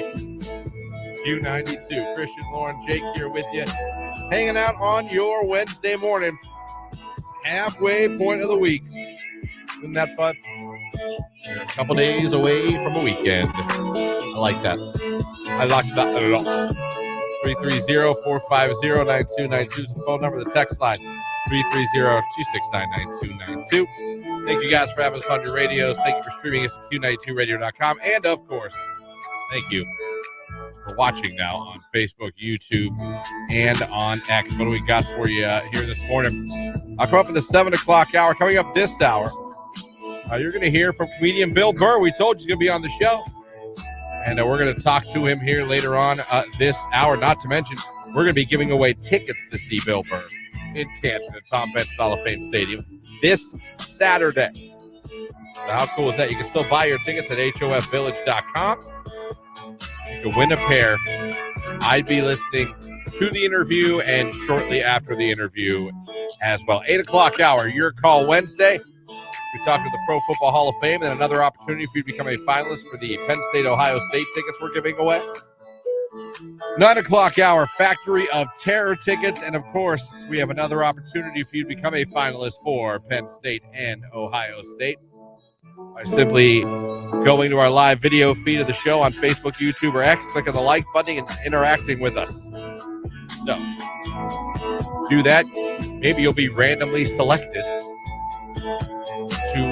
music. Q92. Christian, Lauren, Jake here with you. Hanging out on your Wednesday morning. Halfway point of the week. Isn't that fun? You're a couple days away from a weekend. I like that. I like that a lot. 330-450-9292 is the phone number. The text line, 330-269-9292. Thank you guys for having us on your radios. Thank you for streaming us at Q92radio.com. And, of course, thank you for watching now on Facebook, YouTube, and on X. What do we got for you here this morning? I'll come up in the 7 o'clock hour. Coming up this hour, you're going to hear from comedian Bill Burr. We told you he's going to be on the show. And we're going to talk to him here later on this hour. Not to mention, we're going to be giving away tickets to see Bill Burr in Canton at Tom Benson Hall of Fame Stadium this Saturday. So how cool is that? You can still buy your tickets at HOFvillage.com. You can win a pair. I'd be listening to the interview and shortly after the interview as well. 8 o'clock hour, your call Wednesday. We talked to the Pro Football Hall of Fame and another opportunity for you to become a finalist for the Penn State-Ohio State tickets we're giving away. 9 o'clock hour, Factory of Terror tickets. And, of course, we have another opportunity for you to become a finalist for Penn State and Ohio State by simply going to our live video feed of the show on Facebook, YouTube, or X, clicking the like button and interacting with us. So, do that. Maybe you'll be randomly selected to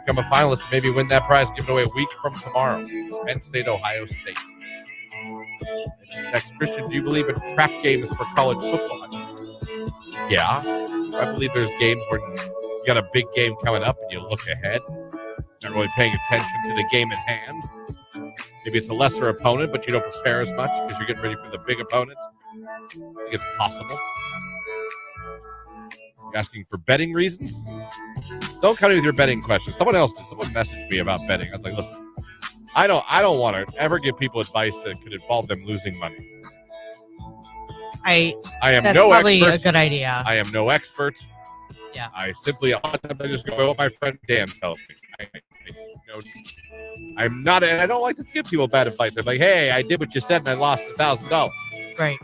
become a finalist and maybe win that prize given away a week from tomorrow. Penn State, Ohio State. Text Christian, do you believe in trap games for college football? Yeah. I believe there's games where you got a big game coming up and you look ahead. Not really paying attention to the game at hand. Maybe it's a lesser opponent, but you don't prepare as much because you're getting ready for the big opponent. I think it's possible. You're asking for betting reasons? Don't come in with your betting questions. Someone else did. Someone messaged me about betting. I was like, listen, I don't want to ever give people advice that could involve them losing money. I am that's no probably expert. A good idea. I am no expert. Yeah. I simply just go by what my friend Dan tells me. I'm not, and I don't like to give people bad advice. I'm like, hey, I did what you said and I lost $1,000. Right.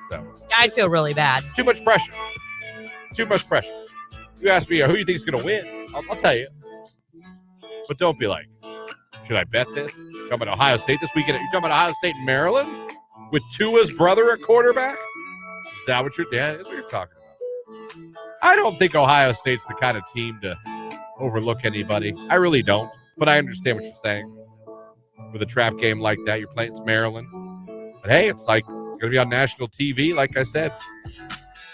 So I'd feel really bad. Too much pressure. Too much pressure. You ask me who you think is going to win, I'll tell you. But don't be like, should I bet this? You're talking about Ohio State this weekend? You're talking about Ohio State and Maryland with Tua's brother at quarterback? Is that what that's what you're talking about? I don't think Ohio State's the kind of team to overlook anybody. I really don't. But I understand what you're saying. With a trap game like that, you're playing it's Maryland. But hey, it's like it's going to be on national TV, like I said.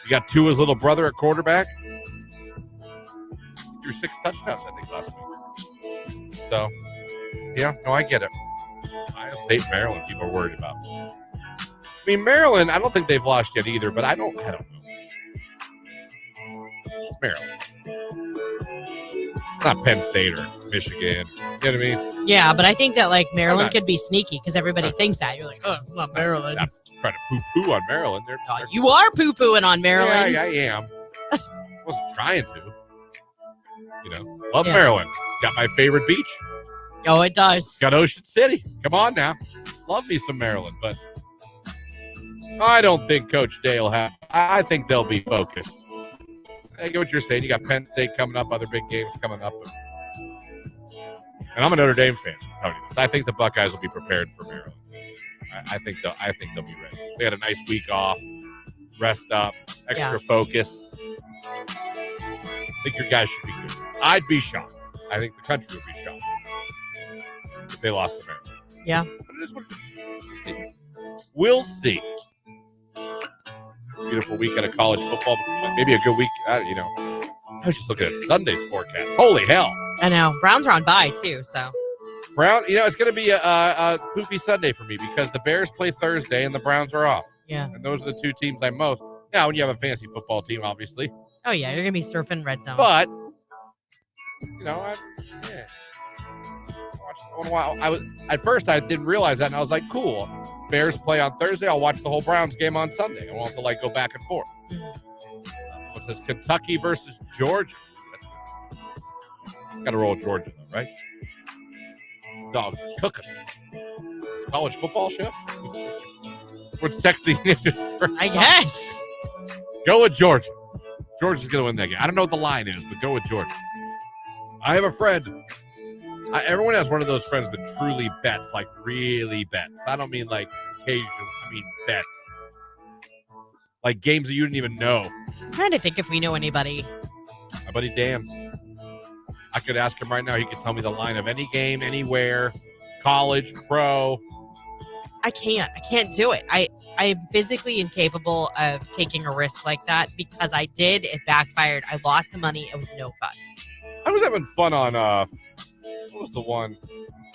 You got Tua's little brother at quarterback. He threw 6 touchdowns, I think, last week. So, yeah, no, I get it. Ohio State, Maryland, people are worried about. I mean, Maryland, I don't think they've lost yet either, but I don't know. It's Maryland. It's not Penn State or Michigan. You know what I mean? Yeah, but I think that, like, Maryland could be sneaky because everybody thinks that. You're like, oh, it's not Maryland. I'm trying to poo-poo on Maryland. They're you are poo-pooing on Maryland. Yeah, I am. I wasn't trying to. You know, love Maryland. Got my favorite beach. Oh, it does. Got Ocean City. Come on now. Love me some Maryland, but I don't think Coach Day will have. I think they'll be focused. I get what you're saying. You got Penn State coming up, other big games coming up. And I'm a Notre Dame fan. I'm telling you this. I think the Buckeyes will be prepared for Maryland. I think they'll be ready. They had a nice week off, rest up, extra focus. I think your guys should be good. I'd be shocked. I think the country would be shocked if they lost to Maryland. Yeah. But it is what it is. We'll see. Beautiful weekend of college football. Maybe a good week. I was just looking at Sunday's forecast. Holy hell. I know. Browns are on bye, too, so. It's going to be a poopy Sunday for me because the Bears play Thursday and the Browns are off. Yeah. And those are the two teams I most. Now, when you have a fantasy football team, obviously. Oh, yeah. You're going to be surfing red zone. But, at first I didn't realize that, and I was like, cool. Bears play on Thursday. I'll watch the whole Browns game on Sunday. I won't have to go back and forth. So it says Kentucky versus Georgia. Got to roll Georgia though, right? Dogs are cooking. college football show? What's texting? I guess. Go with Georgia. Georgia's going to win that game. I don't know what the line is, but go with Georgia. I have a friend. Everyone has one of those friends that truly bets, like really bets. I don't mean like occasional. I mean bets. Like games that you didn't even know. I'm trying to think if we know anybody. My buddy Dan. I could ask him right now. He could tell me the line of any game, anywhere, college, pro. I can't do it. I am physically incapable of taking a risk like that because I did. It backfired. I lost the money. It was no fun. I was having fun on, what was the one?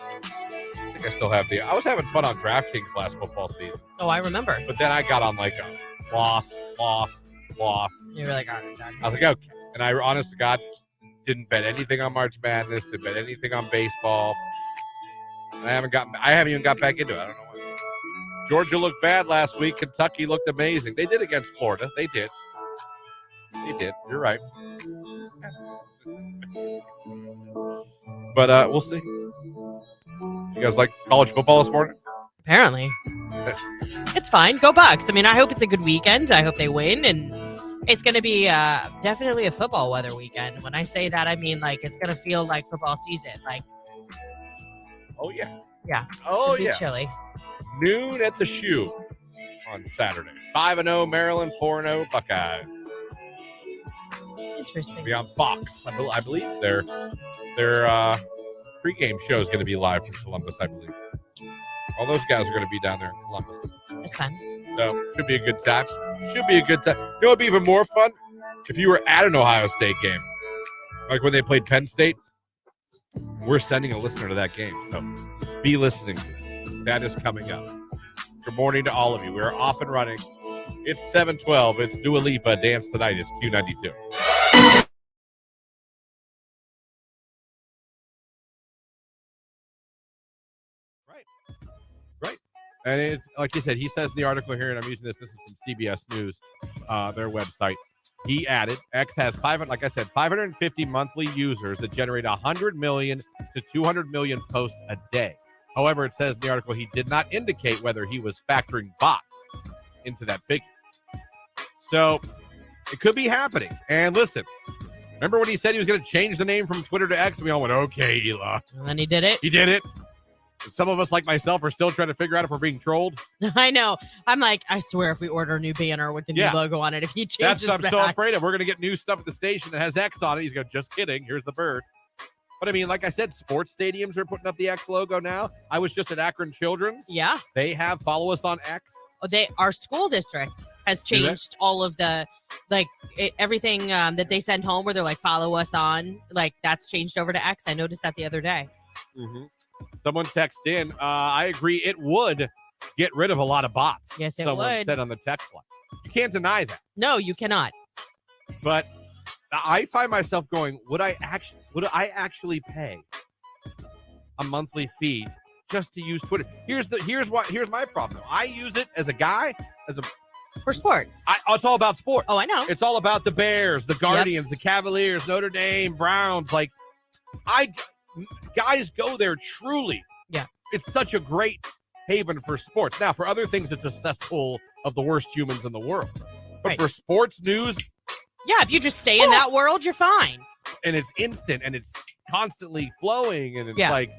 I think I still have I was having fun on DraftKings last football season. Oh, I remember. But then I got on like a loss. You were like, oh, God. I was like, okay. And I, honest to God, didn't bet anything on March Madness, didn't bet anything on baseball. And I haven't even got back into it. I don't know why. Georgia looked bad last week. Kentucky looked amazing. They did against Florida. They did. You're right. But we'll see. You guys like college football this morning? Apparently. It's fine. Go Bucks. I mean, I hope it's a good weekend. I hope they win. And it's going to be definitely a football weather weekend. When I say that, I mean, like, it's going to feel like football season. Like, oh, yeah. Yeah. Oh, It'll be yeah. Chilly. Noon at the Shoe on Saturday. 5-0 Maryland, 4-0 Buckeyes. Interesting. Be on Fox. I believe their pregame show is going to be live from Columbus, I believe. All those guys are going to be down there in Columbus. That's fun. So, should be a good time. You know what would be even more fun? If you were at an Ohio State game. Like when they played Penn State. We're sending a listener to that game. So, be listening to it. That is coming up. Good morning to all of you. We're off and running. It's 7:12. It's Dua Lipa. Dance the Night. It's Q92. Right. And it's like you said, he says in the article here, and I'm using this is from CBS News, their website. He added, X has 550 monthly users that generate 100 million to 200 million posts a day. However, it says in the article he did not indicate whether he was factoring bots into that figure. So it could be happening. And listen, remember when he said he was going to change the name from Twitter to X? And we all went, okay, Eli. And then he did it. He did it. Some of us, like myself, are still trying to figure out if we're being trolled. I know. I'm like, I swear if we order a new banner with the new logo on it, if he changes I'm so afraid of. We're going to get new stuff at the station that has X on it. He's going, just kidding. Here's the bird. But I mean, like I said, sports stadiums are putting up the X logo now. I was just at Akron Children's. Yeah. They have follow us on X. Our school district has changed all of the, everything that they send home where they're like, follow us on. Like, that's changed over to X. I noticed that the other day. Mm-hmm. Someone texted in. I agree. It would get rid of a lot of bots. Yes, it Someone would. said on the text line. You can't deny that. No, you cannot. But I find myself going, would I actually pay a monthly fee just to use Twitter? Here's my problem. I use it as a guy, for sports. It's all about sports. Oh, I know. It's all about the Bears, the Guardians, the Cavaliers, Notre Dame, Browns. Like, guys go there truly. Yeah. It's such a great haven for sports. Now, for other things, it's a cesspool of the worst humans in the world. But for sports news, yeah, if you just stay in that world, you're fine. And it's instant and it's constantly flowing. And it's like,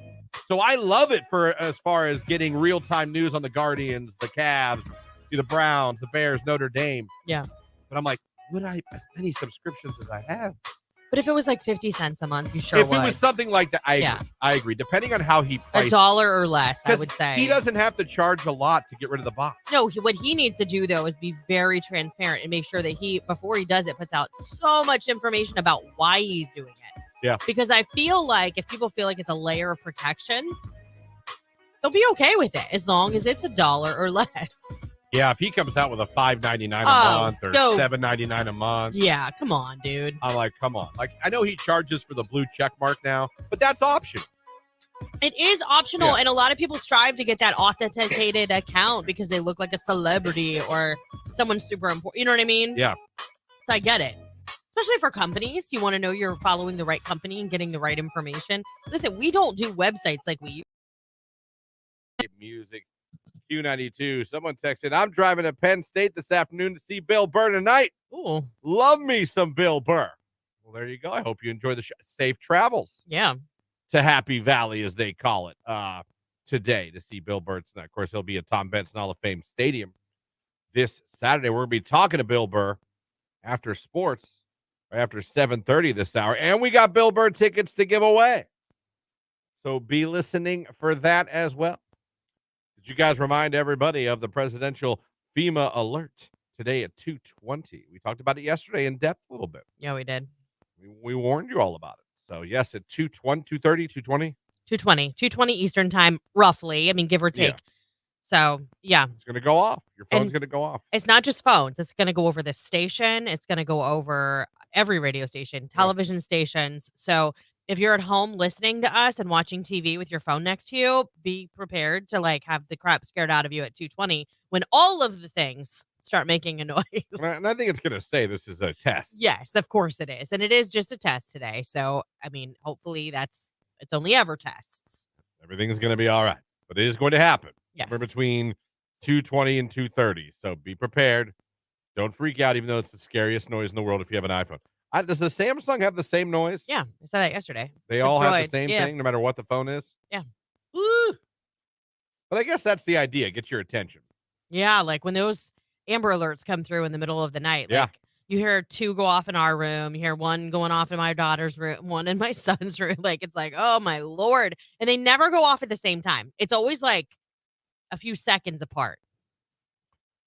so I love it for as far as getting real-time news on the Guardians, the Cavs, the Browns, the Bears, Notre Dame. Yeah. But I'm like, would I, as many subscriptions as I have? But if it was like 50 cents a month, you sure would. If it was something like that, I agree. Depending on how he priced $1 or less, I would say. He doesn't have to charge a lot to get rid of the box. No, what he needs to do, though, is be very transparent and make sure that before he does it, puts out so much information about why he's doing it. Yeah. Because I feel like if people feel like it's a layer of protection, they'll be okay with it as long as it's $1 or less. Yeah, if he comes out with a $5.99 a month or $7.99 a month. Yeah, come on, dude. I'm like, come on. Like, I know he charges for the blue check mark now, but that's optional. It is optional, and a lot of people strive to get that authenticated account because they look like a celebrity or someone super important. You know what I mean? Yeah. So I get it. Especially for companies. You want to know you're following the right company and getting the right information. Listen, we don't do websites like we used. music. Q92. Someone texted, I'm driving to Penn State this afternoon to see Bill Burr tonight. Ooh. Love me some Bill Burr. Well, there you go. I hope you enjoy the safe travels. Yeah. To Happy Valley, as they call it, today to see Bill Burr tonight. Of course, he'll be at Tom Benson Hall of Fame Stadium this Saturday. We're going to be talking to Bill Burr after sports, right after 7:30 this hour. And we got Bill Burr tickets to give away. So be listening for that as well. Did you guys remind everybody of the presidential FEMA alert today at 2:20? We talked about it yesterday in depth a little bit. Yeah, we did. We warned you all about it. So, yes, at 2:20, 2:30, 2:20? 2:20 Eastern time, roughly. I mean, give or take. Yeah. So, yeah. It's going to go off. Your phone's going to go off. It's not just phones. It's going to go over this station. It's going to go over every radio station, television stations. So, if you're at home listening to us and watching TV with your phone next to you, be prepared to like have the crap scared out of you at 2:20 when all of the things start making a noise. And I think it's going to say this is a test. Yes, of course it is. And it is just a test today. So, I mean, hopefully it's only ever tests. Everything's going to be all right. But it is going to happen. Yes. We're between 2:20 and 2:30. So be prepared. Don't freak out, even though it's the scariest noise in the world if you have an iPhone. Does the Samsung have the same noise? Yeah, I said that yesterday. They all have the same thing, no matter what the phone is? Yeah. Woo. But I guess that's the idea. Get your attention. Yeah, like when those Amber Alerts come through in the middle of the night. Yeah. Like you hear 2 go off in our room. You hear 1 going off in my daughter's room, 1 in my son's room. Like, it's like, oh, my Lord. And they never go off at the same time. It's always like a few seconds apart.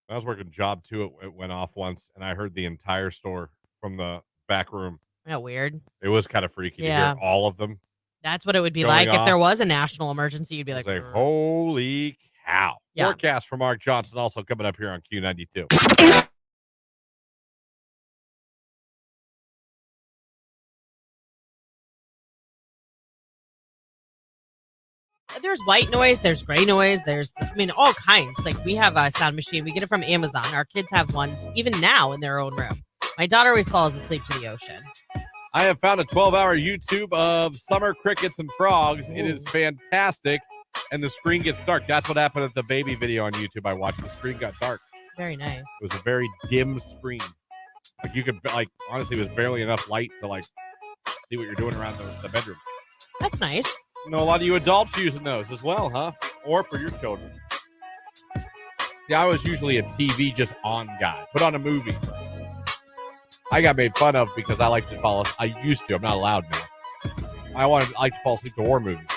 I was working job 2. It went off once, and I heard the entire store from the back room. Isn't that weird? It was kind of freaky to hear all of them. That's what it would be going like off. If there was a national emergency. You'd be like, holy cow. Yeah. Forecast from Mark Johnson also coming up here on Q92. There's white noise, there's gray noise, all kinds. Like, we have a sound machine. We get it from Amazon. Our kids have ones even now in their own room. My daughter always falls asleep to the ocean. I have found a 12-hour YouTube of summer crickets and frogs. Ooh. It is fantastic, and the screen gets dark. That's what happened at the baby video on YouTube I watched. The screen got dark. Very nice. It was a very dim screen. Like, you could, honestly, it was barely enough light to, see what you're doing around the bedroom. That's nice. You know, a lot of you adults using those as well, huh? Or for your children. See, I was usually a TV just on guy. Put on a movie. I got made fun of because I like to fall. I used to. I'm not allowed now. I like to fall asleep to war movies.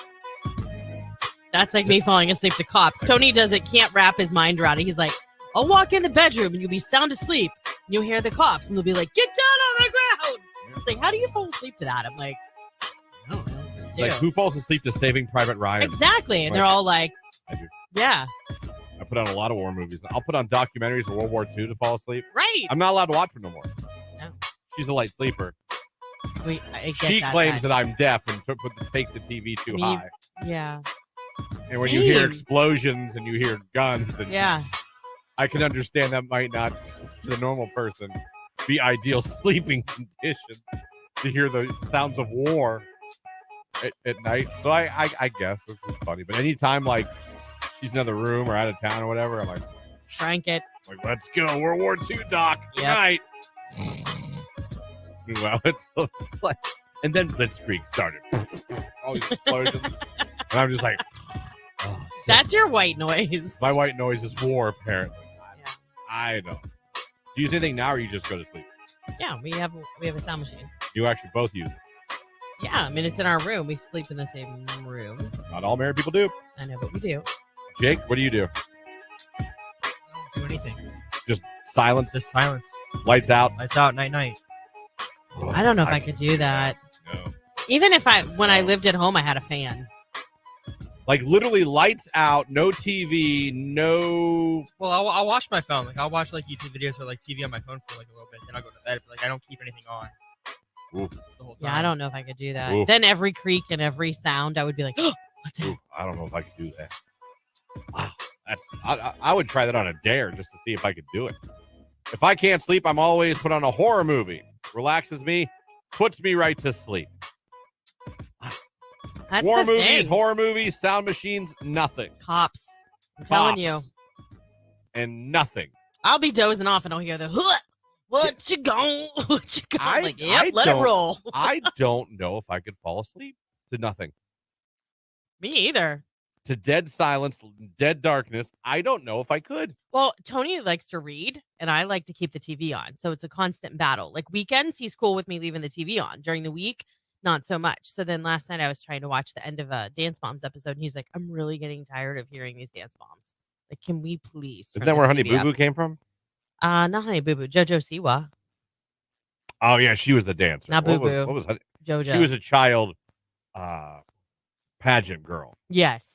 That's like me falling asleep to Cops. Tony can't wrap his mind around it. He's like, I'll walk in the bedroom and you'll be sound asleep. And you'll hear the Cops and they'll be like, get down on the ground. It's like, how do you fall asleep to that? I'm like, I don't know. Like, who falls asleep to Saving Private Ryan? Exactly. And they're all like, I do. Yeah. I put on a lot of war movies. I'll put on documentaries of World War II to fall asleep. Right. I'm not allowed to watch them no more. No. She's a light sleeper. She claims that I'm deaf and take the TV too high. Yeah. And when you hear explosions and you hear guns, and I can understand that might not, to the normal person, be ideal sleeping conditions to hear the sounds of war at night. So I guess this is funny. But anytime she's in another room or out of town or whatever, I'm like, crank it. Like, let's go, World War II, Doc. Good night. Well, it's like, and then Blitzkrieg started. All these explosions. And I'm just like, that's your white noise. My white noise is war, apparently. Yeah. I know. Do you use anything now or you just go to sleep? Yeah, we have a sound machine. You actually both use it? Yeah, I mean, it's in our room. We sleep in the same room. Not all married people do. I know, but we do. Jake, what do you do? I don't do anything. Just silence? Just silence. Lights out? Lights out, night. Oh, I don't know if I could do that. No. Even when I lived at home, I had a fan. Like, literally lights out, no TV, no... Well, I'll watch my phone. Like, I'll watch, YouTube videos or, TV on my phone for, a little bit. Then I'll go to bed. But, I don't keep anything on. Oof. The whole time. Yeah, I don't know if I could do that. Oof. Then every creak and every sound, I would be like, oh, what's that? Oof, I don't know if I could do that. Wow. I would try that on a dare just to see if I could do it. If I can't sleep, I'm always put on a horror movie. Relaxes me, puts me right to sleep. That's War the movies, thing. horror movies, sound machines, nothing. Cops. I'm telling pop, you. and nothing. I'll be dozing off and I'll hear the what you gone? What you gone? I'm like, yep, let it roll. I don't know if I could fall asleep to nothing. Me either. To dead silence, dead darkness. I don't know if I could. Well, Tony likes to read, and I like to keep the TV on. So it's a constant battle. Like weekends, he's cool with me leaving the TV on. During the week, not so much. So then last night I was trying to watch the end of a Dance Moms episode, and he's like, I'm really getting tired of hearing these Dance Moms. Like, can we please turn Isn't that the where Honey TV Boo up? Boo came from? Not Honey Boo Boo. JoJo Siwa. Oh, yeah, she was the dancer. Not Boo Boo. What was Honey? JoJo. She was a child pageant girl. Yes.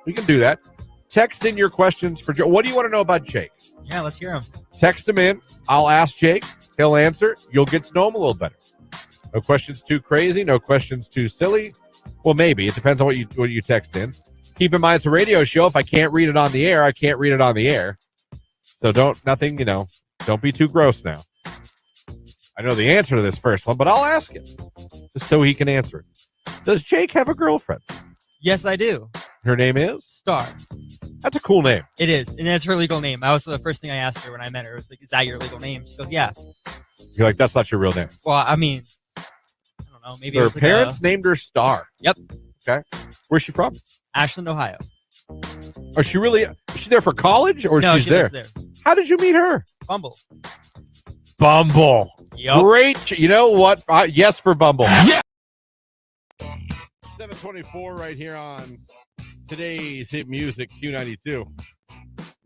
We can do that. Text in your questions for Joe. What do you want to know about Jake? Yeah, let's hear him. Text him in. I'll ask Jake. He'll answer. You'll get to know him a little better. No questions too crazy. No questions too silly. Well, maybe. It depends on what you text in. Keep in mind, it's a radio show. If I can't read it on the air, I can't read it on the air. So don't be too gross now. I know the answer to this first one, but I'll ask him just so he can answer it. Does Jake have a girlfriend? Yes, I do. Her name is? Star. That's a cool name. It is, and it's her legal name. That was the first thing I asked her when I met her. I was like, is that your legal name? She goes, yeah. You're like, that's not your real name. Well, I mean, I don't know. Maybe So her parents named her Star. Yep. Okay. Where's she from? Ashland, Ohio. Is she there for college or No, she's she there? lives there. How did you meet her? Bumble. Bumble. Yep. Great. You know what? Yes for Bumble. Yeah. 7:24 right here on today's hit music Q92.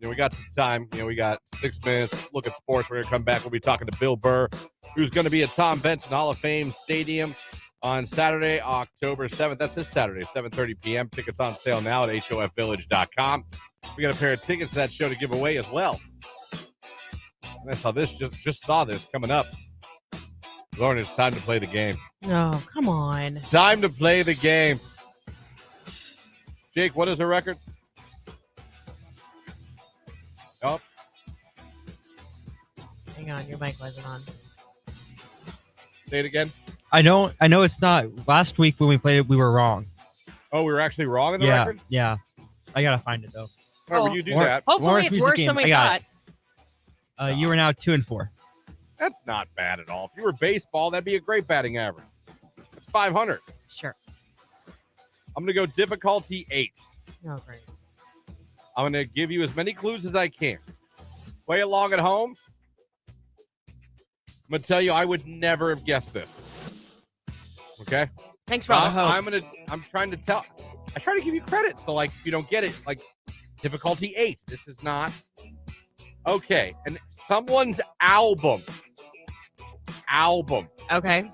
We got some time. We got 6 minutes. Look at sports. We're going to come back. We'll be talking to Bill Burr, who's going to be at Tom Benson Hall of Fame Stadium on Saturday, October 7th. That's this Saturday, 7:30 p.m. Tickets on sale now at hofvillage.com. We got a pair of tickets to that show to give away as well. And I saw this, just saw this coming up. Lauren, it's time to play the game. No, come on. It's time to play the game. Jake, what is her record? Oh. Hang on, your mic wasn't on. Say it again. I know it's not. Last week when we played it, we were wrong. Oh, we were actually wrong in the record? Yeah. I got to find it, though. All right, you do that. Hopefully Lawrence it's Music worse Game. than we I got thought. You are now 2-4. That's not bad at all. If you were baseball, that'd be a great batting average. That's 500. Sure. I'm going to go difficulty 8. Oh, great. I'm going to give you as many clues as I can. Play along at home. I'm going to tell you, I would never have guessed this. Okay? Thanks for all the hope. I'm trying to tell. I try to give you credit. So, if you don't get it, difficulty 8. This is not Okay, and someone's album Okay.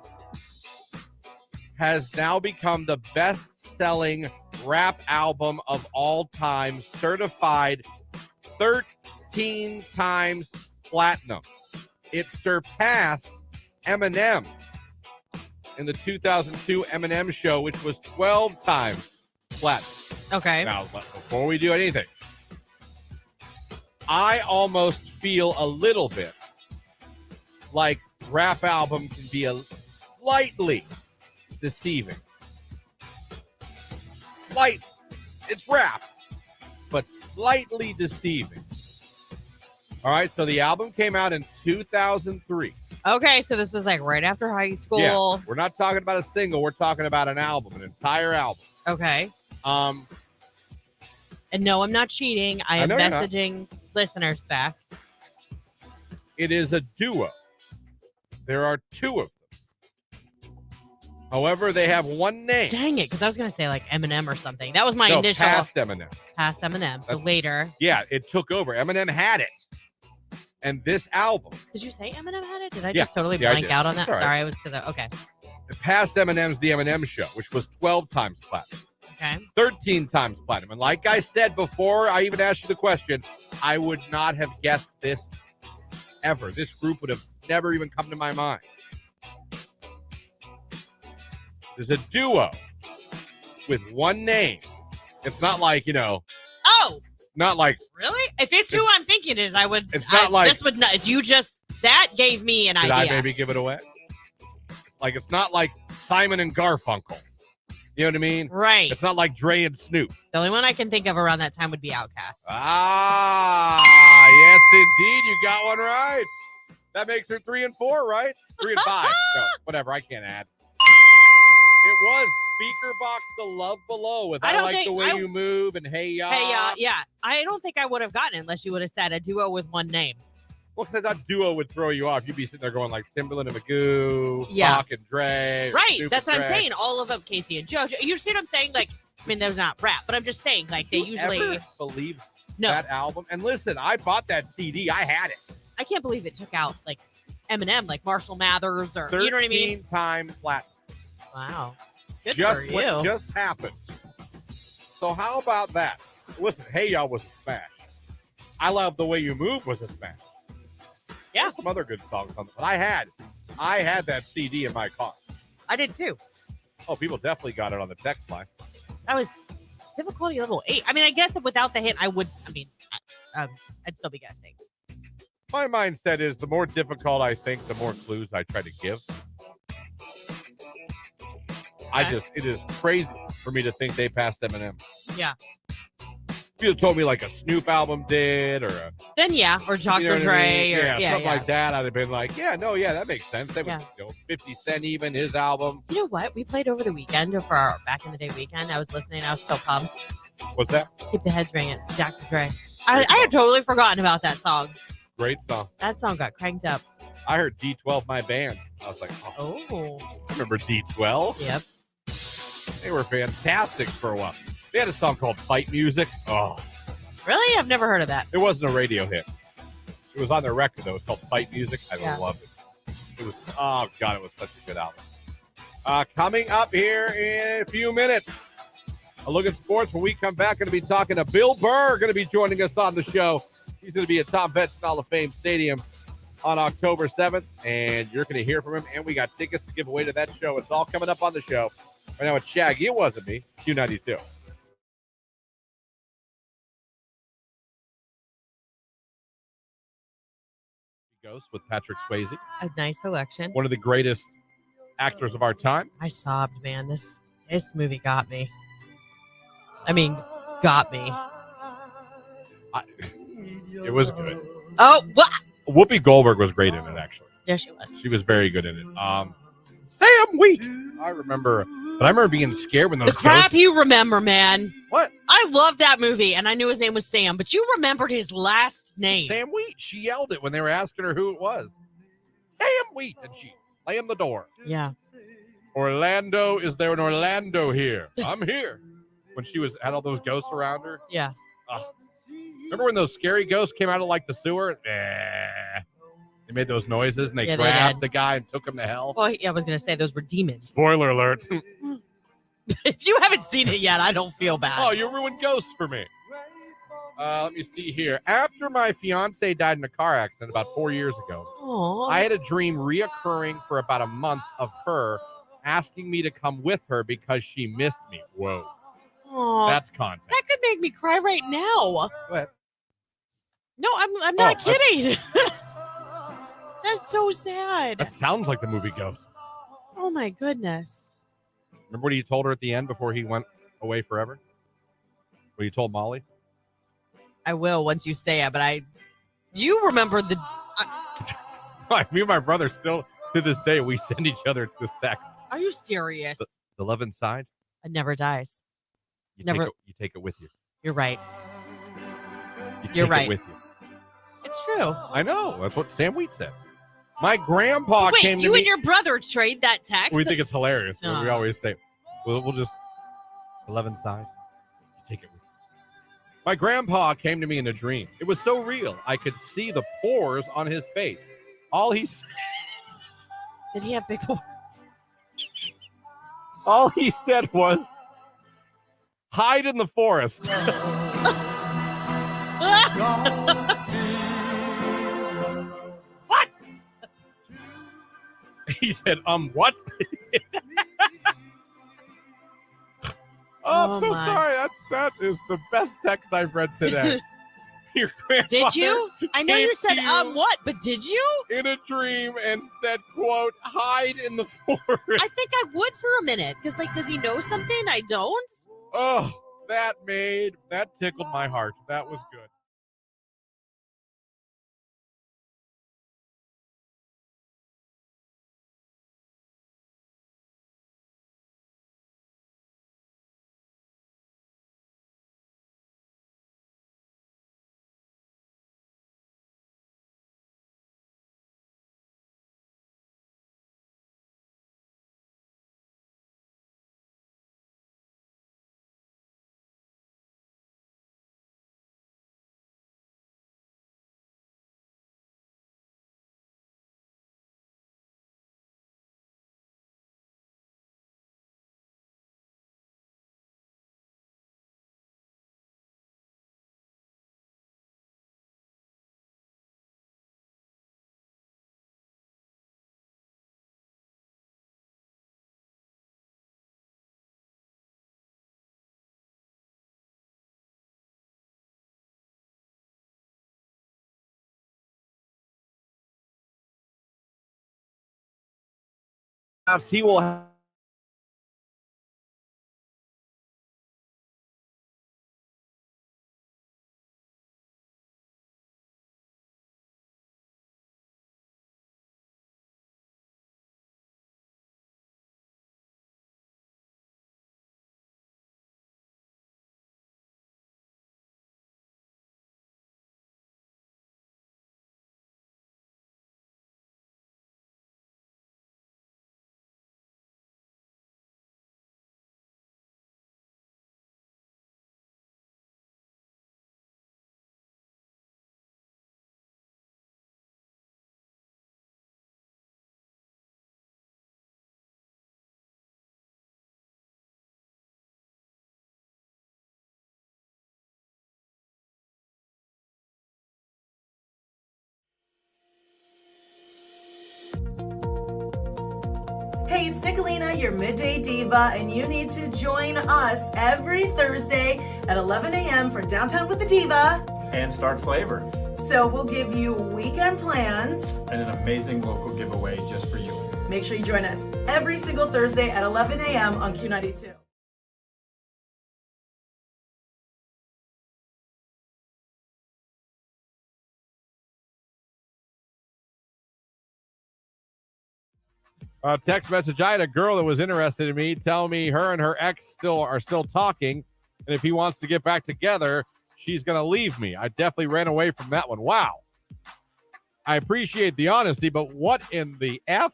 has now become the best-selling rap album of all time, certified 13 times platinum. It surpassed Eminem in the 2002 Eminem show, which was 12 times platinum. Okay. Now, before we do anything, I almost feel a little bit like rap album can be a slightly deceiving. Slight. It's rap, but slightly deceiving. All right, so the album came out in 2003. Okay, so this was like right after high school. Yeah, we're not talking about a single. We're talking about an album, an entire album. Okay. Um, And no, I'm not cheating. I am know you're not. messaging listeners back. It is a duo. There are two of them. However, they have one name. Dang it, because I was going to say like Eminem or something. That was my No, initial. past Eminem. Past Eminem. So That's- later. Yeah, it took over. Eminem had it. And this album, Did you say Eminem had it? Did I Yeah. just totally Yeah, I blank did. out on that? It's all right. Sorry, I was because okay. past Eminem's The Eminem Show, which was 12 times platinum, Okay. 13 times platinum. And like I said before I even asked you the question, I would not have guessed this ever. This group would have never even come to my mind. There's a duo with one name. It's not like, Oh, not like, really? If it's who I'm thinking it is, I would. It's not like- this would not. You just that gave me an did idea. I maybe give it away? Like, it's not like Simon and Garfunkel. You know what I mean? Right. It's not like Dre and Snoop. The only one I can think of around that time would be Outkast. Yes, indeed. You got one right. That makes her 3 and 4, right? 3 and 5. No, whatever. I can't add. It was Speaker Box The Love Below with I Like the Way You Move and Hey Ya. Hey, yeah. I don't think I would have gotten it unless you would have said a duo with one name. Well, because I thought duo would throw you off. You'd be sitting there going like Timbaland and Magoo, Yeah. Pac and Dre. or Right. Snoop That's and what I'm Dre. saying. All of them, Casey and JoJo. You see what I'm saying? Like, I mean, there's not rap, but I'm just saying, like, they You usually. ever believe No, that album? And listen, I bought that CD. I had it. I can't believe it took out, like, Eminem, like Marshall Mathers, or, 13 you know what I mean? time platinum. Wow. Good Just for what you. just happened. So how about that? Listen, Hey Ya was a smash. I Love the Way You Move was a smash. Yeah. There's some other good songs on it. But I had that CD in my car. I did too. Oh, people definitely got it on the text line. That was difficulty level 8. I mean, I guess without the hint, I'd still be guessing. My mindset is the more difficult I think, the more clues I try to give. Okay. It is crazy for me to think they passed Eminem. Yeah. If you had told me like a Snoop album did or a Then, yeah. Or Dr. you know what I Dre. mean? Or, Yeah, something like that, I'd have been like, that makes sense. They would, Yeah. 50 Cent even, his album. You know what? We played over the weekend for our back in the day weekend. I was listening. I was so pumped. What's that? Keep the heads ringing. Dr. Dre. I had totally forgotten about that song. Great song. That song got cranked up. I heard D12, my band. I was like, Oh. I remember D12. Yep. They were fantastic for a while. They had a song called Fight Music. Oh, Really? I've never heard of that. it wasn't a radio hit. It was on their record, though. It was called Fight Music. I Yeah. loved it. It was, oh, God, it was such a good album. Coming up here in a few minutes, a look at sports. When we come back, going to be talking to Bill Burr, going to be joining us on the show. He's going to be at Tom Betts Hall of Fame Stadium on October 7th, and you're going to hear from him. And we got tickets to give away to that show. It's all coming up on the show. Right now, it's Shaggy. It wasn't me. Q92. Ghost with Patrick Swayze, A nice selection. one of the greatest actors of our time. I sobbed, man. This movie got me. I mean, got me. It was good. Oh, what? Whoopi Goldberg was great in it, actually. Yeah, she was. She was very good in it. Sam Wheat. I remember being scared when those The crap ghosts. you remember, man. What? I love that movie, and I knew his name was Sam, but you remembered his last name. Sam Wheat. She yelled it when they were asking her who it was. Sam Wheat, and she slammed the door. Yeah. Orlando, is there an Orlando here? I'm here. When she had all those ghosts around her. Yeah. Remember when those scary ghosts came out of like the sewer? They made those noises and they Yeah, they grabbed did. the guy and took him to hell. Well, I was going to say those were demons. Spoiler alert. If you haven't seen it yet, I don't feel bad. Oh, you ruined ghosts for me. Let me see here. After my fiance died in a car accident about 4 years ago, Aww. I had a dream reoccurring for about a month of her asking me to come with her because she missed me. Whoa. Aww. That's content. That could make me cry right now. What? No, I'm not kidding. That's so sad. That sounds like the movie Ghost. Oh, my goodness. Remember what he told her at the end before he went away forever? What you told Molly? I will once you say it, but you remember the... Me and my brother still, to this day, we send each other this text. Are you serious? The love inside? It never dies. You Never. You take it with you. You're right. You're right. It with you. It's true. I know. That's what Sam Wheat said. My grandpa came to me. You and your brother trade that text? We think it's hilarious. But we No. always say, we'll just, the love inside, you take it with you. My grandpa came to me in a dream. It was so real. I could see the pores on his face. All he said Did he have big pores? was, hide in the forest. What? He said, what? I'm so my. sorry. That is the best text I've read today. Your grandfather Did you? I know came you said, to you what? But did you? in a dream and said, quote, hide in the forest. I think I would for a minute. Because, does he know something I don't? Oh, that tickled my heart. That was good. He will have Hey, it's Nicolina, your midday diva, and you need to join us every Thursday at 11 a.m. for Downtown with the Diva. And Start Flavor. So we'll give you weekend plans. And an amazing local giveaway just for you. Make sure you join us every single Thursday at 11 a.m. on Q92. text message. I had a girl that was interested in me tell me her and her ex are still talking. And if he wants to get back together, she's going to leave me. I definitely ran away from that one. Wow. I appreciate the honesty, but what in the F?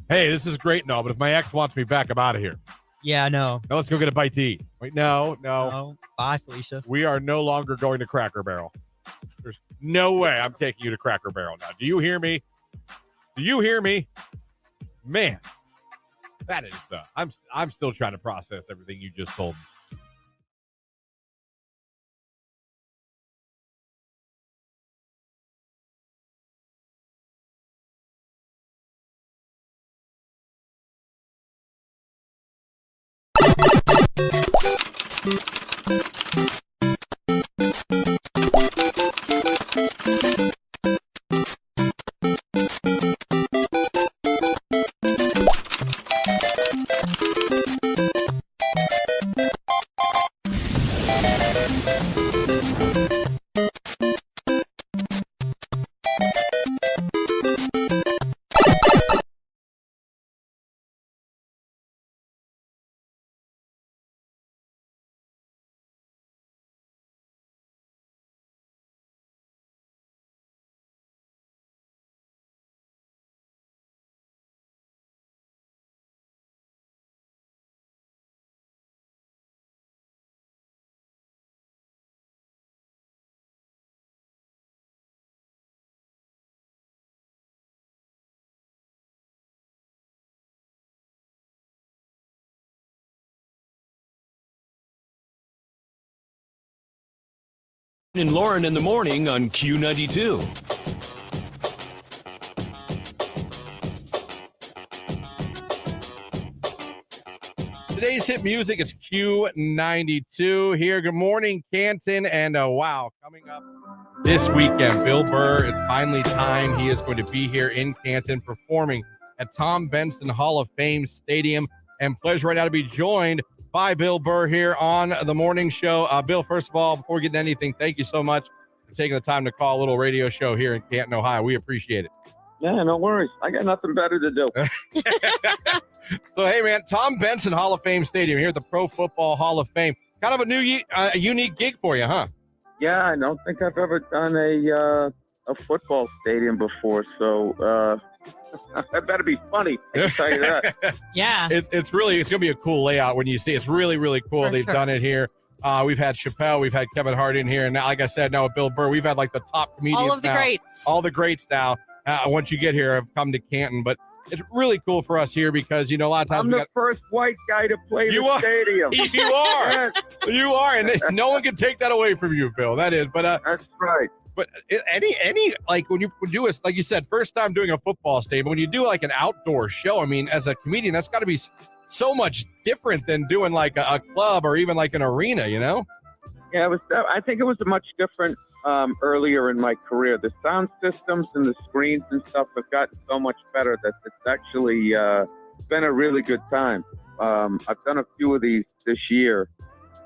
Hey, this is great and all, but if my ex wants me back, I'm out of here. Yeah, no. Now let's go get a bite to eat. Wait, no. No. Bye, Felicia. We are no longer going to Cracker Barrel. There's no way I'm taking you to Cracker Barrel now. Do you hear me? Do you hear me? Man, that is I'm still trying to process everything you just told me. And Lauren in the morning on Q92. Today's hit music is Q92 here. Good morning, Canton. And wow, coming up this weekend, Bill Burr, it's finally time. He is going to be here in Canton performing at Tom Benson Hall of Fame Stadium. And pleasure right now to be joined by Bill Burr here on the morning show. Bill, first of all, before we get into anything, thank you so much for taking the time to call a little radio show here in Canton, Ohio. We appreciate it. Yeah, no worries. I got nothing better to do. So, hey, man, Tom Benson Hall of Fame Stadium here at the Pro Football Hall of Fame. Kind of a unique gig for you, huh? Yeah, I don't think I've ever done a football stadium before, so that better be funny. I can tell you that. Yeah. It's going to be a cool layout when you see it. It's really, really cool. For They've sure. done it here. We've had Chappelle, we've had Kevin Hart in here, and now, like I said, now with Bill Burr, we've had like the top comedians All of the now. greats. All the greats now, once you get here, have come to Canton. But it's really cool for us here because, a lot of times I'm the first white guy to play the stadium. You are. Yes, You are, and no one can take that away from you, Bill. That is, but that's right. But any like when you do it, like you said, first time doing a football stadium, when you do like an outdoor show, I mean, as a comedian, that's got to be so much different than doing like a club or even like an arena, Yeah, I think it was much different earlier in my career. The sound systems and the screens and stuff have gotten so much better that it's actually been a really good time. I've done a few of these this year.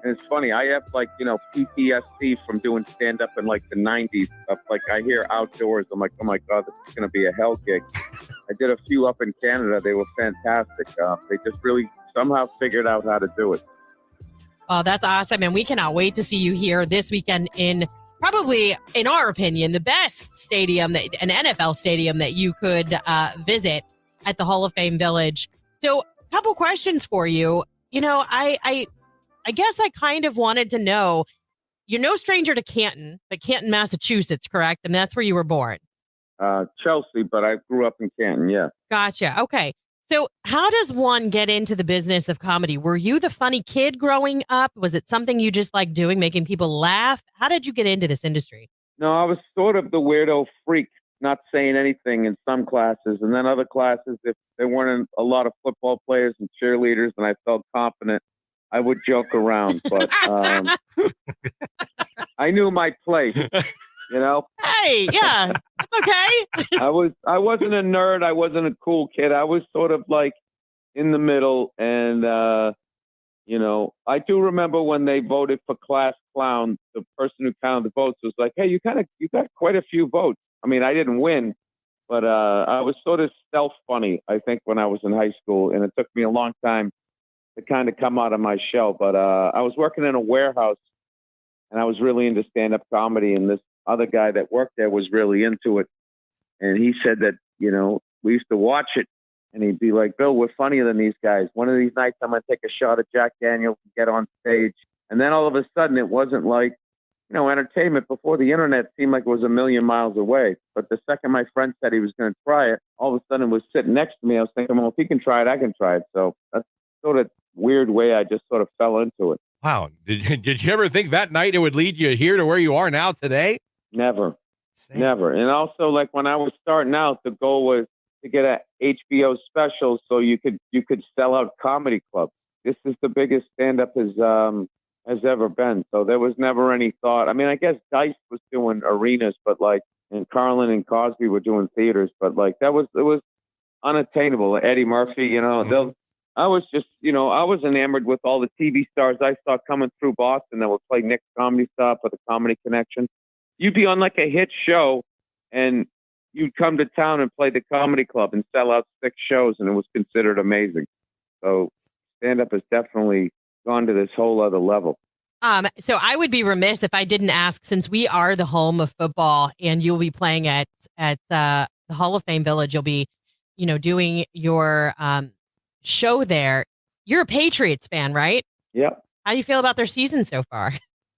And it's funny, I have PTSD from doing stand-up in like the 90s. I hear outdoors, I'm like, oh my God, this is going to be a hell gig. I did a few up in Canada. They were fantastic. They just really somehow figured out how to do it. Oh, that's awesome. And we cannot wait to see you here this weekend in probably, in our opinion, the best stadium, an NFL stadium that you could visit at the Hall of Fame Village. So a couple questions for you. I guess I kind of wanted to know, you're no stranger to Canton, but Canton, Massachusetts, correct? And that's where you were born. Chelsea, but I grew up in Canton, yeah. Gotcha. Okay. So how does one get into the business of comedy? Were you the funny kid growing up? Was it something you just like doing, making people laugh? How did you get into this industry? No, I was sort of the weirdo freak, not saying anything in some classes. And then other classes, if there weren't a lot of football players and cheerleaders and I felt confident, I would joke around. But I knew my place, Hey, yeah, that's okay. I wasn't a nerd. I wasn't a cool kid. I was sort of like in the middle. And, I do remember when they voted for class clown, the person who counted the votes was like, hey, you got quite a few votes. I mean, I didn't win, but I was sort of stealth funny, I think, when I was in high school. And it took me a long time to kind of come out of my shell. But I was working in a warehouse and I was really into stand-up comedy. And this other guy that worked there was really into it. And he said that, we used to watch it And he'd be like, Bill, we're funnier than these guys. One of these nights, I'm going to take a shot at Jack Daniels and get on stage. And then all of a sudden, it wasn't like, entertainment before the internet seemed like it was a million miles away. But the second my friend said he was going to try it, all of a sudden it was sitting next to me. I was thinking, well, if he can try it, I can try it. So that's sort of weird way I just sort of fell into it. Wow. Did you ever think that night it would lead you here to where you are now today? Never. Same. Never. And also, like when I was starting out, the goal was to get a HBO special so you could sell out comedy clubs. This is the biggest stand-up has ever been. So there was never any thought. I mean, I guess Dice was doing arenas, but and Carlin and Cosby were doing theaters, but it was unattainable. Eddie Murphy, I was just, I was enamored with all the TV stars I saw coming through Boston that would play Nick's Comedy Stop or the Comedy Connection. You'd be on like a hit show and you'd come to town and play the comedy club and sell out 6 shows, and it was considered amazing. So stand-up has definitely gone to this whole other level. So I would be remiss if I didn't ask, since we are the home of football and you'll be playing at the Hall of Fame Village, you'll be, doing your show there. You're a Patriots fan, right? Yep. How do you feel about their season so far?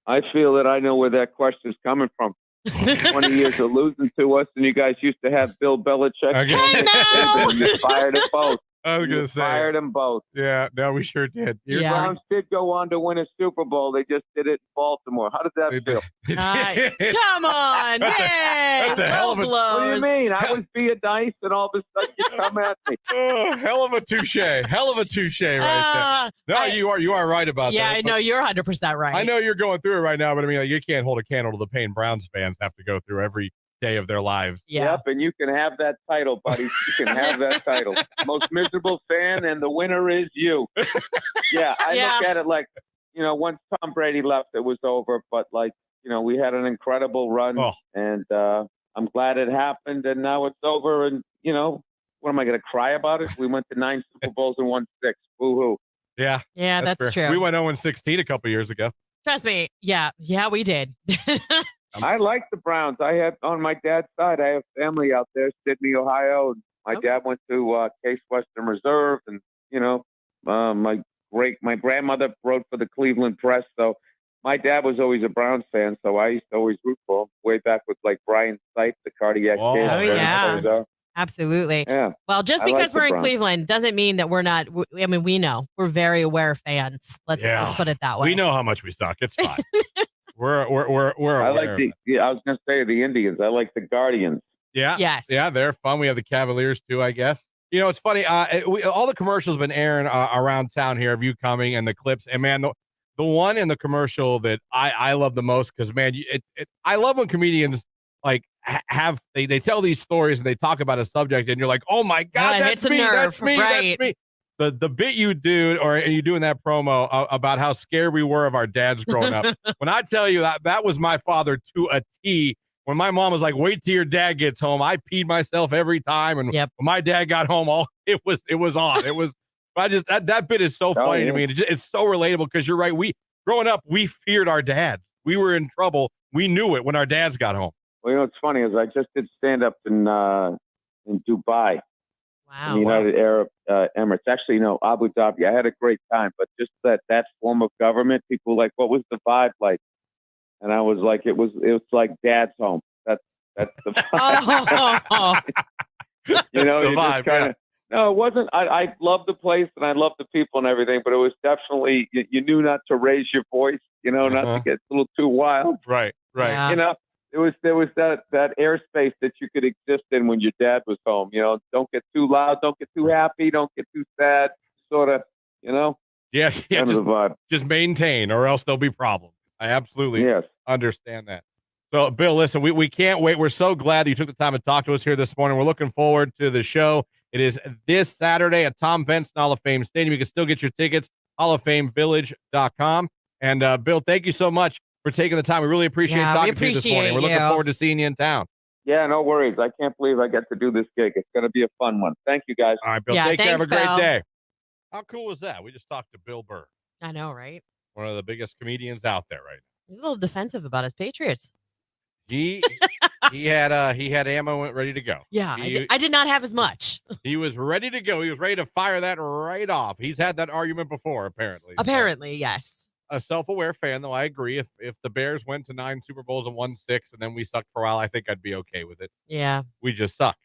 I feel that I know where that question's coming from. 20 years of losing to us, and you guys used to have Bill Belichick. Okay. I know. You fired them both. I was going to say. Fired them both. Yeah, no, we sure did. The Browns did go on to win a Super Bowl. They just did it in Baltimore. How did that feel? Come on, man. That's a hell of a... What do you mean? I was being nice, and all of a sudden you come at me. Oh, hell of a touche. Hell of a touche right there. No, you are right about that. Yeah, I know. You're 100% right. I know you're going through it right now, but I mean, you can't hold a candle to the pain Browns fans have to go through every day of their lives. Yeah. Yep, and you can have that title, buddy. You can have that title. Most miserable fan, and the winner is you. Yeah, I look at it like, once Tom Brady left, it was over. But we had an incredible run, and I'm glad it happened, and now it's over. And what am I going to cry about it? We went to 9 Super Bowls and won 6. Woo-hoo. Yeah. Yeah, that's true. We went 0-16 a couple years ago. Trust me. Yeah, we did. I like the Browns. I have, on my dad's side, I have family out there, Sydney, Ohio. And my dad went to Case Western Reserve, and my grandmother wrote for the Cleveland Press. So my dad was always a Browns fan, so I used to always root for him. Way back with Brian Sipe, the cardiac kid. Oh yeah, absolutely. Yeah. Well, just because we're in Cleveland doesn't mean that we're not. I mean, we know we're very aware fans. Let's put it that way. We know how much we suck. It's fine. We're aware. I like I was going to say the Indians. I like the Guardians. Yeah. Yes. Yeah, they're fun. We have the Cavaliers too, I guess. It's funny. All the commercials have been airing around town here of you coming and the clips. And man, the one in the commercial that I love the most, because man, I love when comedians they tell these stories and they talk about a subject and you're like, oh my God, that's me. That's me. Right. That's me. The bit you do, or you do in that promo about how scared we were of our dads growing up. When I tell you that was my father to a T. When my mom was like, "Wait till your dad gets home," I peed myself every time. And when my dad got home, it was on. It was. That bit is so funny to me. It's so relatable because you're right. Growing up, we feared our dads. We were in trouble. We knew it when our dads got home. Well, what's funny is I just did stand up in Dubai. Wow. In the United Arab Emirates. Actually, Abu Dhabi. I had a great time, but just that form of government, people were like, what was the vibe like? And I was like, it was like dad's home. That's the vibe. The vibe, No, it wasn't. I love the place and I love the people and everything, but it was definitely, you knew not to raise your voice, not to get a little too wild. Right. Yeah. There was that airspace that you could exist in when your dad was home. Don't get too loud, don't get too happy, don't get too sad. Sort of, Yeah. Kind of the vibe. Just maintain, or else there'll be problems. I absolutely understand that. So, Bill, listen, we can't wait. We're so glad that you took the time to talk to us here this morning. We're looking forward to the show. It is this Saturday at Tom Benson Hall of Fame Stadium. You can still get your tickets, halloffamevillage.com. And, Bill, thank you so much for taking the time. We really appreciate talking to you this morning. We're looking forward to seeing you in town. Yeah, no worries. I can't believe I get to do this gig. It's going to be a fun one. Thank you, guys. All right, Bill. Take care. Have a great day. How cool was that? We just talked to Bill Burr. I know, right? One of the biggest comedians out there right now. He's a little defensive about his Patriots. He he had ammo ready to go. Yeah, I did not have as much. He was ready to go. He was ready to fire that right off. He's had that argument before, apparently. Apparently, yes. A self-aware fan, though, I agree. If the Bears went to 9 Super Bowls and won 6, and then we sucked for a while, I think I'd be okay with it. Yeah. We just suck.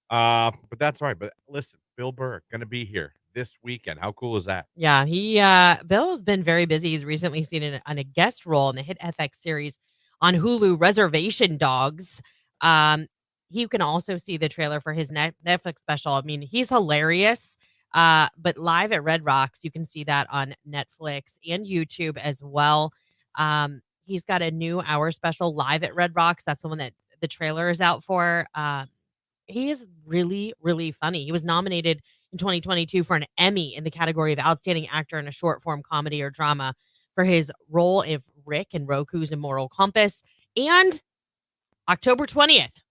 But that's all right. But listen, Bill Burr going to be here this weekend. How cool is that? Yeah, Bill has been very busy. He's recently seen on a guest role in the hit FX series on Hulu, Reservation Dogs. You can also see the trailer for his Netflix special. I mean, he's hilarious. But live at Red Rocks, you can see that on Netflix and YouTube as well. He's got a new hour special live at Red Rocks. That's the one that the trailer is out for. He is really, really funny. He was nominated in 2022 for an Emmy in the category of Outstanding Actor in a Short Form Comedy or Drama for his role of Rick in Roku's Immoral Compass. And October 20th,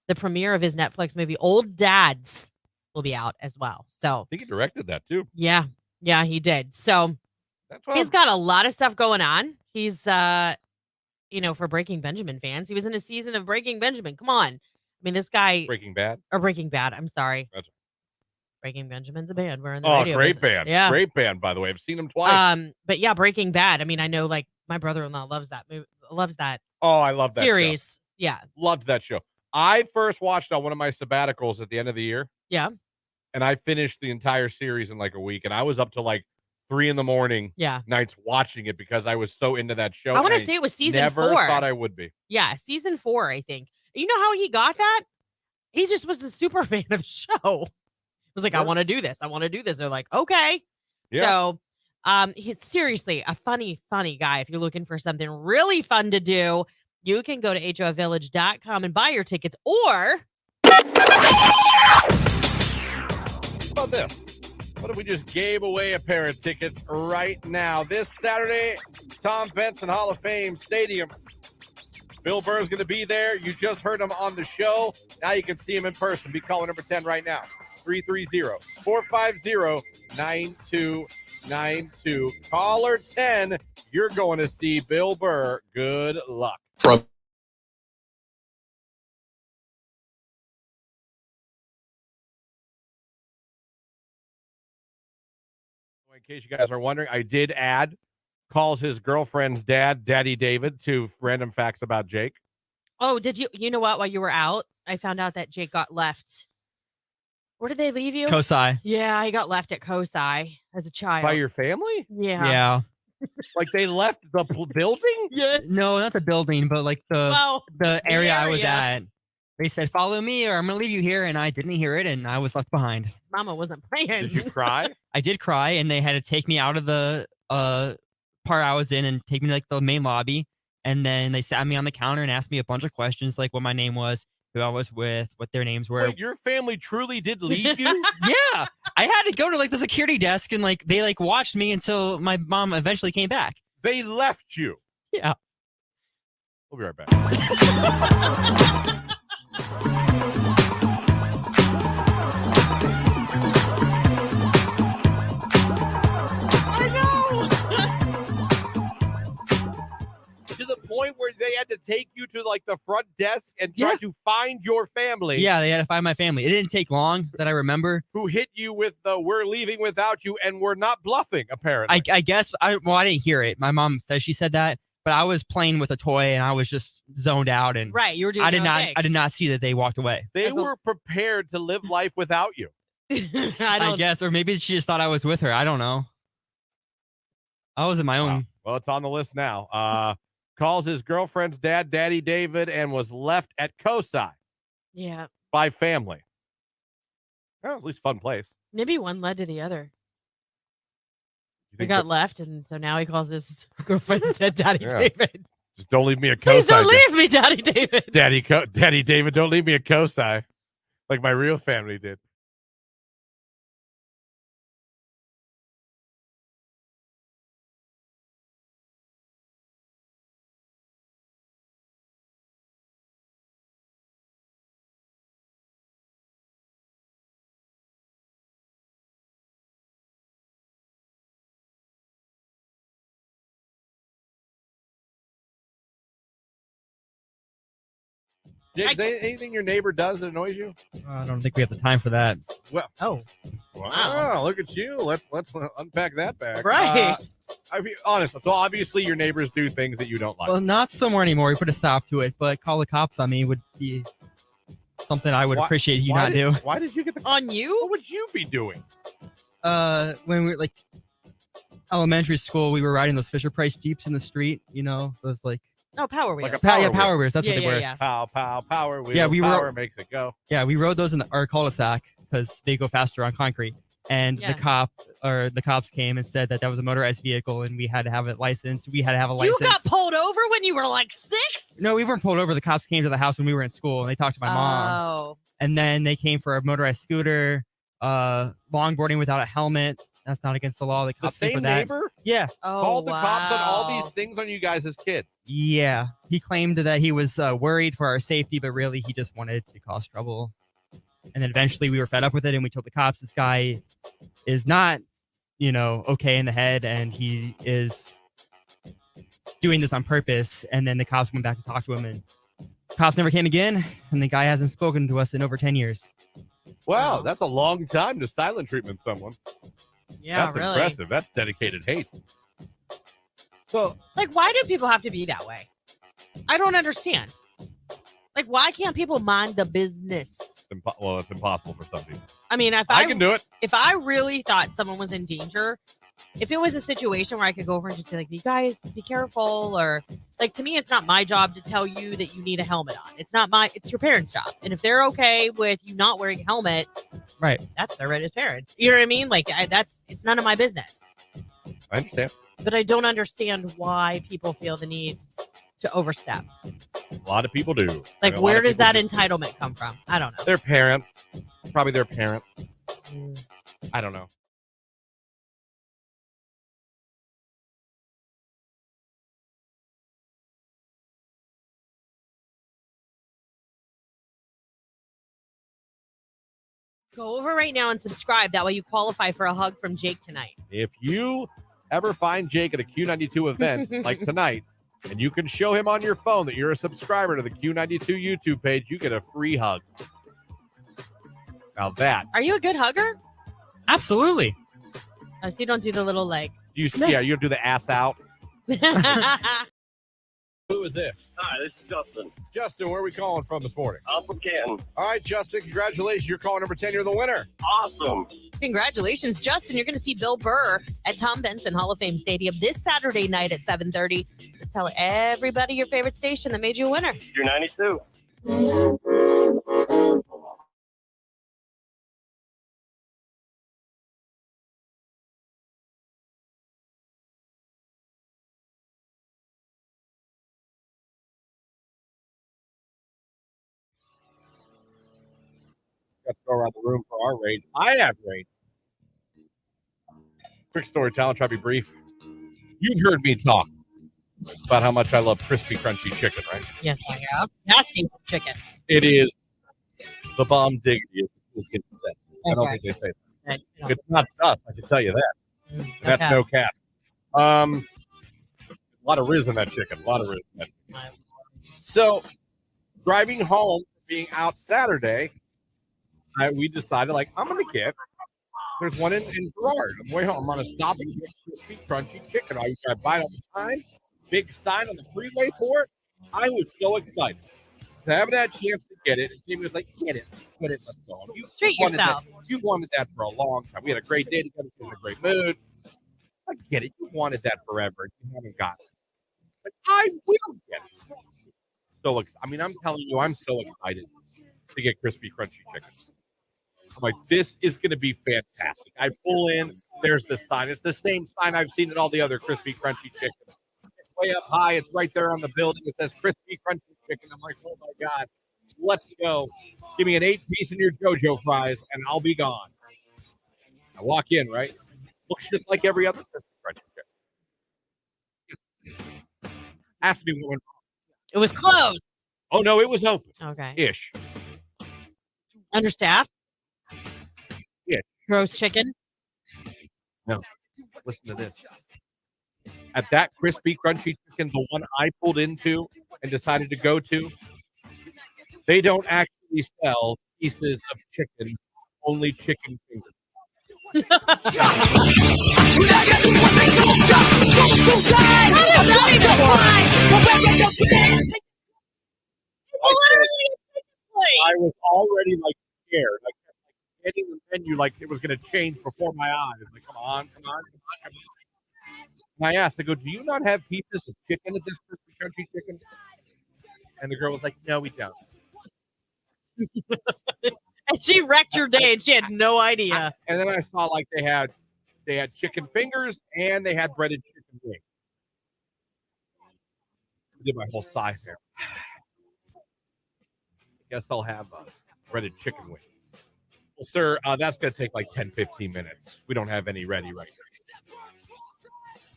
the premiere of his Netflix movie Old Dads will be out as well. So I think he directed that too. Yeah, he did. So he's got a lot of stuff going on. He's, for Breaking Benjamin fans, he was in a season of Breaking Benjamin. Come on. I mean, this guy. Breaking Bad. I'm sorry. That's Breaking Benjamin's a band. We're in the radio great business. band. Yeah. Great band, by the way. I've seen them twice. But yeah, Breaking Bad. I mean, I know like my brother-in-law loves that movie, loves that. Oh, I love that series. Show. Yeah. Loved that show. I first watched on one of my sabbaticals at the end of the year. Yeah. And I finished the entire series in like a week. And I was up to like 3 a.m. nights watching it because I was so into that show. I want to say it was season 4. Never thought I would be. Yeah, season 4, I think. You know how he got that? He just was a super fan of the show. He was like, I want to do this. I want to do this. They're like, okay. Yeah. So he's seriously a funny, funny guy. If you're looking for something really fun to do, you can go to HOFvillage.com and buy your tickets. Or how about this? What if we just gave away a pair of tickets right now? This Saturday, Tom Benson Hall of Fame Stadium. Bill Burr's going to be there. You just heard him on the show. Now you can see him in person. Be calling number 10 right now. 330-450-9292. Caller 10, you're going to see Bill Burr. Good luck. In case you guys are wondering, I did add calls his girlfriend's dad, Daddy David, to random facts about Jake. Oh, did you? You know what? While you were out, I found out that Jake got left. Where did they leave you? Kosai. Yeah, he got left at Kosai as a child. By your family? Yeah. Yeah. Like they left the building? Yes. No, not the building, but like the area I was at. They said, follow me or I'm going to leave you here. And I didn't hear it. And I was left behind. His mama wasn't playing. Did you cry? I did cry. And they had to take me out of the part I was in and take me to like the main lobby. And then they sat me on the counter and asked me a bunch of questions, like what my name was, who I was with, what their names were. Wait, your family truly did leave you? Yeah. I had to go to like the security desk and like they like watched me until my mom eventually came back. They left you. Yeah. We'll be right back. To the point where they had to take you to like the front desk and try to find your family. Yeah, they had to find my family. It didn't take long that I remember. Who hit you with the "we're leaving without you" and we're not bluffing, apparently. I guess I didn't hear it. My mom says she said that, but I was playing with a toy and I was just zoned out and right, you were doing I did not see that they walked away. They were prepared to live life without you. I guess, or maybe she just thought I was with her. I don't know. I was in my own. Well, it's on the list now. Calls his girlfriend's dad, Daddy David, and was left at Kosai. Yeah. By family. Well, at least fun place. Maybe one led to the other. He got left, and so now he calls his girlfriend's dad, Daddy David. Just don't leave me at Kosai. Please don't leave me, Daddy David. Daddy David, don't leave me at Kosai. Like my real family did. Jigs, anything your neighbor does that annoys you? I don't think we have the time for that. Oh, Wow, look at you. Let's unpack that back. right. I mean, honest. So obviously your neighbors do things that you don't like. Well, not so more anymore. We put a stop to it, but call the cops on me would be something I would appreciate you not do. Why did you get the On you? What would you be doing? When we were like elementary school, we were riding those Fisher Price Jeeps in the street. You know, those like Oh, Power Wheels. Like a Power Wheels. That's yeah, what they were. yeah. Pow, pow, power wheel. Yeah, we power makes it go. Yeah, we rode those in our cul-de-sac because they go faster on concrete. And Yeah. the cops came and said that was a motorized vehicle and we had to have a license. We had to have a license. You got pulled over when you were like 6? No, we weren't pulled over. The cops came to the house when we were in school and they talked to my mom. Oh. And then they came for a motorized scooter, longboarding without a helmet. That's not against the law. The The cops came for same that. neighbor Yeah. Oh, called the cops on all wow. these things on you guys as kids. Yeah. He claimed that he was worried for our safety, but really he just wanted to cause trouble. And then eventually we were fed up with it and we told the cops this guy is not, okay in the head and he is doing this on purpose. And then the cops went back to talk to him and cops never came again. And the guy hasn't spoken to us in over 10 years. Wow, that's a long time to silent treatment someone. Yeah, That's really. impressive. That's dedicated hate. So Like, why do people have to be that way? I don't understand. Like, why can't people mind the business? it's impossible for some people. I mean, if I can do it. If I really thought someone was in danger, if it was a situation where I could go over and just be like, you guys be careful, or like, to me, it's not my job to tell you that you need a helmet on. It's your parents' job. And if they're okay with you not wearing a helmet, Right. that's their right as parents. You know what I mean? Like, it's none of my business. I understand. But I don't understand why people feel the need to overstep. A lot of people do. Like, I mean, a lot where of does people that just- entitlement come from? I don't know. Their parent. Probably their parent. I don't know. Go over right now and subscribe. That way you qualify for a hug from Jake tonight. If you ever find Jake at a Q92 event like tonight, and you can show him on your phone that you're a subscriber to the Q92 YouTube page, you get a free hug. Now that. Are you a good hugger? Absolutely. Oh, so you don't do the little like. You do the ass out. Who is this? Hi, this is Justin. Justin, where are we calling from this morning? I'm from Canton. All right, Justin, congratulations. You're calling number 10. You're the winner. Awesome. Congratulations, Justin. You're going to see Bill Burr at Tom Benson Hall of Fame Stadium this Saturday night at 7:30. Just tell everybody your favorite station that made you a winner. Q92. Let's go around the room for our rage. I have rage. Quick story, I'll try to be brief. You've heard me talk about how much I love crispy, crunchy chicken, right? Yes, I have. Nasty chicken. It is the bomb diggity. I don't Okay. think they say that. Right. It's not sus, I can tell you that. Mm, That's okay. no cap. A lot of riz in that chicken. A lot of riz in that chicken. So, driving home, being out Saturday, we decided, I'm going to get, there's one in Girard. On the way home, I'm going to stop and get crispy, crunchy chicken. I buy it all the time. Big sign on the freeway for it. I was so excited. I haven't had a chance to get it. And Jamie was like, get it. Let's go. Treat yourself. You wanted that for a long time. We had a great day together. We were in a great mood. I get it. You wanted that forever. You haven't got it. But I will get it. I'm telling you, I'm so excited to get crispy, crunchy chicken. I'm like, this is going to be fantastic. I pull in. There's the sign. It's the same sign I've seen at all the other crispy, crunchy chickens. It's way up high. It's right there on the building. It says crispy, crunchy chicken. I'm like, oh, my God. Let's go. Give me an 8-piece in your JoJo fries, and I'll be gone. I walk in, right? Looks just like every other crispy, crunchy chicken. Ask me what went wrong. It was closed. Oh, no, it was open. Okay. Ish. Understaffed. Yeah. Gross chicken. No. Listen to this. At that crispy, crunchy chicken, the one I pulled into and decided to go to, They don't actually sell pieces of chicken, only chicken fingers. I was already like scared. I kept like hitting the menu like it was going to change before my eyes. Like, come on. And I asked, I go, do you not have pieces of chicken at this crispy country chicken? And the girl was like, no, we don't. And she wrecked your day, and she had no idea. And then I saw like they had chicken fingers and they had breaded chicken wings. I did my whole sigh there. Guess I'll have breaded chicken wings. Well, sir, that's going to take like 10, 15 minutes. We don't have any ready right now.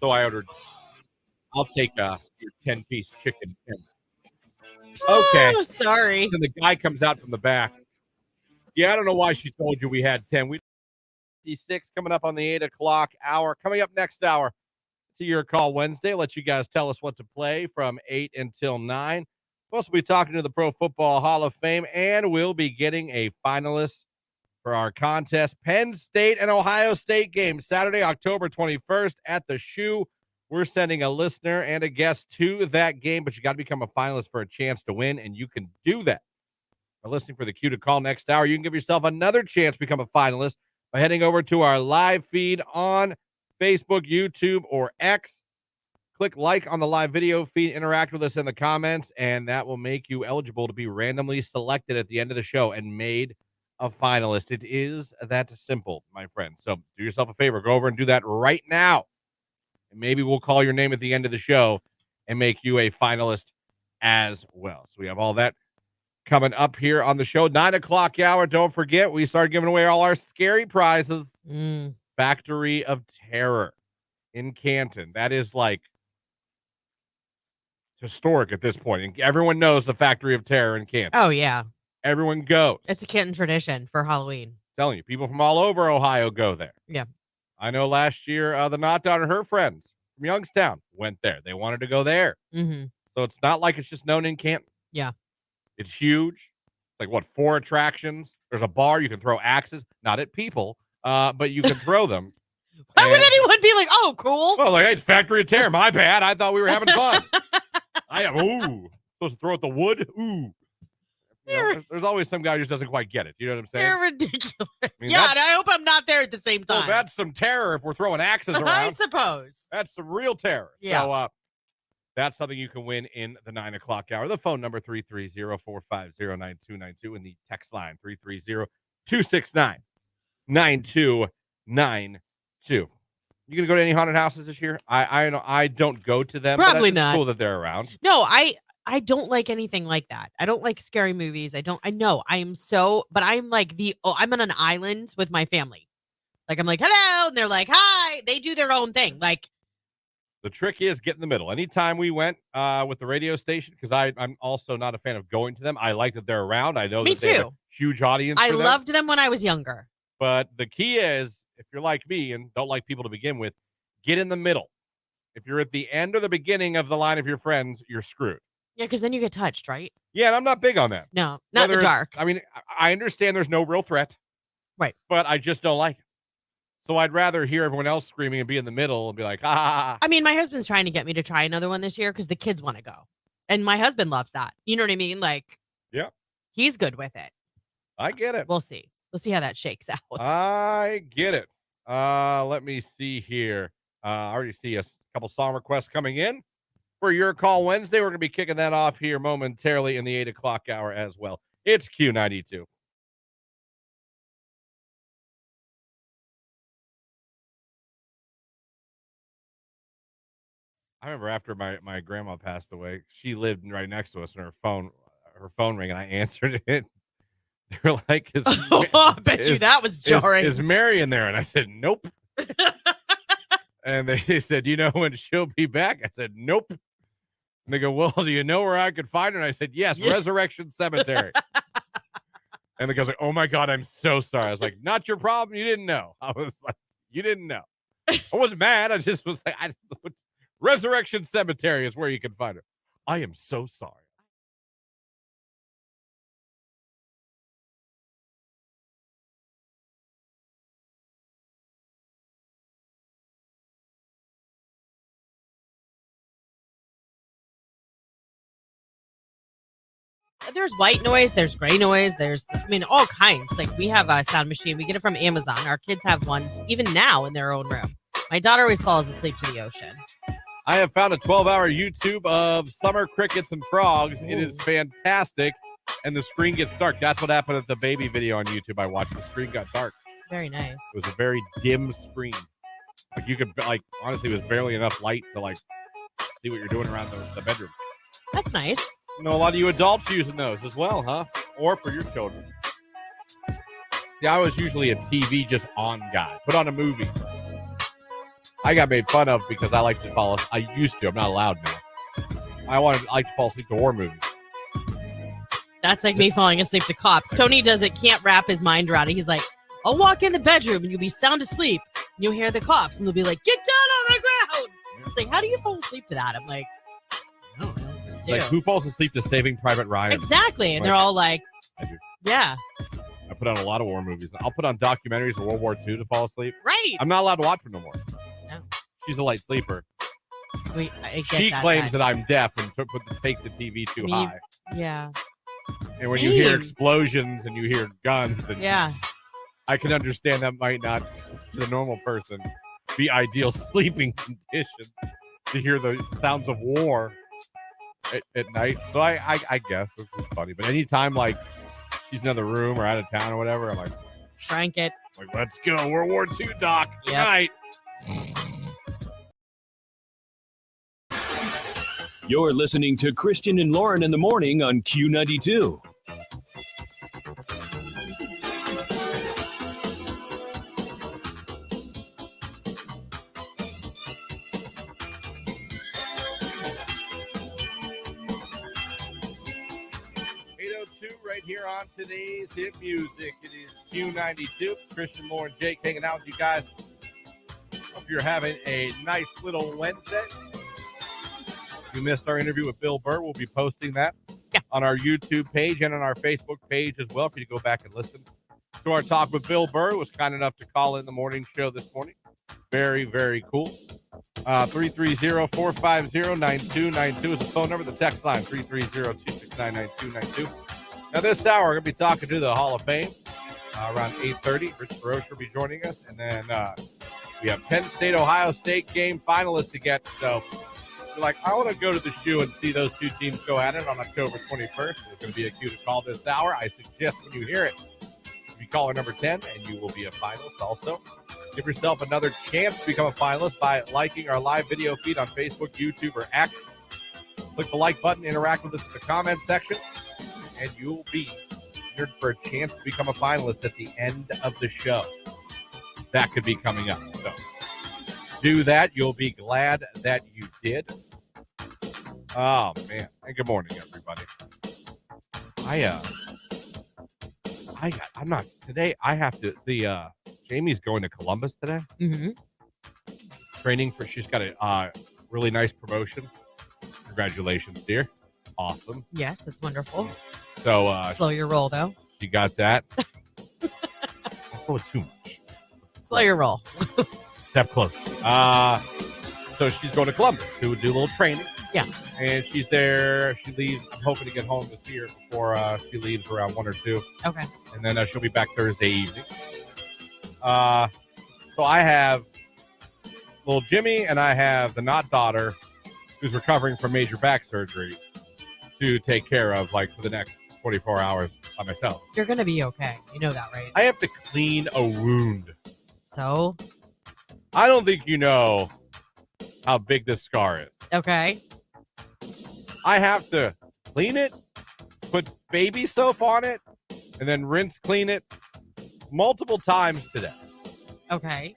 So I ordered, I'll take your 10-piece chicken. Okay. Oh, sorry. And the guy comes out from the back. Yeah, I don't know why she told you we had 10. We 56 coming up on the 8 o'clock hour. Coming up next hour to Your Call Wednesday. Let you guys tell us what to play from 8 until 9. We'll also be talking to the Pro Football Hall of Fame, and we'll be getting a finalist for our contest. Penn State and Ohio State game, Saturday, October 21st at the Shoe. We're sending a listener and a guest to that game, but you got to become a finalist for a chance to win, and you can do that by listening for the cue to call next hour. You can give yourself another chance to become a finalist by heading over to our live feed on Facebook, YouTube, or X. Click like on the live video feed, interact with us in the comments, and that will make you eligible to be randomly selected at the end of the show and made a finalist. It is that simple, my friend. So do yourself a favor. Go over and do that right now. And maybe we'll call your name at the end of the show and make you a finalist as well. So we have all that coming up here on the show. 9 o'clock hour. Don't forget, we start giving away all our scary prizes. Factory of Terror in Canton. That is like historic at this point. And everyone knows the Factory of Terror in Canton. Oh, yeah. Everyone goes. It's a Canton tradition for Halloween. I'm telling you, people from all over Ohio go there. Yeah. I know last year, the Knot Down and her friends from Youngstown went there. They wanted to go there. Mm-hmm. So it's not like it's just known in Canton. Yeah. It's huge. Like, 4 attractions? There's a bar. You can throw axes. Not at people, but you can throw them. Why would anyone be like, oh, cool? Well, like, hey, it's Factory of Terror. My bad. I thought we were having fun. Supposed to throw at the wood? Ooh. You know, there's always some guy who just doesn't quite get it. You know what I'm saying? You're ridiculous. I mean, yeah, and I hope I'm not there at the same time. Well, that's some terror if we're throwing axes around. I suppose. That's some real terror. Yeah. So that's something you can win in the 9 o'clock hour. The phone number 330-450-9292 and the text line 330-269-9292. You gonna go to any haunted houses this year? I know I don't go to them. Probably but not. It's cool that they're around. No, I don't like anything like that. I don't like scary movies. I know I'm like I'm on an island with my family. Like, I'm like, hello. And they're like, hi. They do their own thing. Like, the trick is get in the middle. Anytime we went with the radio station, because I'm also not a fan of going to them. I like that they're around. I know Me that they have too. a huge audience. I for them. loved them when I was younger. But the key is, if you're like me and don't like people to begin with, get in the middle. If you're at the end or the beginning of the line of your friends, you're screwed. Yeah, because then you get touched, right? Yeah, and I'm not big on that. No, not in the dark. I mean, I understand there's no real threat. Right. But I just don't like it. So I'd rather hear everyone else screaming and be in the middle and be like, ah. I mean, my husband's trying to get me to try another one this year because the kids want to go. And my husband loves that. You know what I mean? Like, yeah, he's good with it. I get it. We'll see. We'll see how that shakes out. I get it. Let me see here. I already see a couple song requests coming in for Your Call Wednesday. We're going to be kicking that off here momentarily in the 8 o'clock hour as well. It's Q92. I remember after my grandma passed away, she lived right next to us, and her phone rang, and I answered it. They were like, I bet you that was jarring. Is Mary in there? And I said, nope. And they said, you know when she'll be back? I said, nope. And they go, well, do you know where I could find her? And I said, yes, Resurrection Cemetery. And the guy's like, oh my God, I'm so sorry. I was like, not your problem. You didn't know. I was like, you didn't know. I wasn't mad. I just was like, Resurrection Cemetery is where you can find her. I am so sorry. There's white noise, there's gray noise, there's, all kinds. Like, we have a sound machine. We get it from Amazon. Our kids have ones even now in their own room. My daughter always falls asleep to the ocean. I have found a 12-hour YouTube of summer crickets and frogs. It is fantastic. And the screen gets dark. That's what happened at the baby video on YouTube I watched. The screen got dark. Very nice. It was a very dim screen. Like, you could, honestly, it was barely enough light to, see what you're doing around the bedroom. That's nice. A lot of you adults using those as well, huh? Or for your children. See, I was usually a TV just on guy. Put on a movie. I got made fun of because I like to fall asleep. I used to. I'm not allowed now. I like to fall asleep to horror movies. That's like me falling asleep to Cops. Tony can't wrap his mind around it. He's like, I'll walk in the bedroom and you'll be sound asleep. And you'll hear the cops and they'll be like, get down on the ground. It's like, how do you fall asleep to that? I'm like, I don't know. It's like, who falls asleep to Saving Private Ryan? Exactly. And they're all like, I do. Yeah. I put on a lot of war movies. I'll put on documentaries of World War II to fall asleep. Right. I'm not allowed to watch them no more. No. She's a light sleeper. She claims that I'm deaf and take the TV too high. Yeah. And when you hear explosions and you hear guns, and yeah, I can understand that might not, to the normal person, be ideal sleeping conditions to hear the sounds of war at night. So I guess this is funny. But anytime she's in another room or out of town or whatever, I'm like, crank it. Like, let's go, World War II, Doc. Good night. You're listening to Christian and Lauren in the morning on Q92. Right here on today's hit music. It is Q92. Christian, Lauren, Jake hanging out with you guys. Hope you're having a nice little Wednesday. If you missed our interview with Bill Burr, we'll be posting that on our YouTube page and on our Facebook page as well for you to go back and listen to our talk with Bill Burr, who was kind enough to call in the morning show this morning. Very, very cool. 330-450-9292 is the phone number. The text line, 330-269-9292. Now, this hour, we're going to be talking to the Hall of Fame around 8:30. Rich Baroche will be joining us. And then we have Penn State, Ohio State game finalists to get. So, if you're like, I want to go to the shoe and see those two teams go at it on October 21st. There's going to be a cue to call this hour. I suggest when you hear it, you caller number 10, and you will be a finalist also. Give yourself another chance to become a finalist by liking our live video feed on Facebook, YouTube, or X. Click the like button, interact with us in the comment section, and you'll be entered for a chance to become a finalist at the end of the show. That could be coming up. So do that. You'll be glad that you did. Oh, man. And good morning, everybody. I'm not today. I have to, Jamie's going to Columbus today. Mm-hmm. Training she's got a really nice promotion. Congratulations, dear. Awesome. Yes, that's wonderful. So slow your roll, though. She got that. Slow it too much. Slow your roll. Step close. So she's going to Columbus to do a little training. Yeah. And she's there. She leaves. I'm hoping to get home to see her before she leaves around 1 or 2. Okay. And then she'll be back Thursday evening. So I have little Jimmy and I have the not daughter who's recovering from major back surgery to take care of for the next 24 hours by myself. You're going to be okay. You know that, right? I have to clean a wound. So? I don't think you know how big this scar is. Okay. I have to clean it, put baby soap on it, and then rinse clean it multiple times today. Okay.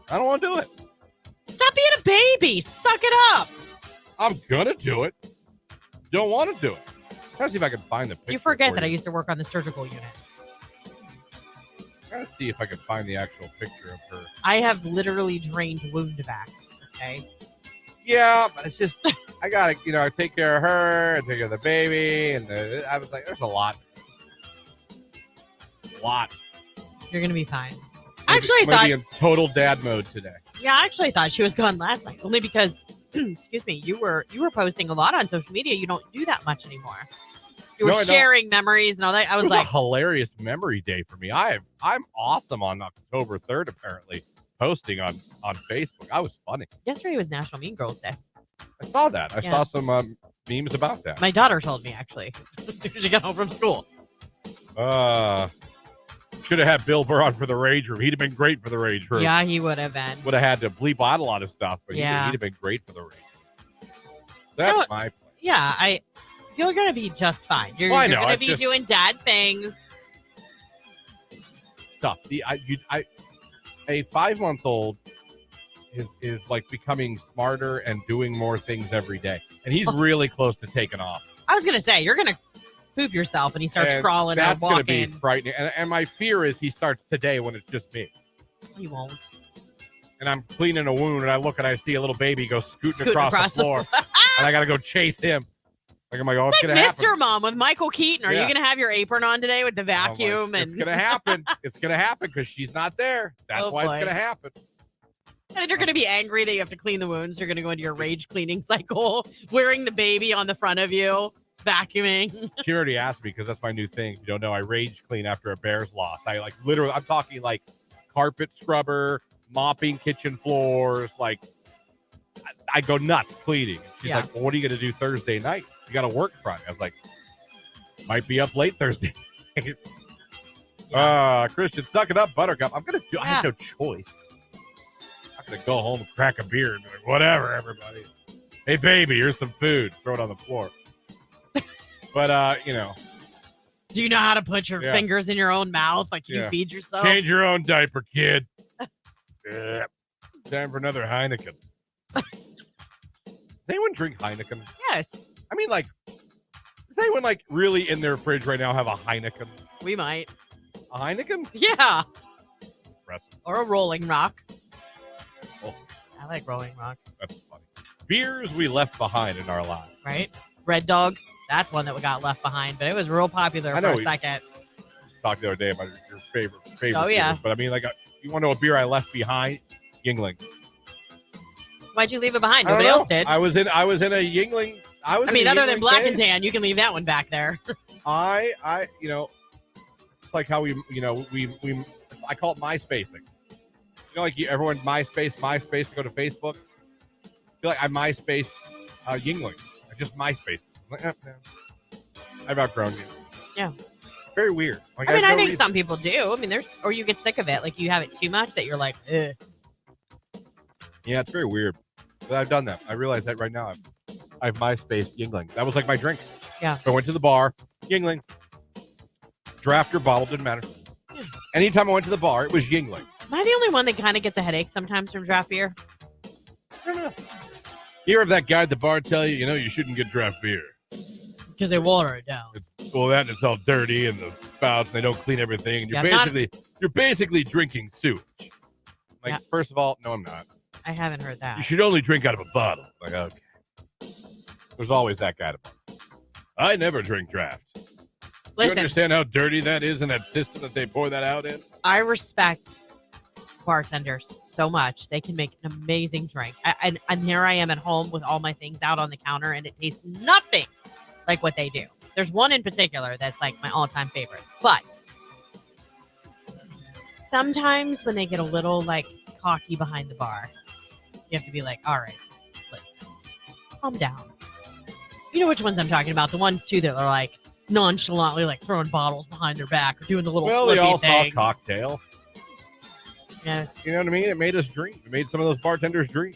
I don't want to do it. Stop being a baby. Suck it up. I'm going to do it. Don't want to do it. Trying to see if I can find the picture. You forget that I used to work on the surgical unit. Trying to see if I can find the actual picture of her. I have literally drained wound vacs, okay? Yeah, but it's just, I got to, I take care of her and take care of the baby. And I was like, there's a lot. You're going to be fine. I actually thought. I'm going to be in total dad mode today. Yeah, I actually thought she was gone last night, only because excuse me, you were posting a lot on social media. You don't do that much anymore. You were No, I don't. sharing memories and all that. I It was was like, a hilarious memory day for me. I'm awesome on October 3rd, apparently, posting on Facebook. I was funny. yesterday was National Mean Girls Day. I saw that. I Yeah. saw some memes about that. My daughter told me, actually, as soon as she got home from school. Should have had Bill Burr on for the Rage Room. He'd have been great for the Rage Room. Yeah, he would have been. Would have had to bleep out a lot of stuff, but Yeah. he'd have been great for the Rage Room. That's my plan. Yeah, you're going to be just fine. You're, Well, I you're know, going to it's be just- doing dad things. Tough. A 5-month-old is like becoming smarter and doing more things every day, and he's really close to taking off. I was going to say, you're going to poop yourself and he starts And crawling or that's going to be walking. frightening. And my fear is he starts today when it's just me. He won't. And I'm cleaning a wound, and I look and I see a little baby go scooting across the floor, and I got to go chase him. Like, I'm like, oh, it's going to happen. Mr. Mom with Michael Keaton. Are you Yeah. going to have your apron on today with the I'm like, vacuum? it's going to happen. It's going to happen because she's not there. That's Oh, why boy. it's going to happen. And then you're going to be angry that you have to clean the wounds. You're going to go into your rage cleaning cycle, wearing the baby on the front of you, vacuuming. She already asked me because that's my new thing. If you don't know, I rage clean after a Bears loss. I like literally, I'm talking like carpet scrubber, mopping kitchen floors. Like, I go nuts cleaning. And she's Yeah. like, well, what are you going to do Thursday night? You got to work Friday. I was like, might be up late Thursday. Christian, suck it up, Buttercup. I'm going to do, I have no choice. I'm going to go home and crack a beer and be like, whatever, everybody. Hey, baby, here's some food. Throw it on the floor. But, Do you know how to put your Yeah. fingers in your own mouth? Like, can Yeah. you feed yourself? change your own diaper, kid. Yeah. Time for another Heineken. Does anyone drink Heineken? Yes, I mean, like, does anyone, like, really in their fridge right now have a Heineken? we might. A Heineken? Yeah. Impressive. Or a Rolling Rock. Oh. I like Rolling Rock, That's funny. Beers we left behind in our lives. right? Red Dog. That's one that we got left behind, but it was real popular I for know, a we- second. Talked the other day about your favorite Oh, yeah. beers. But I mean, like, you want to know a beer I left behind? Yingling. Why'd you leave it behind? I don't Nobody else know. did. I was in a Yingling. I mean, other than Black and Tan, you can leave that one back there. I it's like how we I call it MySpacing. Like everyone MySpace to go to Facebook. I feel like I MySpace Yingling. I just MySpace. I've outgrown you. Yeah. Very weird. Like, I mean, have I no think reason- some people do. I mean, or you get sick of it. Like, you have it too much that you're like, ugh. Yeah, it's very weird. But I've done that. I realize that right now. I've MySpace Yingling. That was like my drink. Yeah. I went to the bar, Yingling. Draft or bottle, didn't matter. Yeah. Anytime I went to the bar, it was Yingling. Am I the only one that kind of gets a headache sometimes from draft beer? I don't know. You ever have that guy at the bar tell you, you shouldn't get draft beer? Because they water it down. It's all dirty and the spouts and they don't clean everything and you're basically drinking sewage. Like, Yeah. First of all, no, I'm not. I haven't heard that. You should only drink out of a bottle. Like, okay. There's always that guy to bar. I never drink draft. You Listen, understand how dirty that is in that system that they pour that out in? I respect bartenders so much. They can make an amazing drink. And here I am at home with all my things out on the counter, and it tastes nothing like what they do. There's one in particular that's like my all-time favorite. But sometimes when they get a little like cocky behind the bar, you have to be like, all right, listen, calm down. You know which ones I'm talking about? The ones too that are like nonchalantly like throwing bottles behind their back or doing the little Well, they flippy all saw thing. cocktail. Yes, You know what I mean? It made us dream. It made some of those bartenders dream.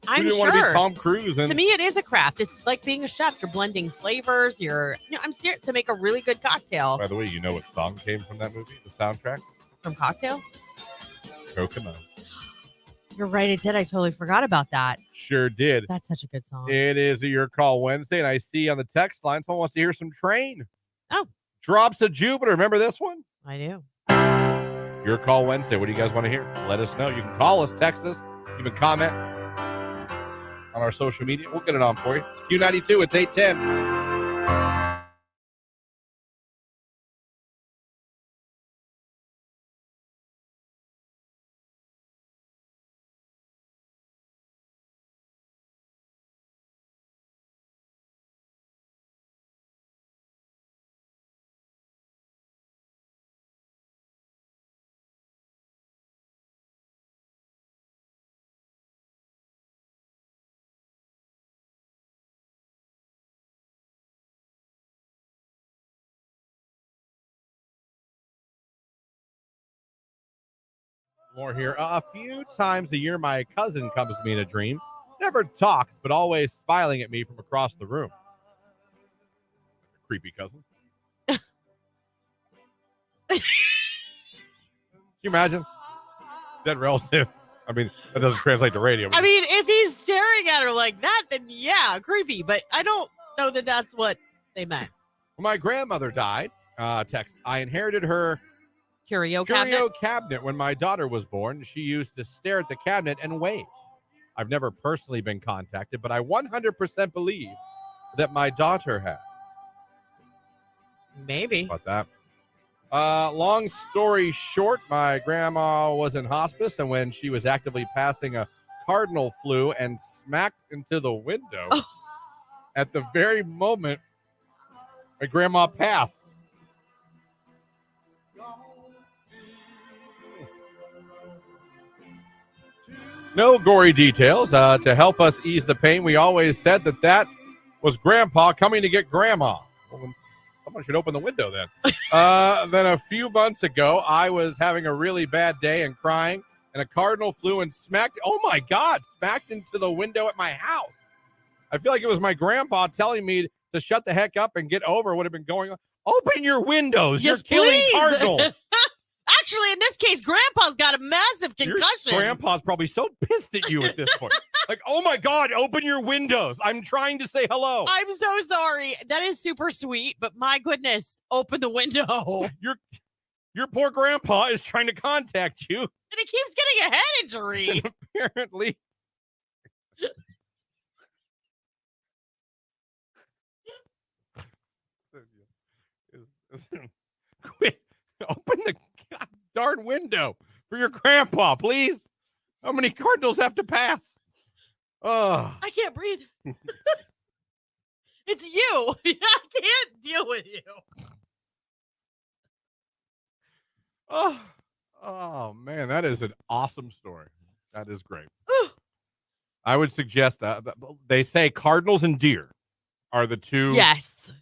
I'm We didn't sure. want to be Tom Cruise. And To me, it is a craft. It's like being a chef. You're blending flavors. I'm serious to make a really good cocktail by the way, you know what song came from that movie? The soundtrack? from cocktail. Kokomo. You're right. It did. I totally forgot about that. Sure did. That's such a good song. It is a Your Call Wednesday, and I see on the text line someone wants to hear some Train. Oh. Drops of Jupiter. Remember this one? I do. Your Call Wednesday. What do you guys want to hear? Let us know. You can call us, text us, even comment on our social media. We'll get it on for you. It's Q92. It's 8:10. more here. A few times a year, my cousin comes to me in a dream. Never talks, but always smiling at me from across the room. Creepy cousin. Can you imagine? Dead relative. I mean, that doesn't translate to radio. I mean, if he's staring at her like that, then yeah, creepy. But I don't know that that's what they meant. When my grandmother died, text, I inherited her Curio cabinet when my daughter was born. She used to stare at the cabinet and wave. I've never personally been contacted, but I 100% believe that my daughter has. Maybe. About that. Long story short, my grandma was in hospice, and when she was actively passing a cardinal flu and smacked into the window at the very moment my grandma passed. No gory details. To help us ease the pain, we always said that was Grandpa coming to get Grandma. Well, then someone should open the window then. Then a few months ago, I was having a really bad day and crying, and a cardinal flew and smacked into the window at my house. I feel like it was my grandpa telling me to shut the heck up and get over what had been going on. Open your windows. Yes, You're killing please. cardinals. Actually, in this case, Grandpa's got a massive concussion. Your grandpa's probably so pissed at you at this point. Like, oh my God, open your windows. I'm trying to say hello. I'm so sorry. That is super sweet, but my goodness, open the window. Your poor grandpa is trying to contact you. And he keeps getting a head injury. Apparently. Quit. Open the darn window for your grandpa, please. How many cardinals have to pass? Oh, I can't breathe. It's you. I can't deal with you. Oh man, that is an awesome story. That is great. I would suggest they say cardinals and deer are the two. Yes.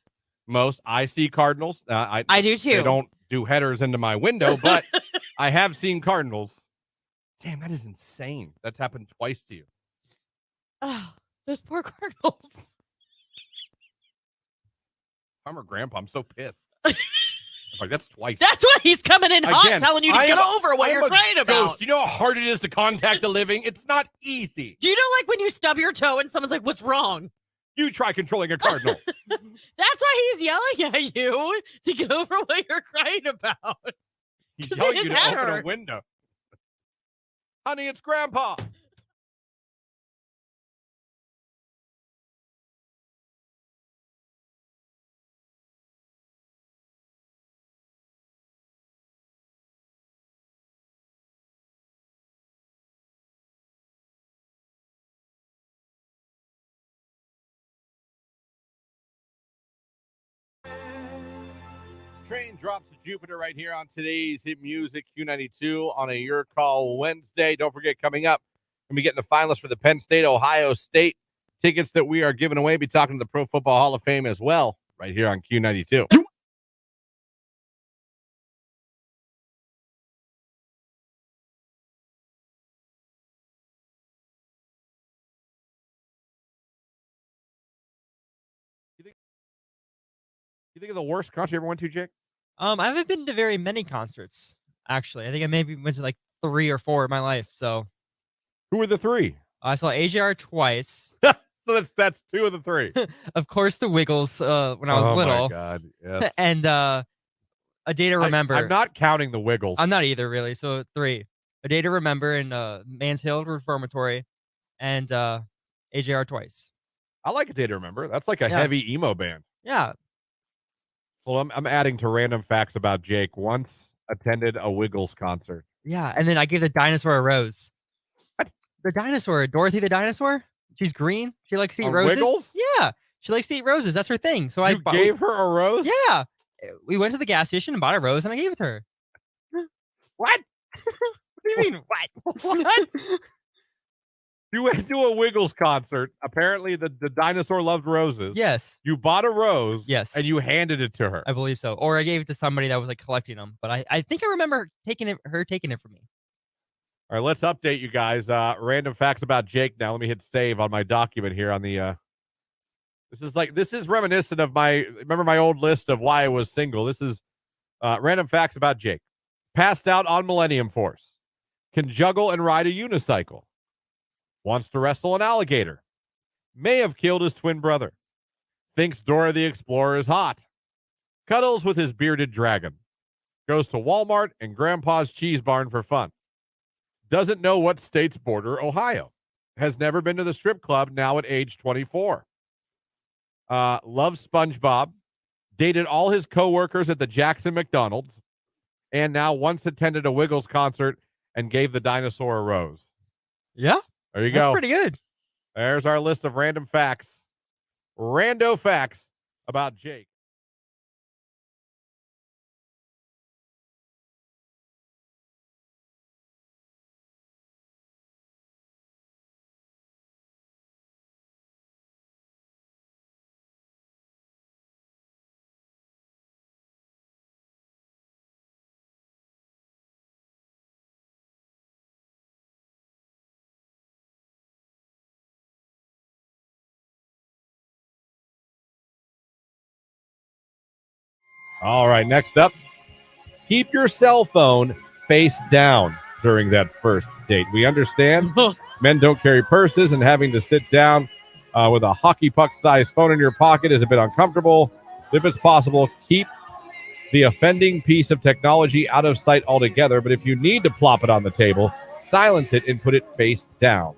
Most I see cardinals. I do too. They don't do headers into my window, but I have seen cardinals. Damn, that is insane. That's happened twice to you. Oh, those poor cardinals. I'm her grandpa. I'm so pissed. Like, that's twice. That's why he's coming in hot, Again, telling you to get over what you're crying about. Ghost. You know how hard it is to contact the living? It's not easy. Do you know, like, when you stub your toe and someone's like, what's wrong? You try controlling a cardinal. That's why he's yelling at you to get over what you're crying about. He's telling you to open hurts. a window. Honey, it's Grandpa. Train drops to Jupiter right here on today's Hit Music Q92 on a Your Call Wednesday. Don't forget, coming up, we'll be getting the finalists for the Penn State, Ohio State tickets that we are giving away. Be talking to the Pro Football Hall of Fame as well, right here on Q92. You think of the worst concert you ever went to, Jake? I haven't been to very many concerts, actually. I think I maybe went to like 3 or 4 in my life. So, Who were the 3? I saw AJR twice. So that's 2 of the 3. Of course, the Wiggles when I was little. Oh my God, yes. And A Day to Remember. I'm not counting the Wiggles. I'm not either, really. So 3. A Day to Remember in Mansfield Reformatory, and AJR twice. I like A Day to Remember. That's like a heavy emo band. Yeah. Well, I'm adding to random facts about Jake. Once attended a Wiggles concert. Yeah, and then I gave the dinosaur a rose. What? The dinosaur, Dorothy the dinosaur. She's green. She likes to eat On roses. Wiggles? Yeah, she likes to eat roses. That's her thing. So You gave her a rose? Yeah, we went to the gas station and bought a rose, and I gave it to her. What? What do you mean? What? You went to a Wiggles concert. Apparently, the dinosaur loved roses. Yes. You bought a rose. Yes. And you handed it to her. I believe so. Or I gave it to somebody that was like collecting them. But I think I remember her taking it from me. All right, let's update you guys. Random facts about Jake now. Let me hit save on my document here on the this is reminiscent of my old list of why I was single. This is random facts about Jake. Passed out on Millennium Force. Can juggle and ride a unicycle. Wants to wrestle an alligator. May have killed his twin brother. Thinks Dora the Explorer is hot. Cuddles with his bearded dragon. Goes to Walmart and Grandpa's Cheese Barn for fun. Doesn't know what states border Ohio. Has never been to the strip club, now at age 24. Loves SpongeBob. Dated all his coworkers at the Jackson McDonald's. And now once attended a Wiggles concert and gave the dinosaur a rose. Yeah. There you That's go. pretty good. There's our list of random facts. Rando facts about Jake. All right, next up, keep your cell phone face down during that first date. We understand men don't carry purses, and having to sit down with a hockey puck-sized phone in your pocket is a bit uncomfortable. If it's possible, keep the offending piece of technology out of sight altogether, but if you need to plop it on the table, silence it and put it face down.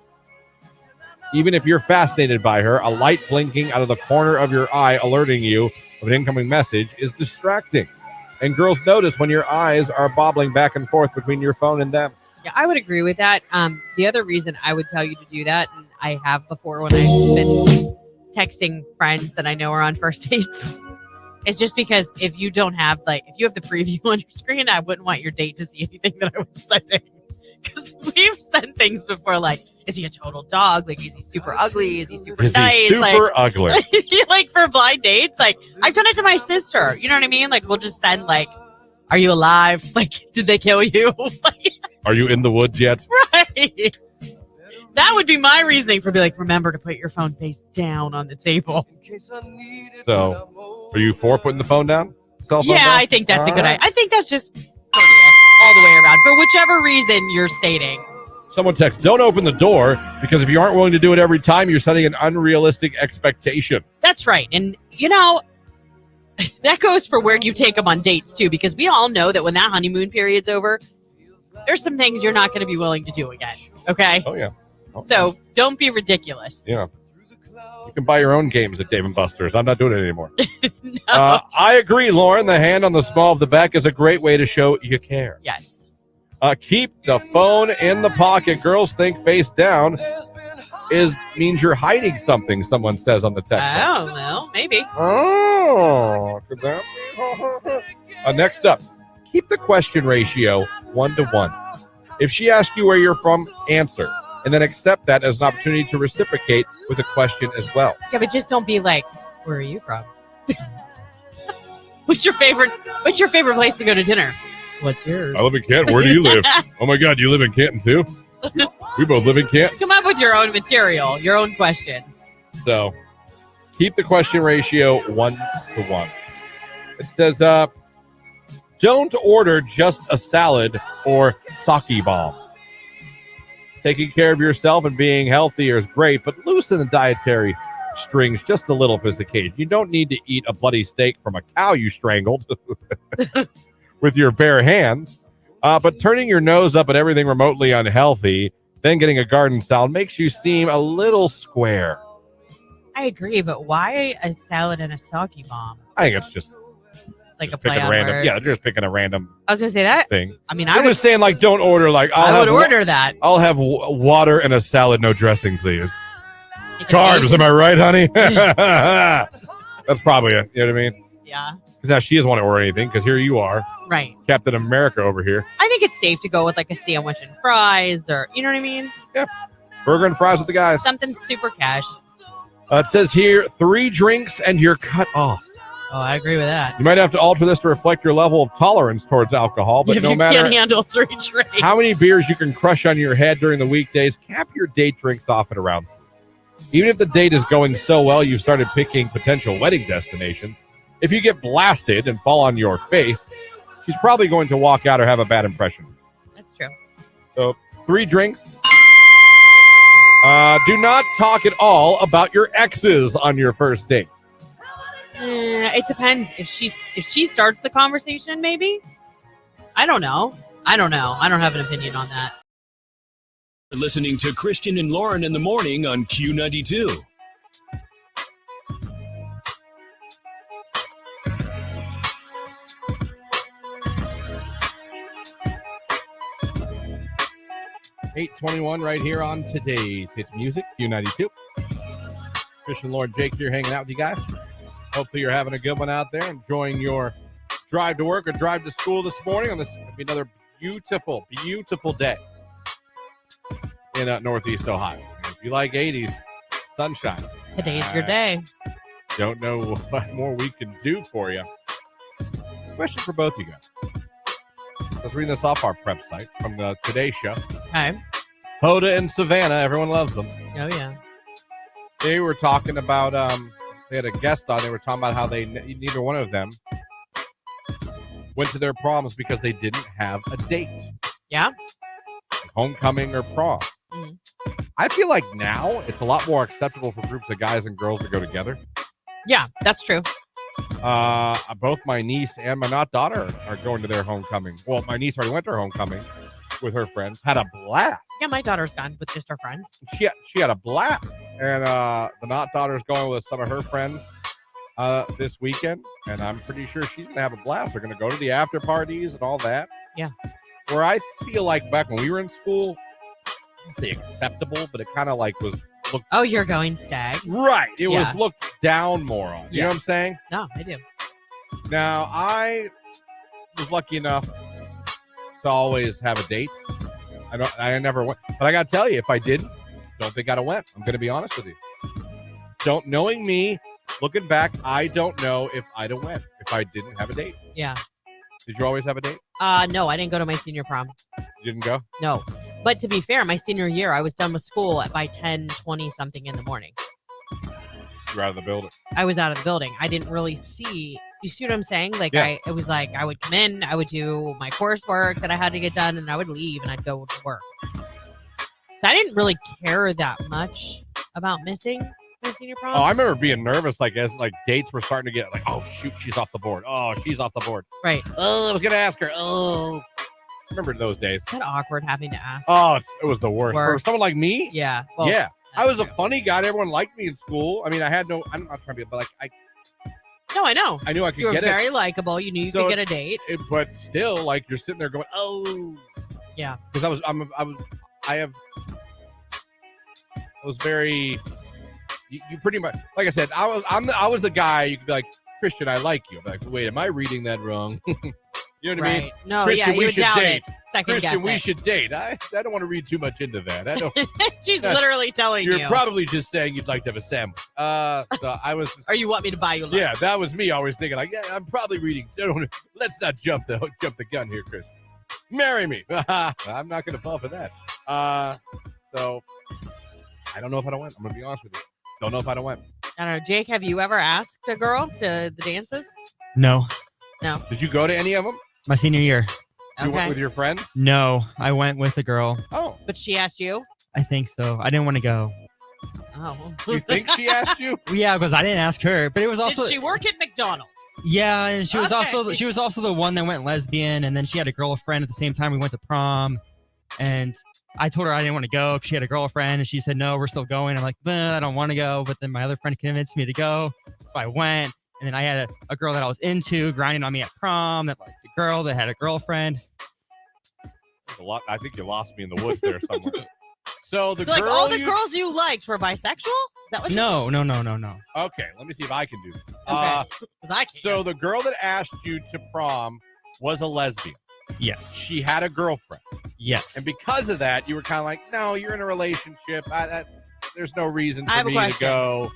Even if you're fascinated by her, a light blinking out of the corner of your eye alerting you of an incoming message is distracting. And girls notice when your eyes are bobbling back and forth between your phone and them. Yeah, I would agree with that. The other reason I would tell you to do that, and I have before when I've been texting friends that I know are on first dates, is just because if you don't have, if you have the preview on your screen, I wouldn't want your date to see anything that I was sending. Because we've sent things before, is he a total dog? Is he super ugly? Is he super nice? He super ugly? For blind dates, I've done it to my sister. You know what I mean? We'll just send are you alive? Did they kill you? Are you in the woods yet? Right. That would be my reasoning for remember to put your phone face down on the table. So, are you for putting the phone down? Cell phone Yeah, down? I think that's All a good right. idea. I think that's just courteous all the way around for whichever reason you're stating. Someone texts, don't open the door, because if you aren't willing to do it every time, you're setting an unrealistic expectation. That's right. And, that goes for where you take them on dates, too, because we all know that when that honeymoon period's over, there's some things you're not going to be willing to do again. Okay? Oh, yeah. So don't be ridiculous. Yeah. You can buy your own games at Dave & Buster's. I'm not doing it anymore. No. I agree, Lauren. The hand on the small of the back is a great way to show you care. Yes. Keep the phone in the pocket. Girls think face down means you're hiding something, someone says on the text. Oh, well, maybe. Oh, could that be? Next up, keep the question ratio 1-to-1. If she asks you where you're from, answer, and then accept that as an opportunity to reciprocate with a question as well. Yeah, but just don't be where are you from? What's your favorite place to go to dinner? What's yours? I live in Canton. Where do you live? Oh my God, you live in Canton too? We both live in Canton. Come up with your own material, your own questions. So keep the question ratio 1-to-1. It says, don't order just a salad or sake bomb. Taking care of yourself and being healthier is great, but loosen the dietary strings just a little for this occasion. You don't need to eat a bloody steak from a cow you strangled with your bare hands. But turning your nose up at everything remotely unhealthy, then getting a garden salad makes you seem a little square. I agree, but why a salad and a sake bomb? I think it's just A picking play on random. words? Yeah, they're just picking a random I was gonna say that. thing. I mean, I'm just saying, don't order. I would order that. I'll have water and a salad, no dressing, please. Carbs, am I right, honey? That's probably it. You know what I mean? Yeah. Because now she doesn't want to order anything, because here you are, Right. Captain America over here. I think it's safe to go with a sandwich and fries, or you know what I mean? Burger and fries with the guys. Something super cash. It says here, 3 drinks and you're cut off. Oh, I agree with that. You might have to alter this to reflect your level of tolerance towards alcohol, but if no you matter can't handle 3 drinks. how many beers you can crush on your head during the weekdays, cap your date drinks off at around 3. Even if the date is going so well you've started picking potential wedding destinations, if you get blasted and fall on your face, she's probably going to walk out or have a bad impression. That's true. So 3 drinks. Do not talk at all about your exes on your first date. It depends. If she starts the conversation, maybe. I don't know. I don't have an opinion on that. Listening to Christian and Lauren in the morning on Q92. $8:21 right here on today's Hit Music, Q92. Christian, Lauren, Jake here hanging out with you guys. Hopefully you're having a good one out there, enjoying your drive to work or drive to school this morning on this be another beautiful, beautiful day in Northeast Ohio. If you like 80s sunshine, Today's your day. don't know what more we can do for you. Question for both of you guys. I was reading this off our prep site from the Today Show. Okay. Hoda and Savannah, everyone loves them. Oh, yeah. They were talking about, they had a guest on, they were talking about how neither one of them went to their proms because they didn't have a date. Yeah. Homecoming or prom. Mm-hmm. I feel like now it's a lot more acceptable for groups of guys and girls to go together. Yeah, that's true. Both my niece and my not daughter are going to their homecoming. Well, my niece already went to her homecoming with her friends. Had a blast. Yeah, my daughter's gone with just her friends. She had a blast. And the not daughter's going with some of her friends this weekend. And I'm pretty sure she's going to have a blast. They're going to go to the after parties and all that. Yeah. Where I feel like back when we were in school, I don't say acceptable, but it kind of like was looked. Oh, you're going stag. Right. It Yeah. was looked down more on. You know what I'm saying? No, I do. Now, I was lucky enough to always have a date. I never went. But I got to tell you, if I didn't, don't think I'd have went. I'm going to be honest with you. Knowing me, looking back, I don't know if I'd have went if I didn't have a date. Yeah. Did you always have a date? No, I didn't go to my senior prom. You didn't go? No. But to be fair, my senior year, I was done with school by 10:20 something in the morning. You were out of the building. I was out of the building. I didn't really see. You see what I'm saying? Like, Yeah. it was like I would come in, I would do my coursework that I had to get done, and I would leave and I'd go to work. So I didn't really care that much about missing my senior prom. Oh, I remember being nervous, like as like dates were starting to get like, oh shoot, she's off the board. Oh, she's off the board. Right. Oh, I was gonna ask her. Oh, remember those days? Is that awkward having to ask? Oh, it was the worst. For Worst. someone like me, Yeah. Well, yeah. I was a true. funny guy. Everyone liked me in school. I mean, I'm not trying to be, but like No, I know. I knew I could You were get very likable. You knew you So- could get a date. but still, like you're sitting there going, oh, Yeah. because I was very. You pretty much, like I said, I was the guy. You could be like, Christian, I like you. I'd be like, wait, am I reading that wrong? You know what I mean? Right. No, Christian, yeah, we you should doubt date. it. Second Christian, guess we it. should date. I don't want to read too much into that. I don't. She's That's- literally telling You're you. probably just saying you'd like to have a sandwich. So I was. Or you want me to buy you lunch. Yeah, that was me always thinking like, yeah, I'm probably reading. Let's not jump the gun here, Chris. Marry me. I'm not going to fall for that. So I don't know if I'd have went. I'm going to be honest with you. Don't know if I'd have went. I don't know. Jake, have you ever asked a girl to the dances? No, Did you go to any of them? my senior year. You went Okay. with your friend? No, I went with a girl. Oh, But she asked you? I think so. I didn't want to go. Oh. you think she asked you? Yeah, because I didn't ask her, but it was also Did she work at McDonald's? yeah, and she was Okay. also the one that went lesbian, and then she had a girlfriend at the same time we went to prom, and I told her I didn't want to go because she had a girlfriend, and she said no, we're still going. I'm like, I don't want to go, but then my other friend convinced me to go, so I went. And then I had a girl that I was into grinding on me at prom that liked a girl that had a girlfriend. A lot. I think you lost me in the woods there somewhere. So the So, like, girl all the you- girls you liked were bisexual? Is that what No. Okay, let me see if I can do this. Okay. 'Cause I can't. So the girl that asked you to prom was a lesbian. Yes. She had a girlfriend. Yes. And because of that, you were kind of like, no, you're in a relationship. There's no reason I for have a me to question. go.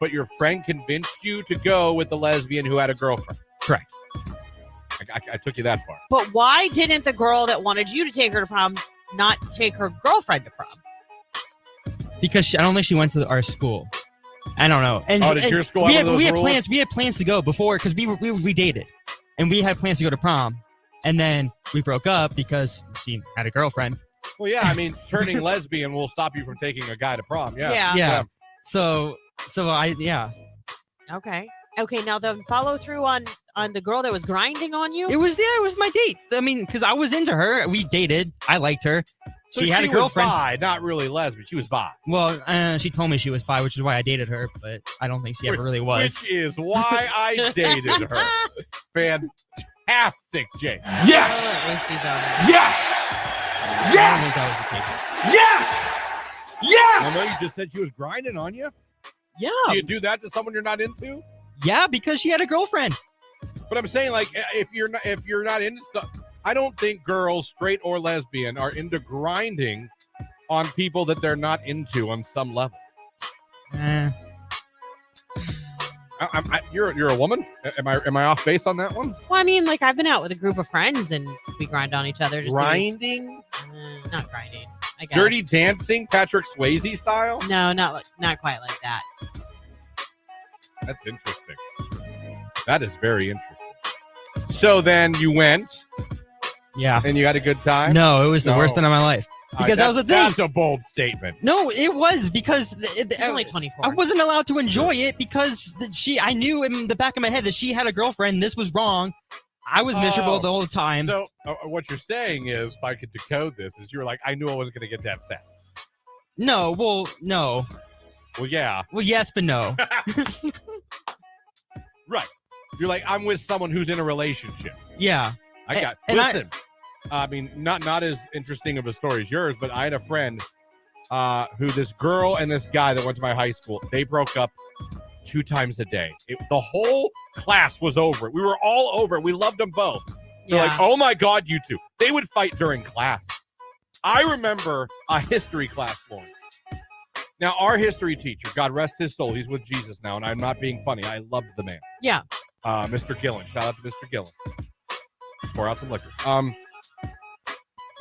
but your friend convinced you to go with the lesbian who had a girlfriend. Correct. I took you that far. But why didn't the girl that wanted you to take her to prom not take her girlfriend to prom? Because I don't think she went to our school. I don't know. And, did your school have those rules? plans? We had plans to go before because we dated, and we had plans to go to prom, and then we broke up because she had a girlfriend. Well, yeah. I mean, turning lesbian will stop you from taking a guy to prom. Yeah. Yeah. So Okay. Okay. Now the follow through on the girl that was grinding on you. It was my date. I mean, because I was into her. We dated. I liked her. So she had a girlfriend. Was bi, not really lesbian. She was bi. Well, she told me she was bi, which is why I dated her, but I don't think she ever really was. Which is why I dated her. Fantastic, Jake. Yes! Yes! Yes! Yes! Yes! I know you just said she was grinding on you. Yeah. Do you do that to someone you're not into? Yeah, because she had a girlfriend. But I'm saying, like, if you're not into stuff, I don't think girls, straight or lesbian, are into grinding on people that they're not into on some level. You're a woman? Am I off base on that one? Well, I mean, like I've been out with a group of friends and we grind on each other. Grinding? Not grinding. I guess. Dirty Dancing, Patrick Swayze style? No, not quite like that. That's interesting. That is very interesting. So then you went. Yeah. And you had a good time? No, it was the worst night of my life. Because that was a thing. That's a bold statement. No, it was because it's only 24. I wasn't allowed to enjoy it because I knew in the back of my head that she had a girlfriend. This was wrong. I was miserable the whole time. So what you're saying is, if I could decode this, is you were like, I knew I wasn't going to get to have sex. No. Well, yeah. Well, yes, but no. Right. You're like, I'm with someone who's in a relationship. Yeah. Listen. I mean, not as interesting of a story as yours, but I had a friend who this girl and this guy that went to my high school, they broke up 2 times a day. The whole class was over it. We were all over it. We loved them both. They're like, oh my God, you two. They would fight during class. I remember a history class once. Now, our history teacher, God rest his soul, he's with Jesus now, and I'm not being funny. I loved the man. Yeah. Mr. Gillen. Shout out to Mr. Gillen. Pour out some liquor.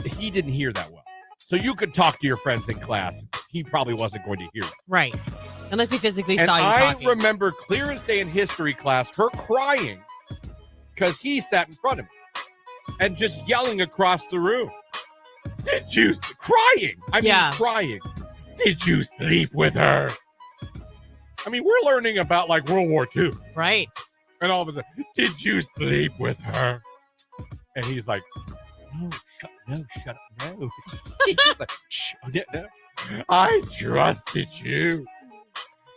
He didn't hear that well. So you could talk to your friends in class. He probably wasn't going to hear it. Right. Unless he physically saw you talking. I remember clear as day in history class, her crying because he sat in front of me and just yelling across the room. Crying. Did you sleep with her? I mean, we're learning about like World War II. Right. And all of a sudden, did you sleep with her? And he's like, shut up, no. He's like, shh, no. I trusted you.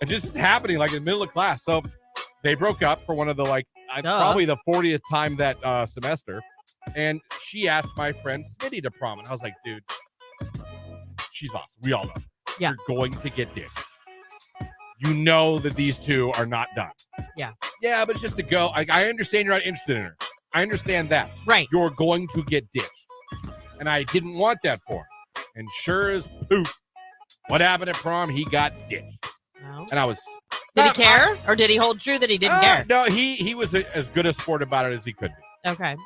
And this is happening like in the middle of class. So they broke up for one of the probably the 40th time that semester. And she asked my friend Smitty to prom. And I was like, dude, she's awesome. We all know. Yeah. You're going to get ditched. You know that these two are not done. Yeah. Yeah, but it's just to go. I understand you're not interested in her. I understand that. Right. You're going to get ditched. And I didn't want that for him. And sure as poop, what happened at prom? He got ditched. No. And I was... Did he care? Or did he hold true that he didn't care? No, he was as good a sport about it as he could be. Okay.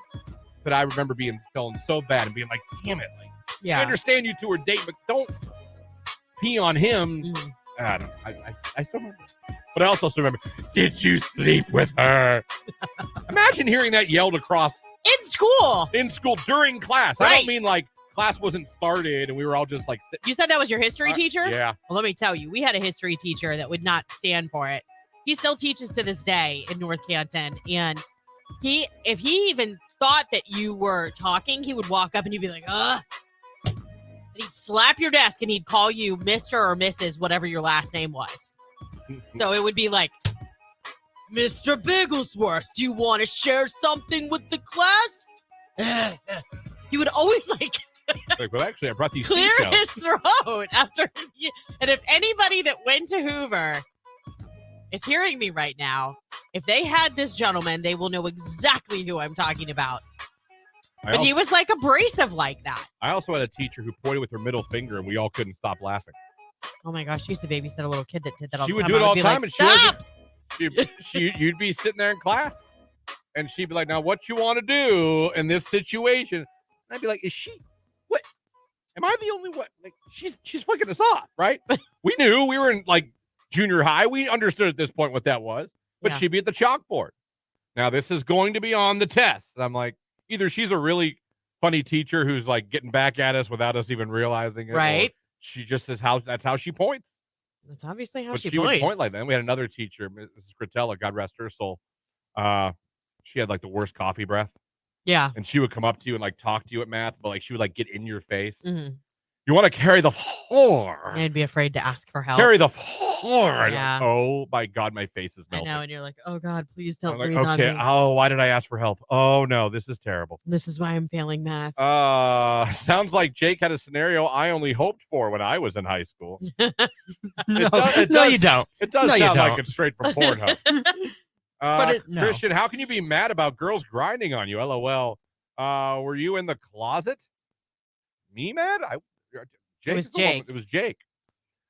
But I remember feeling so bad and being like, damn it. Like, yeah. I understand you two are dating, but don't pee on him. Mm. I don't know. I still remember. But I also still remember, did you sleep with her? Imagine hearing that yelled across. In school during class. Right. I don't mean like class wasn't started and we were all just like sitting. You said that was your history teacher? Yeah. Well, let me tell you, we had a history teacher that would not stand for it. He still teaches to this day in North Canton. And if he even thought that you were talking, he would walk up and he'd be like, ugh. And he'd slap your desk and he'd call you Mr. or Mrs., whatever your last name was. So it would be like, Mr. Bigglesworth, do you want to share something with the class? He would always well, actually, I brought these clear seashells. his throat after. And if anybody that went to Hoover is hearing me right now, if they had this gentleman, they will know exactly who I'm talking about. But he was like abrasive like that. I also had a teacher who pointed with her middle finger and we all couldn't stop laughing. Oh my gosh, she used to babysit a little kid that did that all She the would time. do it I all be the time, like, and you'd be sitting there in class, and she'd be like, "Now, what you want to do in this situation?" And I'd be like, "Is she? What? Am I the only one? Like, she's flicking us off, right?" We knew we were in like junior high. We understood at this point what that was, but Yeah. she'd be at the chalkboard. Now, this is going to be on the test. And I'm like, either she's a really funny teacher who's like getting back at us without us even realizing it, Right. or she just says that's how she points. That's obviously how But she she would points. point like that. And we had another teacher, Mrs. Critella, God rest her soul. She had like the worst coffee breath, Yeah. and she would come up to you and like talk to you at math, but like she would like get in your face. Mm-hmm. You want to carry the floor? I'd be afraid to ask for help. Carry the floor. And Yeah. like, oh my God, my face is I melting. know, and you're like, oh God, please don't I'm like, breathe on okay, me. oh, why did I ask for help? Oh no, this is terrible. This is why I'm failing math. Sounds like Jake had a scenario I only hoped for when I was in high school. No, It no, does- you don't. It does No, you sound like don't. it's straight from Pornhub. No. Christian, how can you be mad about girls grinding on you? LOL. Were you in the closet? Me mad? Jake was is the one- Jake. It was Jake.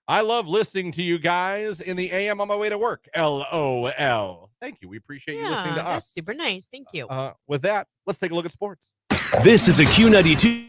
I love listening to you guys in the AM on my way to work. LOL. Thank you. We appreciate you listening to that's us. super nice. Thank you. With that, let's take a look at sports. This is a Q92.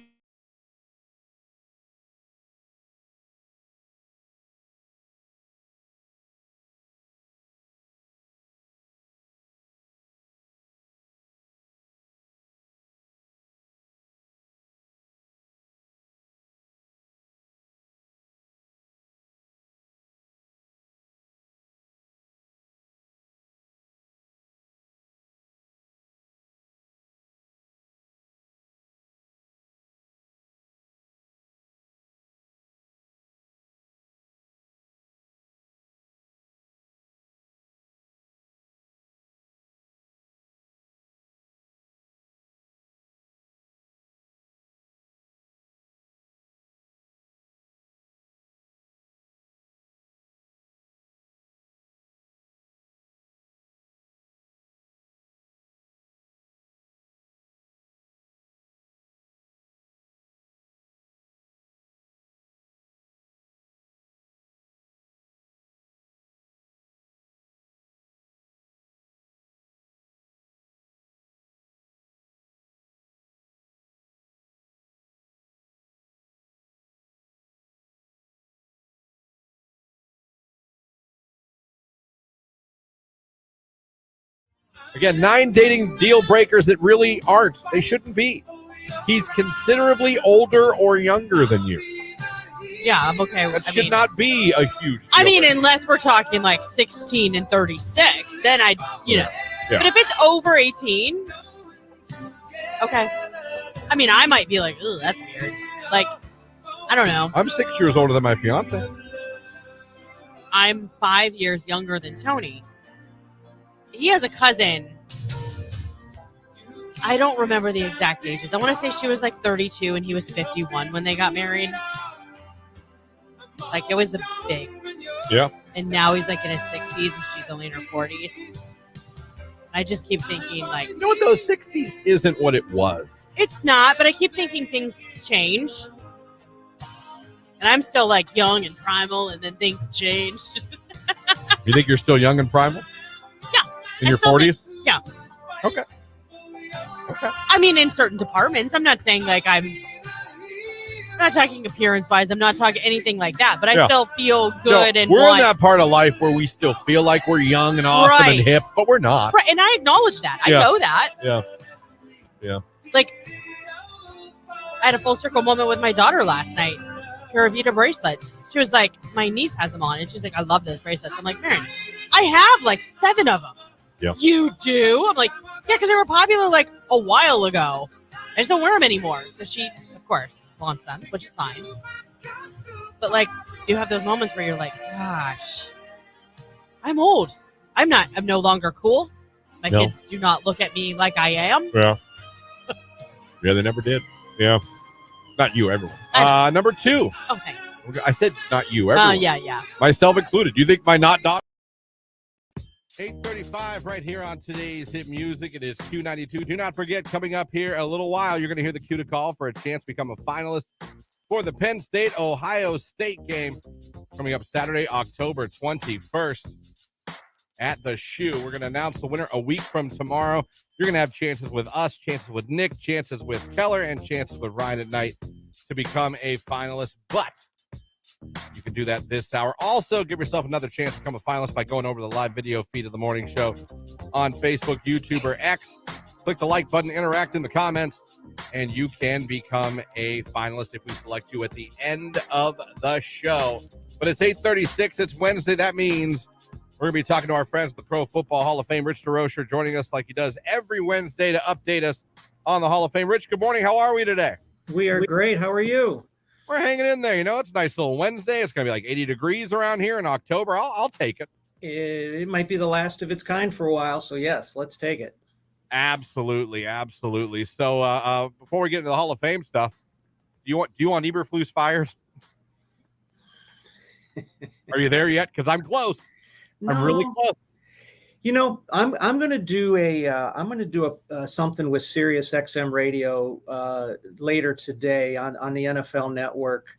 Again, 9 dating deal breakers that really aren't. They shouldn't be. He's considerably older or younger than you. Yeah, I'm okay with That should not be a huge deal I mean, breaker. unless we're talking like 16 and 36, then I'd, Yeah. But if it's over 18, okay. I mean, I might be like, ooh, that's weird. Like, I don't know. I'm 6 years older than my fiance. I'm 5 years younger than Tony. He has a cousin. I don't remember the exact ages. I want to say she was like 32 and he was 51 when they got married. Like, it was a big. Yeah. And now he's like in his 60s and she's only in her 40s. I just keep thinking, like, You know what, those 60s isn't what it was. it's not, but I keep thinking things change. And I'm still like young and primal, and then things change. You think you're still young and primal? Yeah. In I your still 40s? Yeah. Okay. Okay. I mean, in certain departments, I'm not saying like I'm not talking appearance wise. I'm not talking anything like that, but I Yeah. still feel good No, and we're want, in that part of life where we still feel like we're young and awesome Right. and hip, but we're not. right, and I acknowledge that. I Yeah. know that. Yeah. Yeah. Like, I had a full circle moment with my daughter last night. Pura Vida bracelets. She was like, my niece has them on, and she's like, I love those bracelets. I'm like, Maren, I have like 7 of them. Yeah. You do? I'm like, yeah, because they were popular like a while ago. I just don't wear them anymore. So she, of course, wants them, which is fine. But like, you have those moments where you're like, gosh, I'm old. I'm no longer cool. My No. kids do not look at me like I am. Yeah. Yeah, they never did. Yeah. Not you, everyone. I Number 2. Oh, thanks. I said not you, everyone. Yeah. Myself included. Do you think my not daughter? 8:35 right here on today's hit music. It is Q92. Do not forget, coming up here in a little while, you're going to hear the cue to call for a chance to become a finalist for the Penn State-Ohio State game. coming up Saturday, October 21st at the Shoe. We're going to announce the winner a week from tomorrow. You're going to have chances with us, chances with Nick, chances with Keller, and chances with Ryan at night to become a finalist. But you can do that this hour. Also, give yourself another chance to become a finalist by going over to the live video feed of the morning show on Facebook, YouTube, or X. Click the like button, interact in the comments, and you can become a finalist if we select you at the end of the show. But it's 8:36. It's Wednesday. That means we're going to be talking to our friends at the Pro Football Hall of Fame. Rich DeRocher joining us like he does every Wednesday to update us on the Hall of Fame. Rich, good morning. How are we today? We are great. How are you? We're hanging in there. You know, it's a nice little Wednesday. It's going to be like 80 degrees around here in October. I'll take it. It might be the last of its kind for a while. So, yes, let's take it. Absolutely. Absolutely. So before we get into the Hall of Fame stuff, do you want Eberflus fired? Are you there yet? Because I'm close. No. I'm really close. You know, I'm going to do something with Sirius XM Radio later today on the NFL Network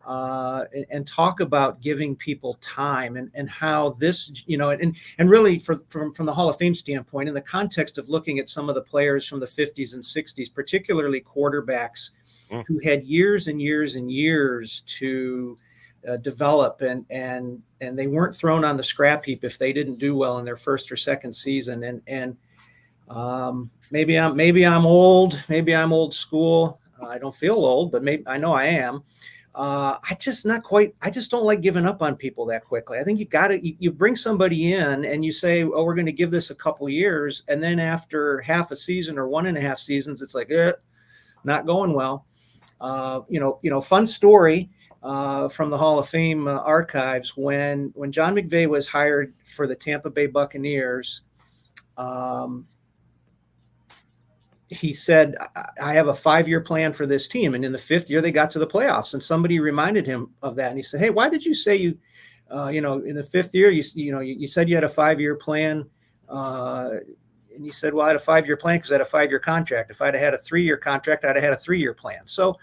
and talk about giving people time and how this, you know, and really from the Hall of Fame standpoint, in the context of looking at some of the players from the 50s and 60s, particularly quarterbacks who had years and years and years to develop and they weren't thrown on the scrap heap if they didn't do well in their first or second season. And maybe I'm old, maybe I'm old school. I don't feel old, but maybe I know I am. I just don't like giving up on people that quickly. I think you bring somebody in and you say, oh, we're going to give this a couple years. And then after half a season or 1.5 seasons, it's like, not going well. Fun story. From the Hall of Fame archives, when John McVay was hired for the Tampa Bay Buccaneers, he said, I have a 5-year plan for this team. And in the 5th year, they got to the playoffs. And somebody reminded him of that. And he said, hey, why did you say in the 5th year, you said you had a 5-year plan. And he said, well, I had a 5-year plan because I had a 5-year contract. If I'd have had a 3-year contract, I'd have had a 3-year plan. So,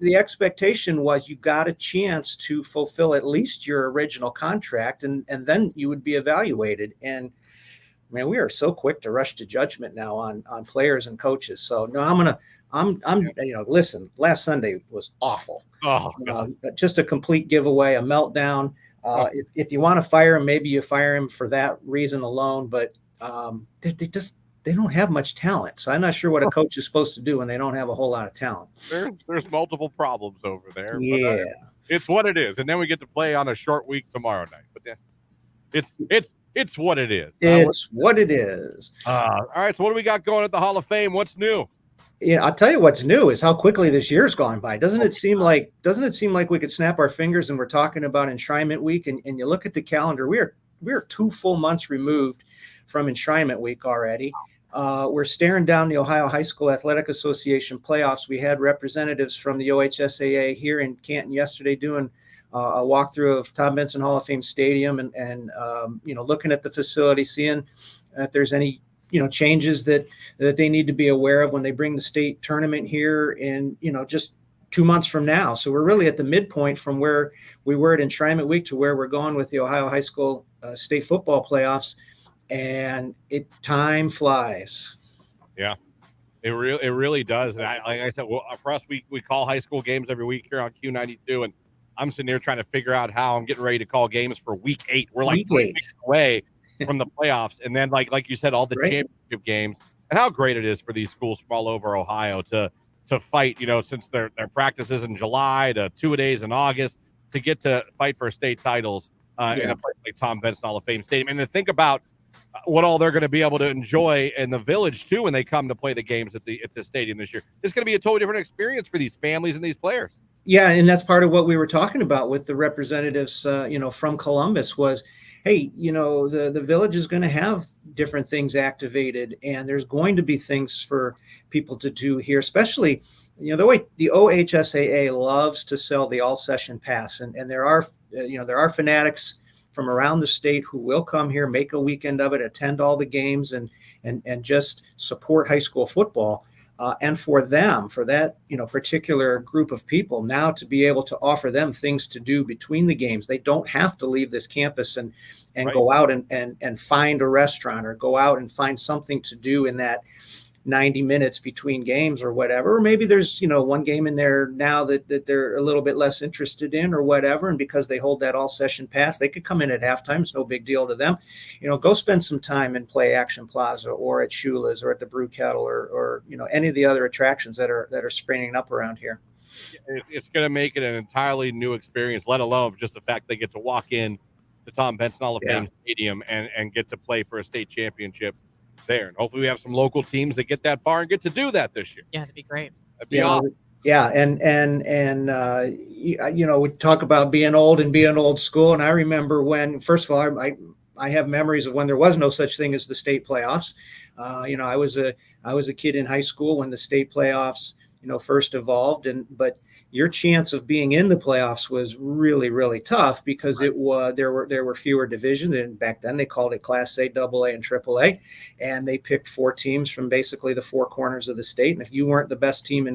the expectation was you got a chance to fulfill at least your original contract and then you would be evaluated. And man, we are so quick to rush to judgment now on players and coaches. So no, listen, last Sunday was awful. Oh, just a complete giveaway, a meltdown. If you want to fire him, maybe you fire him for that reason alone, but they don't have much talent. So I'm not sure what a coach is supposed to do when they don't have a whole lot of talent. There's multiple problems over there. Yeah. But, it's what it is. And then we get to play on a short week tomorrow night. But it's what it is. It's what it is. All right. So what do we got going at the Hall of Fame? What's new? Yeah, I'll tell you what's new is how quickly this year's gone by. Doesn't it seem like we could snap our fingers and we're talking about Enshrinement Week and you look at the calendar, we're 2 full months removed from Enshrinement Week already. We're staring down the Ohio High School Athletic Association playoffs. We had representatives from the OHSAA here in Canton yesterday doing a walkthrough of Tom Benson Hall of Fame Stadium and looking at the facility, seeing if there's any changes that they need to be aware of when they bring the state tournament here in just 2 months from now. So we're really at the midpoint from where we were at Enshrinement Week to where we're going with the Ohio High School state football playoffs. And time flies. Yeah, it really does. And like I said, for us, we call high school games every week here on Q92, and I'm sitting there trying to figure out how I'm getting ready to call games for week 8. We're like 3 weeks away from the playoffs, and then like you said, all the championship games, and how great it is for these schools from all over Ohio to fight. Since their practices in July to 2-a-days in August to get to fight for state titles in a place like Tom Benson Hall of Fame Stadium, and to think about what all they're going to be able to enjoy in the village too when they come to play the games at the stadium this year. It's going to be a totally different experience for these families and these players. Yeah, and that's part of what we were talking about with the representatives, from Columbus was, hey, the village is going to have different things activated, and there's going to be things for people to do here, especially, the way the OHSAA loves to sell the all-session pass, and there are fanatics from around the state who will come here, make a weekend of it, attend all the games, and just support high school football. and for them, for that particular group of people, now to be able to offer them things to do between the games. They don't have to leave this campus and Right. go out and find a restaurant or go out and find something to do in that 90 minutes between games or whatever. Or maybe there's one game in there now that they're a little bit less interested in or whatever, and because they hold that all session pass, they could come in at halftime. It's no big deal to them. Go spend some time and play Action Plaza or at Shula's or at the Brew Kettle or any of the other attractions that are springing up around here. It's going to make it an entirely new experience, let alone just the fact they get to walk in to Tom Benson Hall of Fame Stadium and get to play for a state championship there. And hopefully we have some local teams that get that far and get to do that this year. Yeah, that'd be great. That'd be awesome. Yeah, and we talk about being old and being old school, and I remember when, first of all, I have memories of when there was no such thing as the state playoffs. I was a kid in high school when the state playoffs first evolved, but your chance of being in the playoffs was really, really tough because there were fewer divisions, and back then they called it Class A, AA, and AAA, and they picked 4 teams from basically the 4 corners of the state. And if you weren't the best team in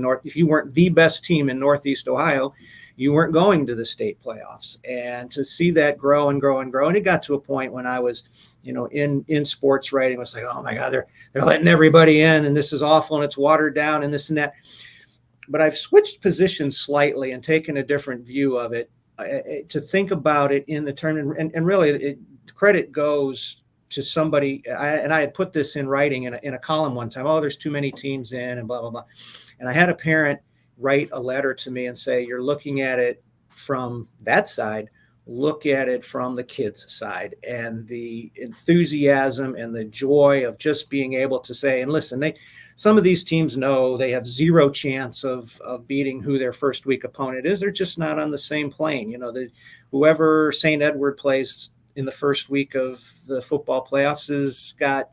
Northeast Ohio, you weren't going to the state playoffs. And to see that grow and grow and grow, and it got to a point when I was in sports writing, was like, oh my God, they're letting everybody in, and this is awful, and it's watered down, and this and that. But I've switched positions slightly and taken a different view of it to think about it in the term. And really, credit goes to somebody. I had put this in writing in a column one time. Oh, there's too many teams in and blah, blah, blah. And I had a parent write a letter to me and say, you're looking at it from that side. Look at it from the kids' side, and the enthusiasm and the joy of just being able to say, and listen, some of these teams know they have zero chance of beating who their first week opponent is. They're just not on the same plane. Whoever St. Edward plays in the first week of the football playoffs has got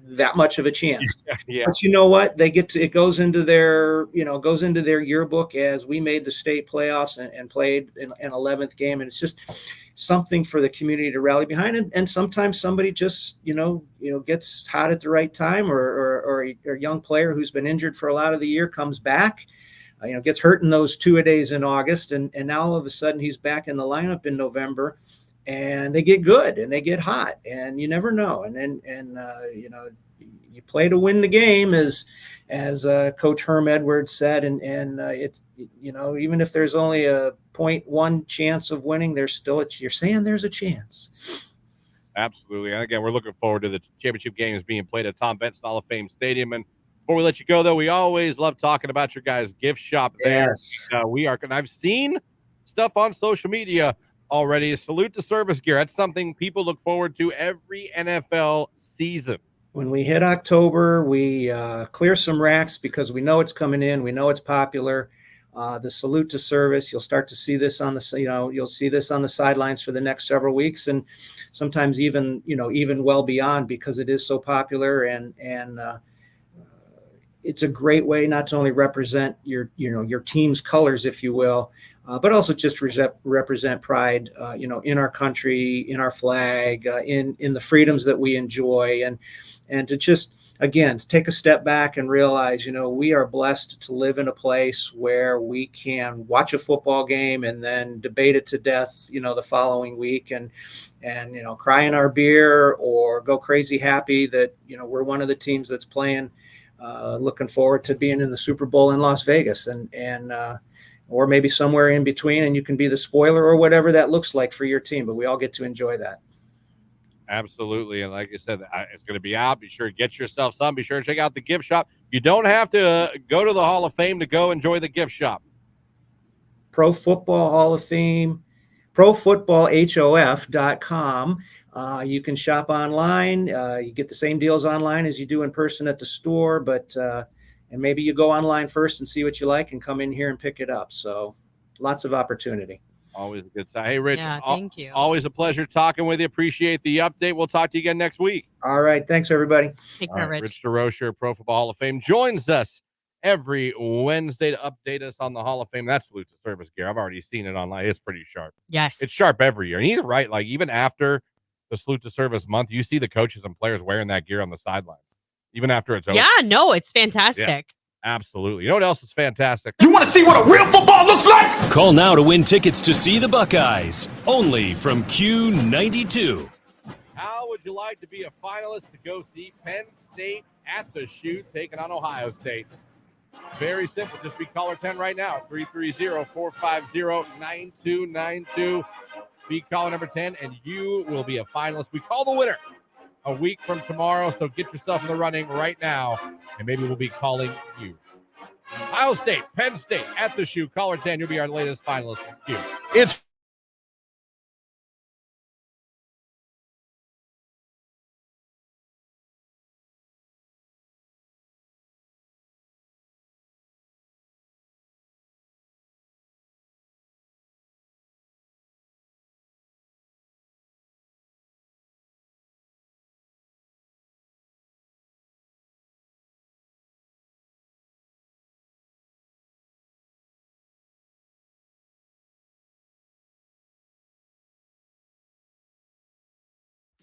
that much of a chance. Yeah. But you know what? It goes into their yearbook as we made the state playoffs and played an 11th game. And it's just something for the community to rally behind. And sometimes somebody just, gets hot at the right time, or a young player who's been injured for a lot of the year comes back, gets hurt in those 2-a-days in August. And now all of a sudden he's back in the lineup in November. And they get good and they get hot, and you never know. And you play to win the game, as Coach Herm Edwards said. And it's even if there's only a 0.1 chance of winning, you're saying there's a chance. Absolutely. And again, we're looking forward to the championship games being played at Tom Benson Hall of Fame Stadium. And before we let you go, though, we always love talking about your guys' gift shop there. Yes. I've seen stuff on social media already. Salute to service gear. That's something people look forward to every NFL season. When we hit October, we clear some racks because we know it's coming in. We know it's popular. The salute to service. You'll start to see this on the sidelines for the next several weeks, and sometimes even well beyond, because it is so popular, and it's a great way not to only represent your team's colors, if you will, but also just represent pride, in our country, in our flag, in the freedoms that we enjoy, and to just, again, take a step back and realize, we are blessed to live in a place where we can watch a football game and then debate it to death, the following week, and cry in our beer or go crazy happy that, we're one of the teams that's playing, looking forward to being in the Super Bowl in Las Vegas, and or maybe somewhere in between, and you can be the spoiler or whatever that looks like for your team, but we all get to enjoy that. Absolutely. And like I said, it's going to be out. Be sure to get yourself some. Be sure to check out the gift shop. You don't have to go to the Hall of Fame to go enjoy the gift shop. Pro Football Hall of Fame, profootballhof.com. You can shop online. You get the same deals online as you do in person at the store, but and maybe you go online first and see what you like and come in here and pick it up. So lots of opportunity. Always a good time. Hey, Rich, thank you. Always a pleasure talking with you. Appreciate the update. We'll talk to you again next week. All right. Thanks, everybody. Take care, Rich. Rich DeRocher, Pro Football Hall of Fame, joins us every Wednesday to update us on the Hall of Fame. That's salute to service gear. I've already seen it online. It's pretty sharp. Yes. It's sharp every year. And he's right. Like, even after the salute to service month, you see the coaches and players wearing that gear on the sidelines. even after it's over. Yeah, no, it's fantastic. Absolutely. You know what else is fantastic? You want to see what a real football looks like? Call now to win tickets to see the Buckeyes. Only from Q92. How would you like to be a finalist to go see Penn State at the Shoot taking on Ohio State? Very simple. Just be caller 10 right now. 330-450-9292. Be caller number 10, and you will be a finalist. We call the winner a week from tomorrow, so get yourself in the running right now, and maybe we'll be calling you. Ohio State, Penn State at the Shoot. Caller 10, you'll be our latest finalist. It's cute. It's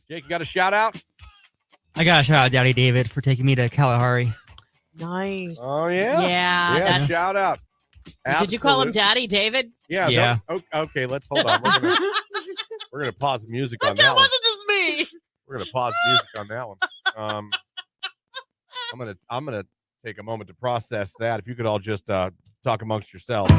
Jake, you got a shout out? I got to shout out Daddy David for taking me to Kalahari. Nice. Oh, yeah. Yeah. Yeah, shout out. Did you call him Absolutely. Daddy David? Yeah. Yeah. Okay, let's hold on. We're gonna pause the music on that That one. wasn't just me. We're gonna pause the music on that one. I'm gonna take a moment to process that. If you could all just talk amongst yourselves.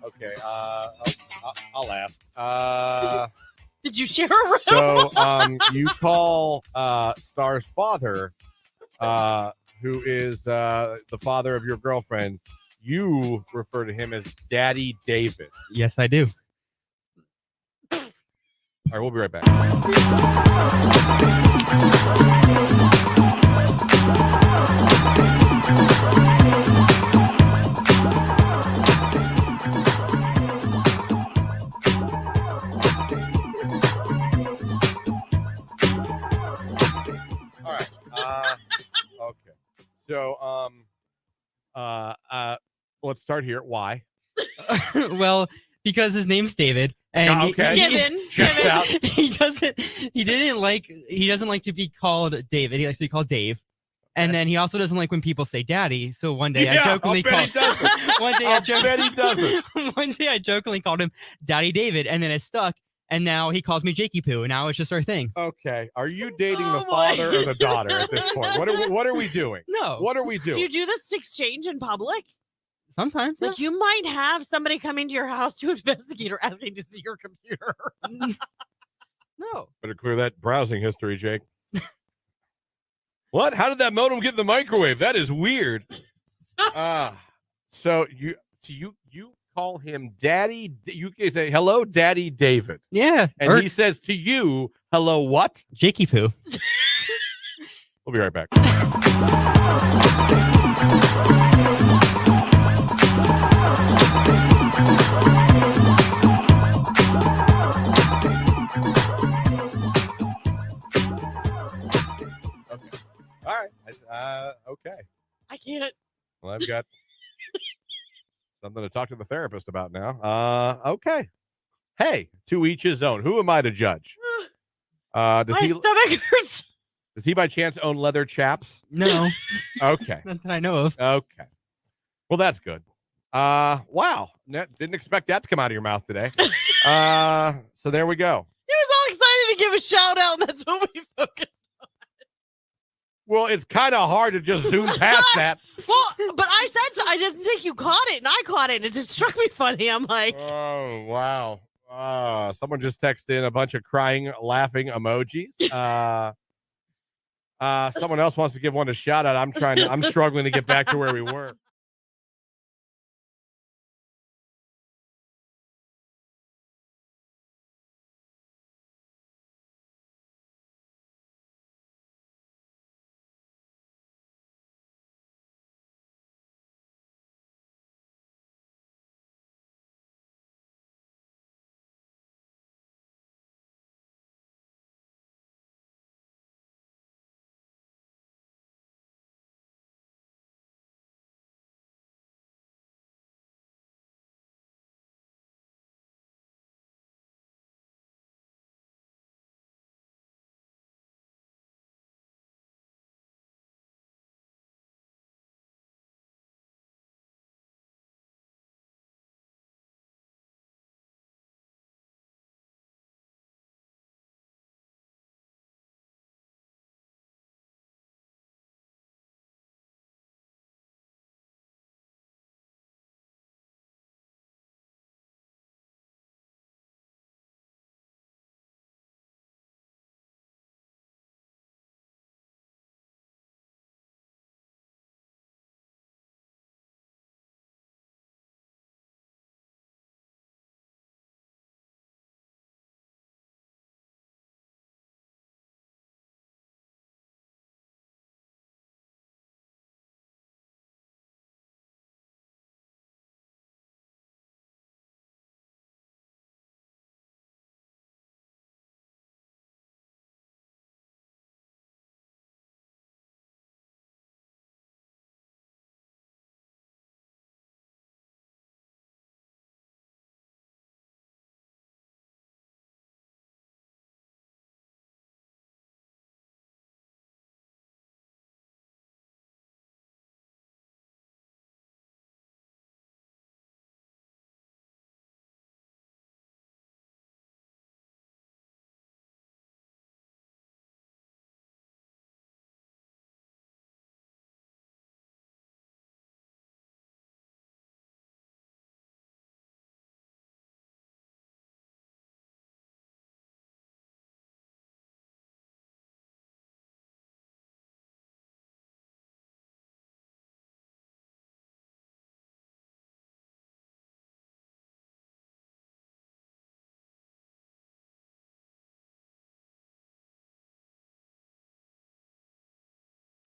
Okay. I'll ask. Did you share a room? So you call Star's father, who is the father of your girlfriend, you refer to him as Daddy David. Yes, I do. All right, we'll be right back. All right. Okay. So let's start here. Why? Well, because his name's David, and Okay. Given. Checks out. he doesn't like to be called David. He likes to be called Dave. And then he also doesn't like when people say daddy. So one day I jokingly bet he called doesn't. one day I bet he doesn't. one day I jokingly called him Daddy David, and then it stuck, and now he calls me Jakey Poo, and now it's just our thing. Okay. Are you dating the Oh, father boy. or the daughter at this point? What are we doing? No. What are we Do doing? you do this exchange in public? Sometimes. Like you might have somebody coming to your house to investigate or asking to see your computer. No. Better clear that browsing history, Jake. What? How did that modem get in the microwave? That is weird. So you call him Daddy. You can say hello, Daddy David, Yeah. and or he says to you, "Hello, what?" Jakey Poo. We'll be right back. Okay. All right. Okay. I can't. Well, I've got something to talk to the therapist about now. Okay. Hey, to each his own. Who am I to judge? My stomach hurts. Does he by chance own leather chaps? No. Okay. Not that I know of. Okay. Well, that's good. Wow. Didn't expect that to come out of your mouth today. So there we go. He was all excited to give a shout out, and that's what we focused. Well, it's kind of hard to just zoom past that. Well, but I said so. I didn't think you caught it, and I caught it, and it just struck me funny. I'm like, Oh, wow. Someone just texted in a bunch of crying, laughing emojis. Someone else wants to give one a shout out. I'm struggling to get back to where we were.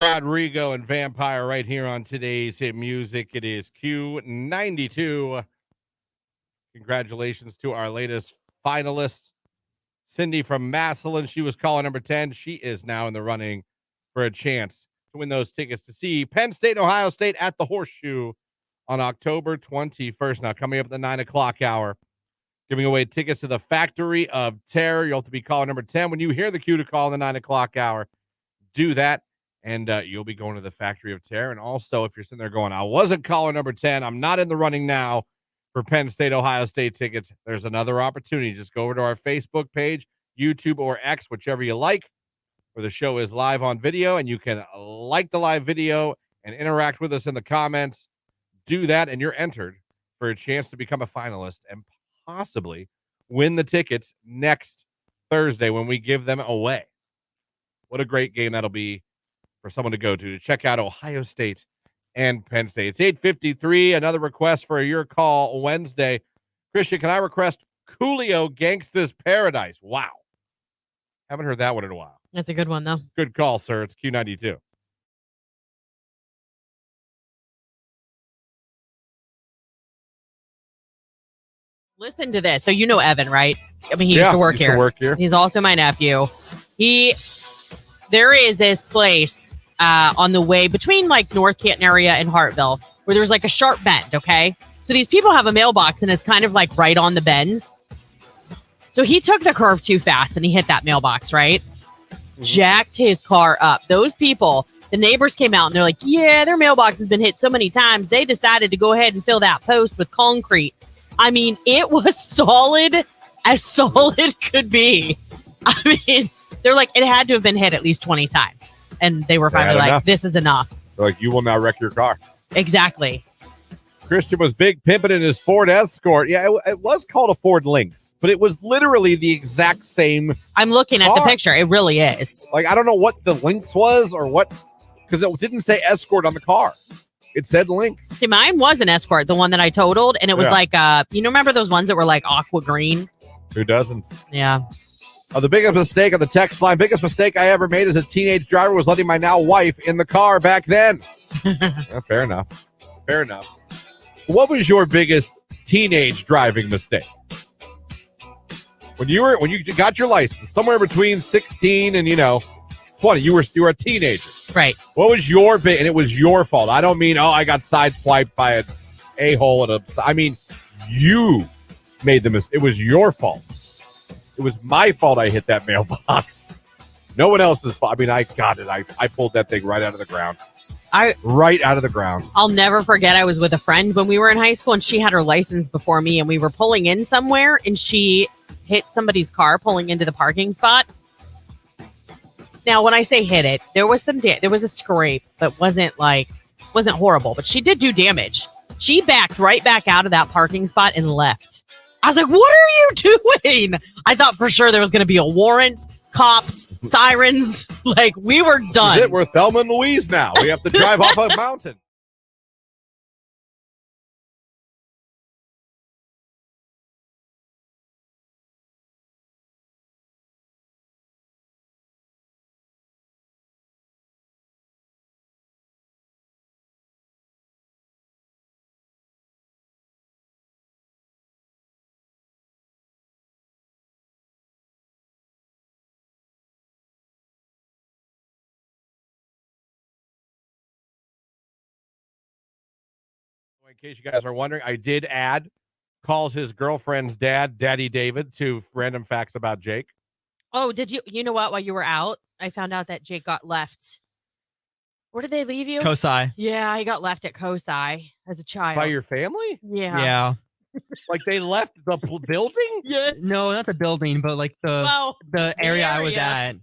Rodrigo and Vampire right here on today's hit music. It is Q92. Congratulations to our latest finalist, Cindy from Massillon. She was caller number 10. She is now in the running for a chance to win those tickets to see Penn State and Ohio State at the Horseshoe on October 21st. Now, coming up at the 9 o'clock hour, giving away tickets to the Factory of Terror. You'll have to be caller number 10. When you hear the cue to call in the 9 o'clock hour, do that, and you'll be going to the Factory of Terror. And also, if you're sitting there going, I wasn't caller number 10, I'm not in the running now for Penn State, Ohio State tickets, there's another opportunity. Just go over to our Facebook page, YouTube, or X, whichever you like, where the show is live on video, and you can like the live video and interact with us in the comments. Do that, and you're entered for a chance to become a finalist and possibly win the tickets next Thursday when we give them away. What a great game that'll be for someone to go to check out Ohio State and Penn State. It's 8:53. Another request for your call Wednesday. Christian, can I request Coolio Gangsta's Paradise? Wow. Haven't heard that one in a while. That's a good one, though. Good call, sir. It's Q92. Listen to this. So you know Evan, right? I mean, he used to work here. He's also my nephew. There is this place on the way between like North Canton area and Hartville where there's like a sharp bend, okay? So these people have a mailbox and it's kind of like right on the bend. So he took the curve too fast and he hit that mailbox, right? Jacked his car up. Those people, the neighbors came out and they're like, yeah, their mailbox has been hit so many times. They decided to go ahead and fill that post with concrete. I mean, it was solid as solid could be. I mean, they're like, it had to have been hit at least 20 times. And they were finally like, enough. This is enough. They're like, you will now wreck your car. Exactly. Christian was big pimping in his Ford Escort. Yeah, it was called a Ford Lynx, but it was literally the exact same. I'm looking at the picture. It really is. Like, I don't know what the Lynx was or what, because it didn't say Escort on the car. It said Lynx. See, mine was an Escort, the one that I totaled, and it was like, remember those ones that were like aqua green? Who doesn't? Yeah. The biggest mistake on the text line, biggest mistake I ever made as a teenage driver was letting my now wife in the car back then. Yeah, fair enough. Fair enough. What was your biggest teenage driving mistake? When you got your license, somewhere between 16 and 20, you were a teenager. Right. What was your big, and it was your fault. I don't mean, I got sideswiped by an a-hole I mean, you made the mistake. It was your fault. It was my fault I hit that mailbox. No one else's fault. I mean, I got it. I pulled that thing right out of the ground. Right out of the ground. I'll never forget, I was with a friend when we were in high school, and she had her license before me, and we were pulling in somewhere, and she hit somebody's car pulling into the parking spot. Now, when I say hit it, there was there was a scrape, but wasn't horrible, but she did do damage. She backed right back out of that parking spot and left. I was like, what are you doing? I thought for sure there was going to be a warrant, cops, sirens. Like, we were done. This is it. We're Thelma and Louise now. We have to drive off a mountain. In case you guys are wondering, I did add calls his girlfriend's dad, Daddy David, to random facts about Jake. Oh, did you? You know what? While you were out, I found out that Jake got left. Where did they leave you? Kosai. Yeah, he got left at Kosai as a child. By your family? Yeah. Yeah. Like they left the building? Yes. No, not the building, but like the area I was at.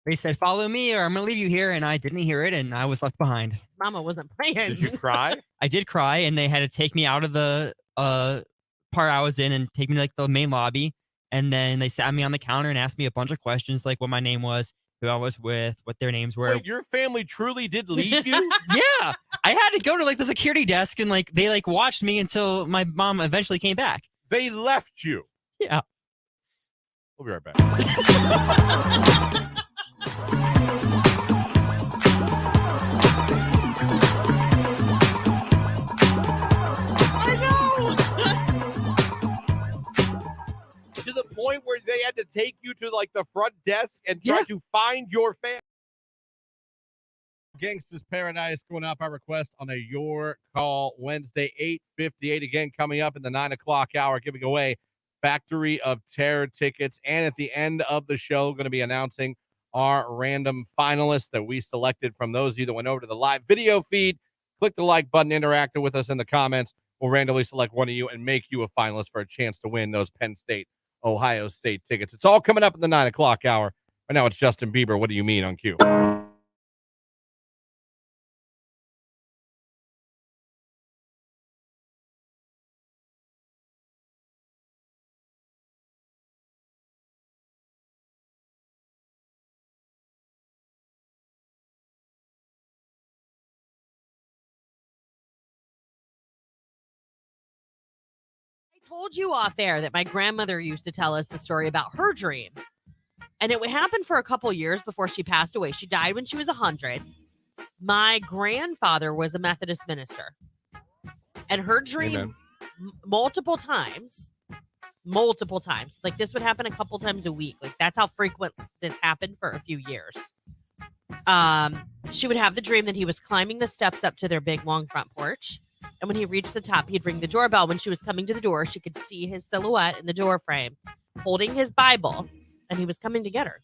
They said, follow me or I'm going to leave you here. And I didn't hear it. And I was left behind. His mama wasn't playing. Did you cry? I did cry. And they had to take me out of the part I was in and take me to like the main lobby. And then they sat me on the counter and asked me a bunch of questions, like what my name was, who I was with, what their names were. Wait, your family truly did leave you? Yeah. I had to go to like the security desk and like they like watched me until my mom eventually came back. They left you? Yeah. We'll be right back. take you to like the front desk and try to find your fan. Gangsta's Paradise going up. Our request on a Your Call Wednesday, 8:58. Again, coming up in the 9 o'clock hour, giving away Factory of Terror tickets. And at the end of the show, going to be announcing our random finalists that we selected from those of you that went over to the live video feed. Click the like button, interacted with us in the comments. We'll randomly select one of you and make you a finalist for a chance to win those Penn State, Ohio State tickets. It's all coming up in the 9 o'clock hour. Right now, it's Justin Bieber. What do you mean on Q? I told you off air that my grandmother used to tell us the story about her dream. And it would happen for a couple years before she passed away. She died when she was 100. My grandfather was a Methodist minister. And her dream multiple times, like this would happen a couple times a week. Like that's how frequent this happened for a few years. She would have the dream that he was climbing the steps up to their big long front porch. And when he reached the top, he'd ring the doorbell. When she was coming to the door, she could see his silhouette in the door frame, holding his Bible, and he was coming to get her.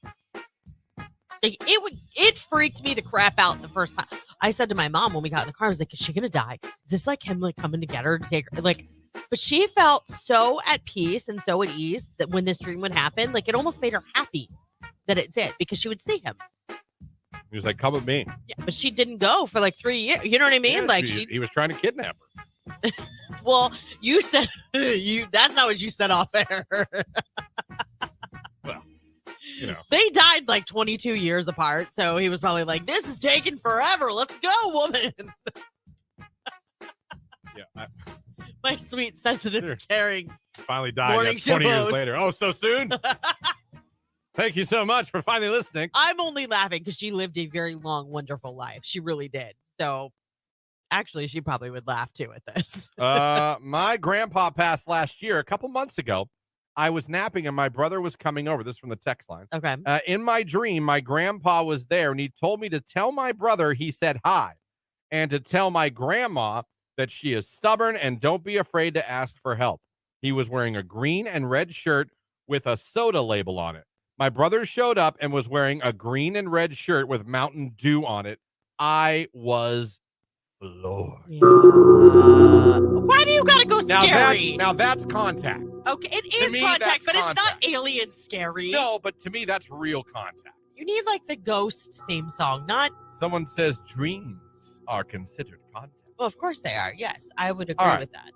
Like, it freaked me the crap out the first time. I said to my mom when we got in the car, I was like, is she going to die? Is this like him like coming to get her to take her? Like, but she felt so at peace and so at ease that when this dream would happen, like it almost made her happy that it did because she would see him. He was like, come with me. Yeah, but she didn't go for like 3 years. You know what I mean? Yeah, like he was trying to kidnap her. Well, you said that's not what you said off air. Well, you know. They died like 22 years apart, so he was probably like, this is taking forever. Let's go, woman. Yeah. My sweet, sensitive, caring finally died morning 20 years host. later. Oh, so soon? Thank you so much for finally listening. I'm only laughing because she lived a very long, wonderful life. She really did. So actually, she probably would laugh too at this. My grandpa passed last year, a couple months ago. I was napping and my brother was coming over. This is from the text line. Okay. In my dream, my grandpa was there and he told me to tell my brother he said hi and to tell my grandma that she is stubborn and don't be afraid to ask for help. He was wearing a green and red shirt with a soda label on it. My brother showed up and was wearing a green and red shirt with Mountain Dew on it. I was floored. Yeah. Why do you gotta go scary? Now that's contact. Okay, it To is me, contact, that's but contact. it's not alien scary. No, but to me, that's real contact. You need like the ghost theme song, not. Someone says dreams are considered contact. Well, of course they are. Yes, I would agree right. with that.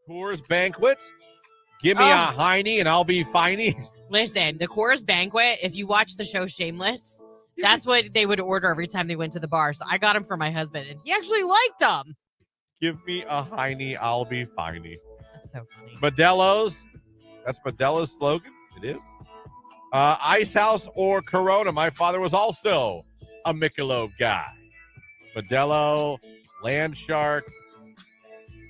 Coors Banquet. Give me a Heine and I'll be finey. Listen, the Coors Banquet, if you watch the show Shameless, that's what they would order every time they went to the bar. So I got them for my husband, and he actually liked them. Give me a Heine, I'll be finey. That's so funny. Modelo's. That's Modelo's slogan. It is. Ice House or Corona. My father was also a Michelob guy. Modelo, Land Shark.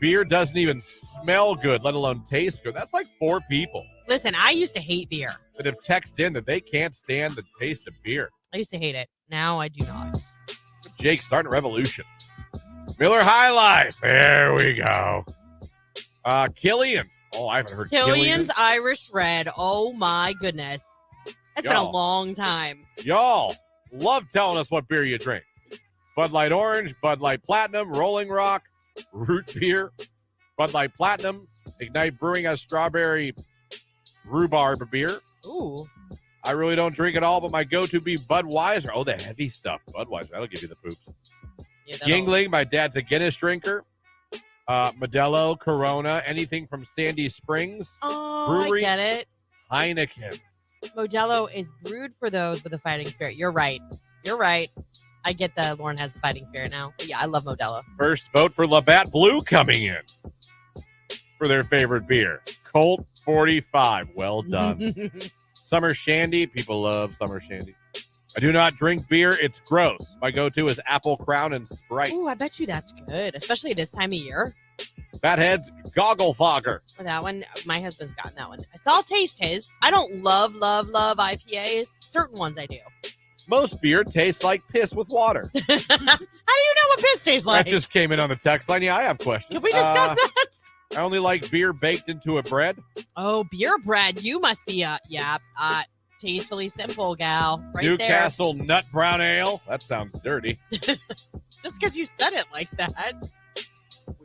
Beer doesn't even smell good, let alone taste good. That's like 4 people Listen, I used to hate beer. that have texted in that they can't stand the taste of beer. I used to hate it. Now I do not. Jake starting a revolution. Miller High Life. There we go. Killian's. Oh, I haven't heard Killian's Irish Red. Oh my goodness. It's been a long time. Y'all love telling us what beer you drink. Bud Light Orange, Bud Light Platinum, Rolling Rock, Root Beer, Bud Light Platinum, Ignite Brewing has strawberry rhubarb beer. Ooh. I really don't drink it all, but my go-to be Budweiser. Oh, the heavy stuff. Budweiser. That'll give you the poops. Yeah, that'll- Yingling. My dad's a Guinness drinker. Modelo, Corona, anything from Sandy Springs. Oh, Brewery. I get it. Heineken. Modelo is brewed for those with a fighting spirit. You're right. I get that Lauren has the fighting spirit now. But yeah, I love Modelo. First vote for Labatt Blue coming in for their favorite beer. Colt 45. Well done. Summer Shandy. People love Summer Shandy. I do not drink beer. It's gross. My go-to is Apple Crown and Sprite. Ooh, I bet you that's good, especially this time of year. Fathead's Goggle Fogger. For that one, my husband's gotten that one. So I'll taste his. I don't love IPAs. Certain ones I do. Most beer tastes like piss with water. How do you know what piss tastes like? That just came in on the text line. Yeah, I have questions. Can we discuss that? I only like beer baked into a bread. Oh, beer bread. You must be tastefully simple, gal. Right Newcastle Nut Brown Ale. That sounds dirty. there. Just because you said it like that.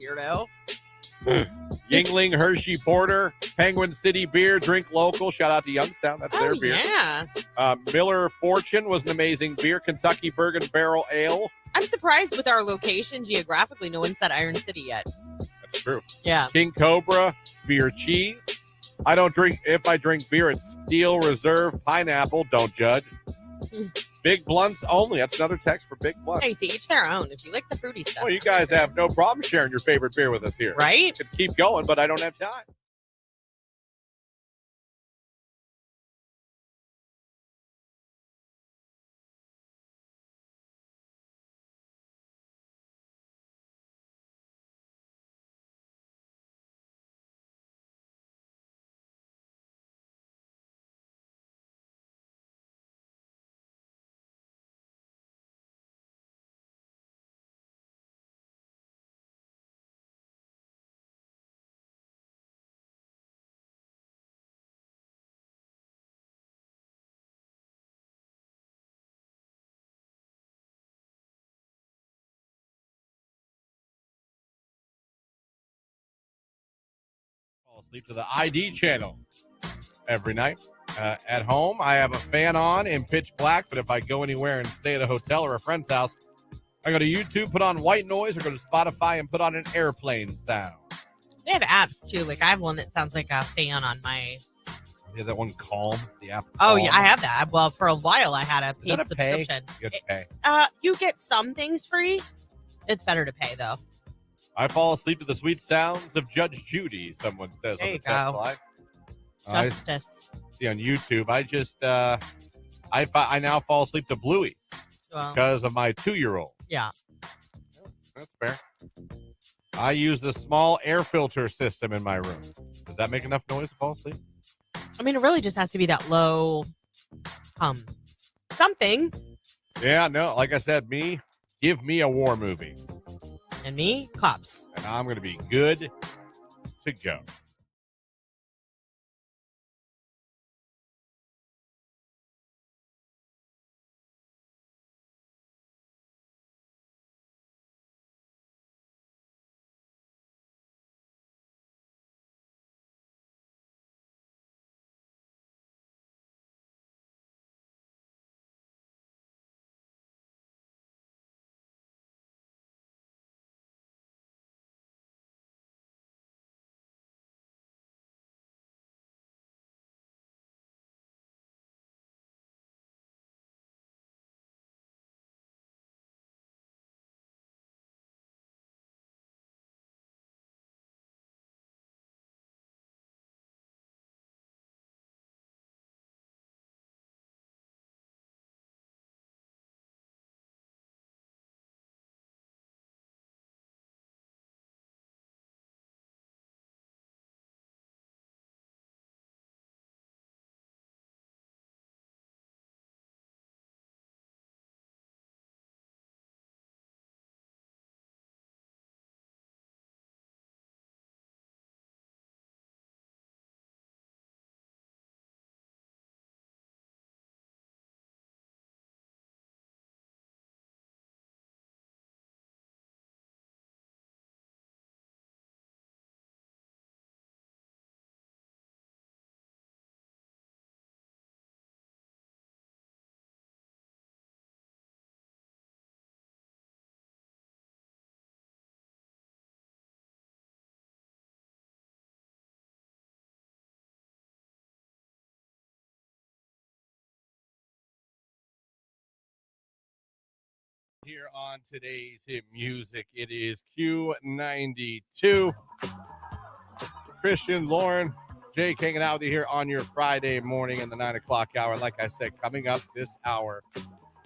Weirdo. Yingling Hershey Porter. Penguin City Beer. Drink local. Shout out to Youngstown. That's their beer. Yeah. Miller Fortune was an amazing beer. Kentucky Bergen Barrel Ale. I'm surprised with our location geographically. No one said Iron City yet. That's true. Yeah. King Cobra. Beer cheese. I don't drink. If I drink beer, it's Steel Reserve Pineapple. Don't judge. Big Blunts only. That's another text for Big Blunts. Hey, to each their own. If you like the fruity stuff. Well, you guys have no problem sharing your favorite beer with us here. Right? Could keep going, but I don't have time. Fall asleep to the ID channel every night. At home, I have a fan on in pitch black, but if I go anywhere and stay at a hotel or a friend's house, I go to YouTube, put on white noise, or go to Spotify and put on an airplane sound. They have apps too. Like I have one that sounds like a fan on my. Yeah, that one Calm, the app. Oh Calm. yeah, I have that. Well, for a while I had a Is paid that a pay? subscription. You have to pay. You get some things free. It's better to pay though. I fall asleep to the sweet sounds of Judge Judy, someone says There on you the text go. line. Justice. I see on YouTube. I just, I now fall asleep to Bluey Well, because of my 2-year-old. yeah. That's fair. I use the small air filter system in my room. Does that make enough noise to fall asleep? I mean, it really just has to be that low something. Yeah, no. Like I said, give me a war movie. And me, cops. And I'm going to be good to go. Here on today's hit music, it is Q92. Christian, Lauren, Jake hanging out with you here on your Friday morning in the 9 o'clock hour. Like I said, coming up this hour,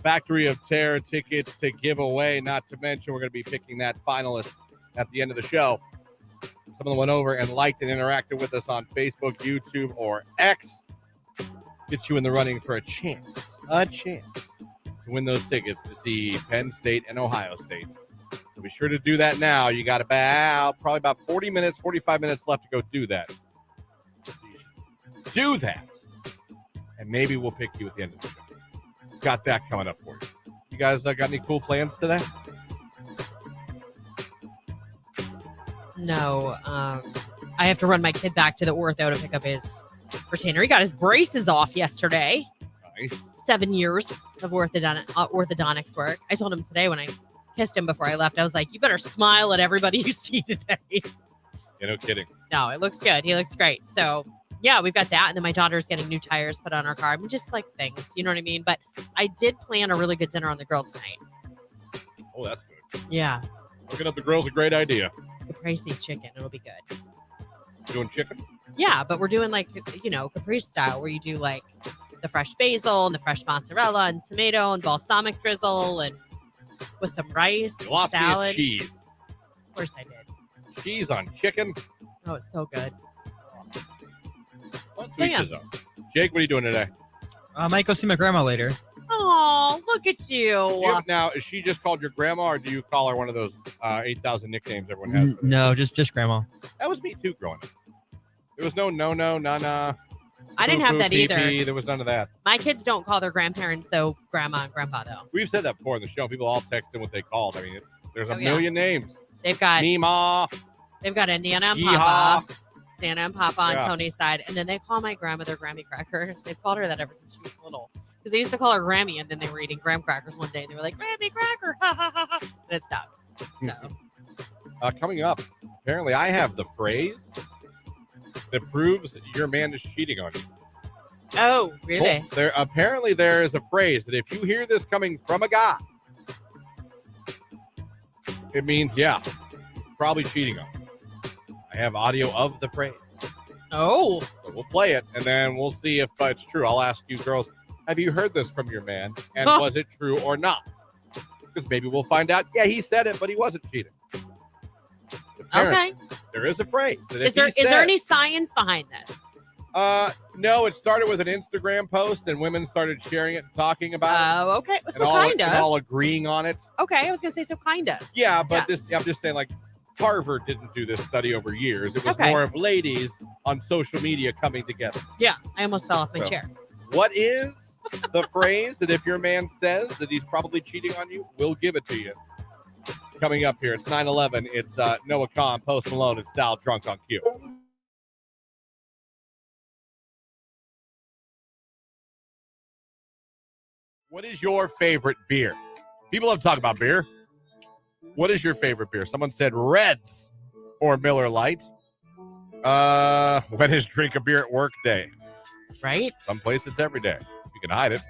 Factory of Terror tickets to give away. Not to mention, we're going to be picking that finalist at the end of the show. Someone went over and liked and interacted with us on Facebook, YouTube, or X. Get you in the running for a chance to win those tickets to see Penn State and Ohio State. So be sure to do that now. You got probably about 45 minutes left to go do that. Do that. And maybe we'll pick you at the end of the show. Got that coming up for you. You guys got any cool plans today? No. I have to run my kid back to the ortho to pick up his retainer. He got his braces off yesterday. Nice. 7 years of orthodontics work. I told him today when I kissed him before I left, I was like, you better smile at everybody you see today. Yeah, no kidding. No, it looks good. He looks great. So, yeah, we've got that. And then my daughter's getting new tires put on our car. I mean, just like things, you know what I mean? But I did plan a really good dinner on the grill tonight. Oh, that's good. Yeah. Looking up the grill's a great idea. Caprese chicken. It'll be good. Doing chicken? Yeah, but we're doing like, Caprese style where you do like the fresh basil and the fresh mozzarella and tomato and balsamic drizzle and with some rice, You lost salad. me at cheese. Of course I did. Cheese on chicken? Oh, it's so good. What Yeah. is up? Jake, what are you doing today? I might go see my grandma later. Oh, look at you. Now, is she just called your grandma, or do you call her one of those 8,000 nicknames everyone has? for her? No, just grandma. That was me too growing up. There was no nana. I didn't have poo-poo, that either. pee-pee. There was none of that. My kids don't call their grandparents, though, grandma and grandpa, though. We've said that before in the show. People all text in what they called. I mean, there's a Oh, yeah. million names. They've got Meemaw. a Nana and Yeehaw. Papa. Nana and Papa on Yeah. Tony's side. And then they call my grandmother Grammy Cracker. They've called her that ever since she was little. Because they used to call her Grammy, and then they were eating graham crackers one day, and they were like, Grammy Cracker, ha, ha, ha, ha. And it stuck. So, Coming up, apparently I have the phrase that proves your man is cheating on you. oh, really? Apparently there is a phrase that if you hear this coming from a guy, it means, yeah, he's probably cheating on you. I have audio of the phrase. Oh. So we'll play it, and then we'll see if it's true. I'll ask you girls, have you heard this from your man, and was it true or not? Because maybe we'll find out, yeah, he said it, but he wasn't cheating. Okay. There is a phrase. That Is if there he is there said- any science behind this? No, it started with an Instagram post, and women started sharing it and talking about it. Oh, okay. And So all, kind and of. all agreeing on it. Okay, I was going to say so kind of. Yeah, but Yeah. I'm just saying, like, Harvard didn't do this study over years. It was Okay. more of ladies on social media coming together. Yeah, I almost fell off my So, chair. What is the phrase that if your man says that he's probably cheating on you, we'll give it to you? Coming up here, it's 9/11. It's Noah Khan, Post Malone. It's Dial Drunk on Q. What is your favorite beer? People have talked about beer. What is your favorite beer? Someone said Reds or Miller Lite. When is drink a beer at work day? Right? Some places it's every day. You can hide it.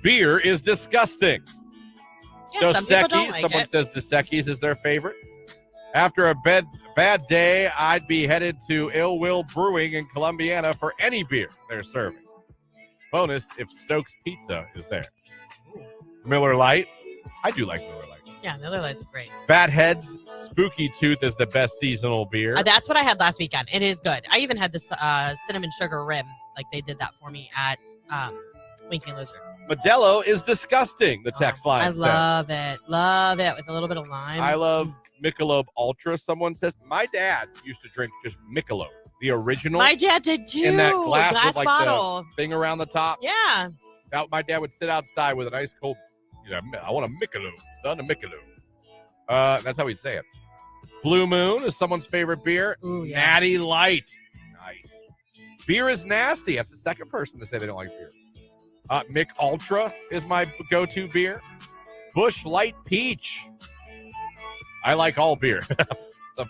Beer is disgusting. Yeah, Dos some people don't Equis, like someone it. says Dos Equis is their favorite. After a bad day, I'd be headed to Ill Will Brewing in Columbiana for any beer they're serving. Bonus if Stokes Pizza is there. Miller Lite. I do like Miller Lite. Yeah, Miller Lite's great. Fatheads Spooky Tooth is the best seasonal beer. That's what I had last weekend. It is good. I even had this cinnamon sugar rim. Like they did that for me at Winking Lizard. Modelo is disgusting, the text line I says. love it. Love it with a little bit of lime. I love Michelob Ultra. Someone says, my dad used to drink just Michelob, the original. My dad did too. in that glass with like bottle. the thing around the top. Yeah. Now my dad would sit outside with an ice cold, I want a Michelob, son, a Michelob. That's how he'd say it. Blue Moon is someone's favorite beer. Ooh, yeah. Natty Light. Nice. Beer is nasty. That's the second person to say they don't like beer. Mick Ultra is my go-to beer. Busch Light Peach. I like all beer.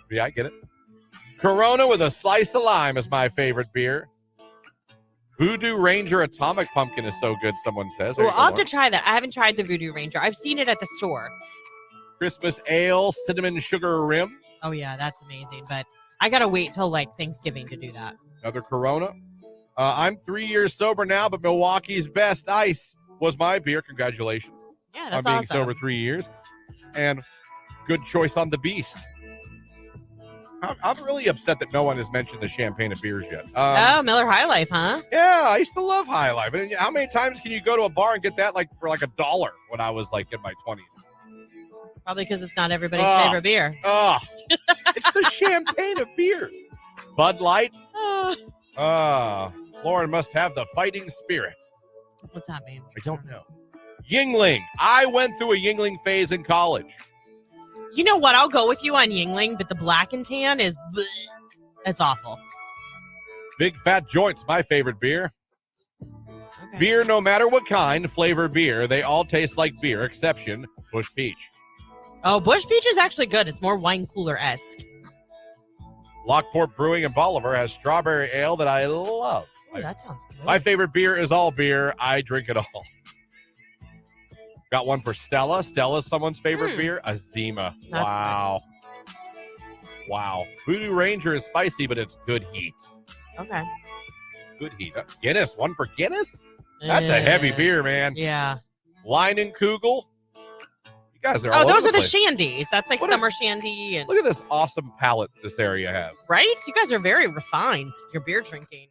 Yeah, I get it. Corona with a slice of lime is my favorite beer. Voodoo Ranger Atomic Pumpkin is so good, someone says. There Well, you go, I'll have to Lauren. try that. I haven't tried the Voodoo Ranger. I've seen it at the store. Christmas ale, cinnamon sugar rim. Oh yeah, that's amazing. But I gotta wait till like Thanksgiving to do that. Another Corona. I'm 3 years sober now, but Milwaukee's Best Ice was my beer. Congratulations Yeah, on that's being awesome. sober 3 years. And good choice on the Beast. I'm really upset that no one has mentioned the champagne of beers yet. Oh, Miller High Life, huh? Yeah, I used to love High Life. And how many times can you go to a bar and get that like for like $1 when I was like in my 20s? Probably because it's not everybody's favorite beer. It's the champagne of beers. Bud Light. Lauren must have the fighting spirit. What's that mean? I don't know. Yingling. I went through a Yingling phase in college. You know what? I'll go with you on Yingling, but the black and tan is bleh. It's awful. Big Fat Joints, my favorite beer. Okay. Beer, no matter what kind, flavor beer, they all taste like beer, exception Bush Peach. Oh, Bush Peach is actually good. It's more wine cooler-esque. Lockport Brewing in Bolivar has strawberry ale that I love. Oh, that sounds good. My favorite beer is all beer. I drink it all. Got one for Stella. Stella's someone's favorite beer. Azima. That's wow. Wow. Voodoo Ranger is spicy, but it's good heat. Okay. Good heat. Guinness. One for Guinness? That's a heavy beer, man. Yeah. Line and Kugel. You guys are all those over are the place. shandies. That's like What summer shandy. And Look at this awesome palette this area has. right? You guys are very refined. Your beer drinking.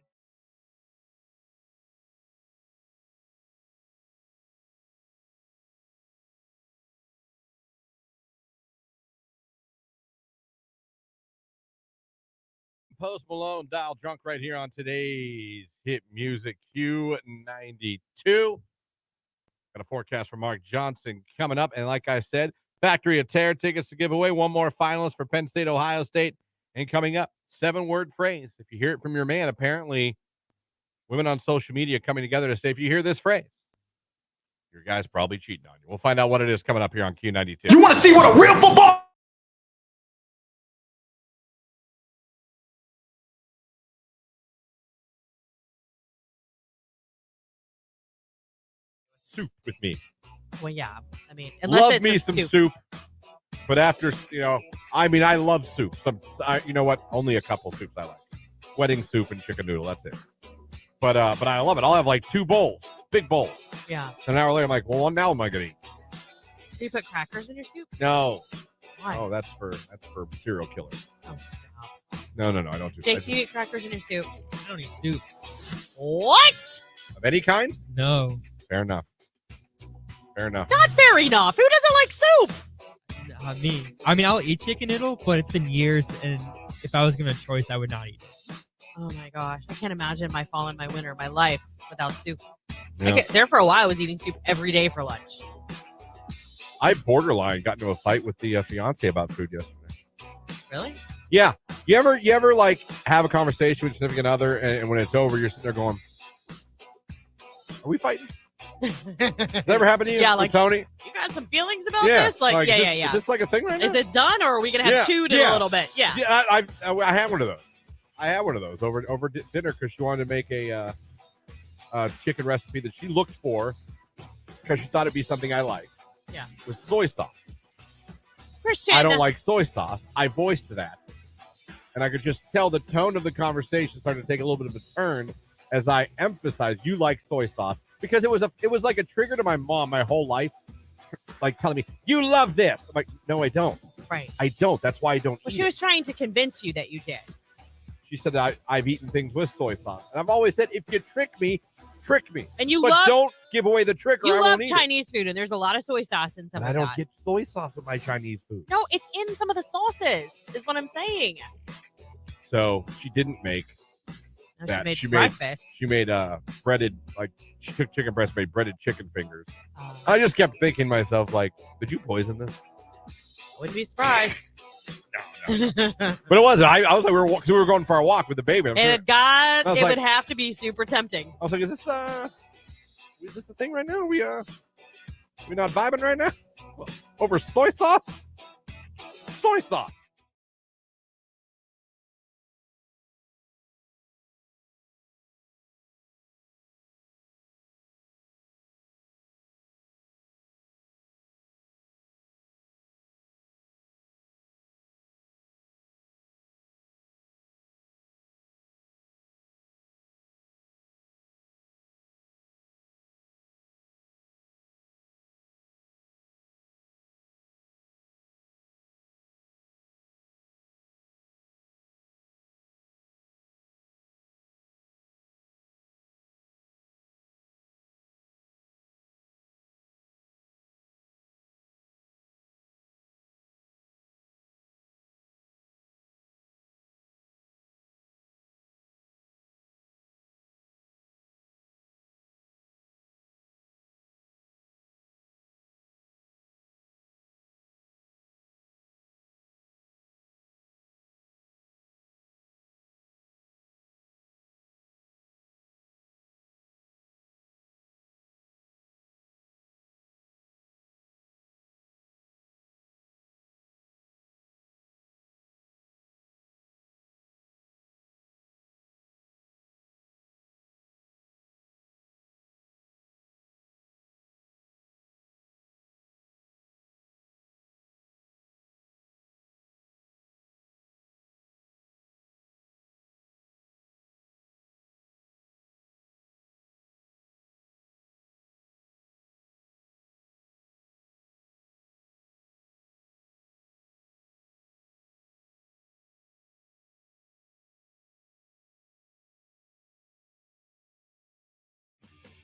Post Malone, Dial Drunk right here on today's hit music Q92. Got a forecast from Mark Johnson coming up. And like I said, Factory of Terror tickets to give away. One more finalist for Penn State, Ohio State. And coming up, 7-word phrase. If you hear it from your man, apparently women on social media coming together to say, if you hear this phrase, your guy's probably cheating on you. We'll find out what it is coming up here on Q92. You want to see what a real football? Soup with me. Well, yeah. I mean, unless Love it's me a some soup. soup. But after, I mean, I love soup. You know what? Only a couple soups I like. Wedding soup and chicken noodle. That's it. But I love it. I'll have like 2 bowls, big bowls. Yeah. An hour later, I'm like, well, now am I going to eat? Do you put crackers in your soup? No. Why? Oh, that's for serial killers. Oh, stop. No, I don't do Jake, that. do you eat crackers in your soup? I don't eat soup. What? Of any kind? No. Fair enough. Not fair enough. Who doesn't like soup? Not me. I mean, I'll eat chicken noodle, but it's been years, and if I was given a choice, I would not eat it. Oh my gosh. I can't imagine my fall and my winter, my life without soup. Yeah. There for a while, I was eating soup every day for lunch. I borderline got into a fight with the fiance about food yesterday. Really? Yeah. You ever like have a conversation with your significant other, and when it's over, you're sitting there going, are we fighting? That ever happened to you? Yeah, with like, Tony? You got some feelings about Yeah. this? Like, is this, yeah. Is this like a thing right now? Is it done, or are we going to have chewed in a little bit? Yeah. Yeah, I had one of those. I had one of those over dinner because she wanted to make a chicken recipe that she looked for because she thought it'd be something I like. Yeah. With soy sauce. Christian. I don't like soy sauce. I voiced that. And I could just tell the tone of the conversation started to take a little bit of a turn as I emphasized you like soy sauce. Because it was like a trigger to my mom my whole life. Like telling me, you love this. I'm like, no, I don't. Right. I don't. That's why I don't Well, eat she it. was trying to convince you that you did. She said I've eaten things with soy sauce. And I've always said, if you trick me, trick me. And you but love don't give away the trick or I You love won't eat Chinese food, and there's a lot of soy sauce in some it. And of I don't that. get soy sauce with my Chinese food. No, it's in some of the sauces, is what I'm saying. So she didn't make Now that. she made breakfast. She made breaded, like she took chicken breast, made breaded chicken fingers. I just kept thinking to myself, like, did you poison this? Wouldn't be surprised. No. But it wasn't. I was like, we were going for a walk with the baby. And it would have to be super tempting. I was like, is this a thing right now? We not vibing right now? Over soy sauce? Soy sauce.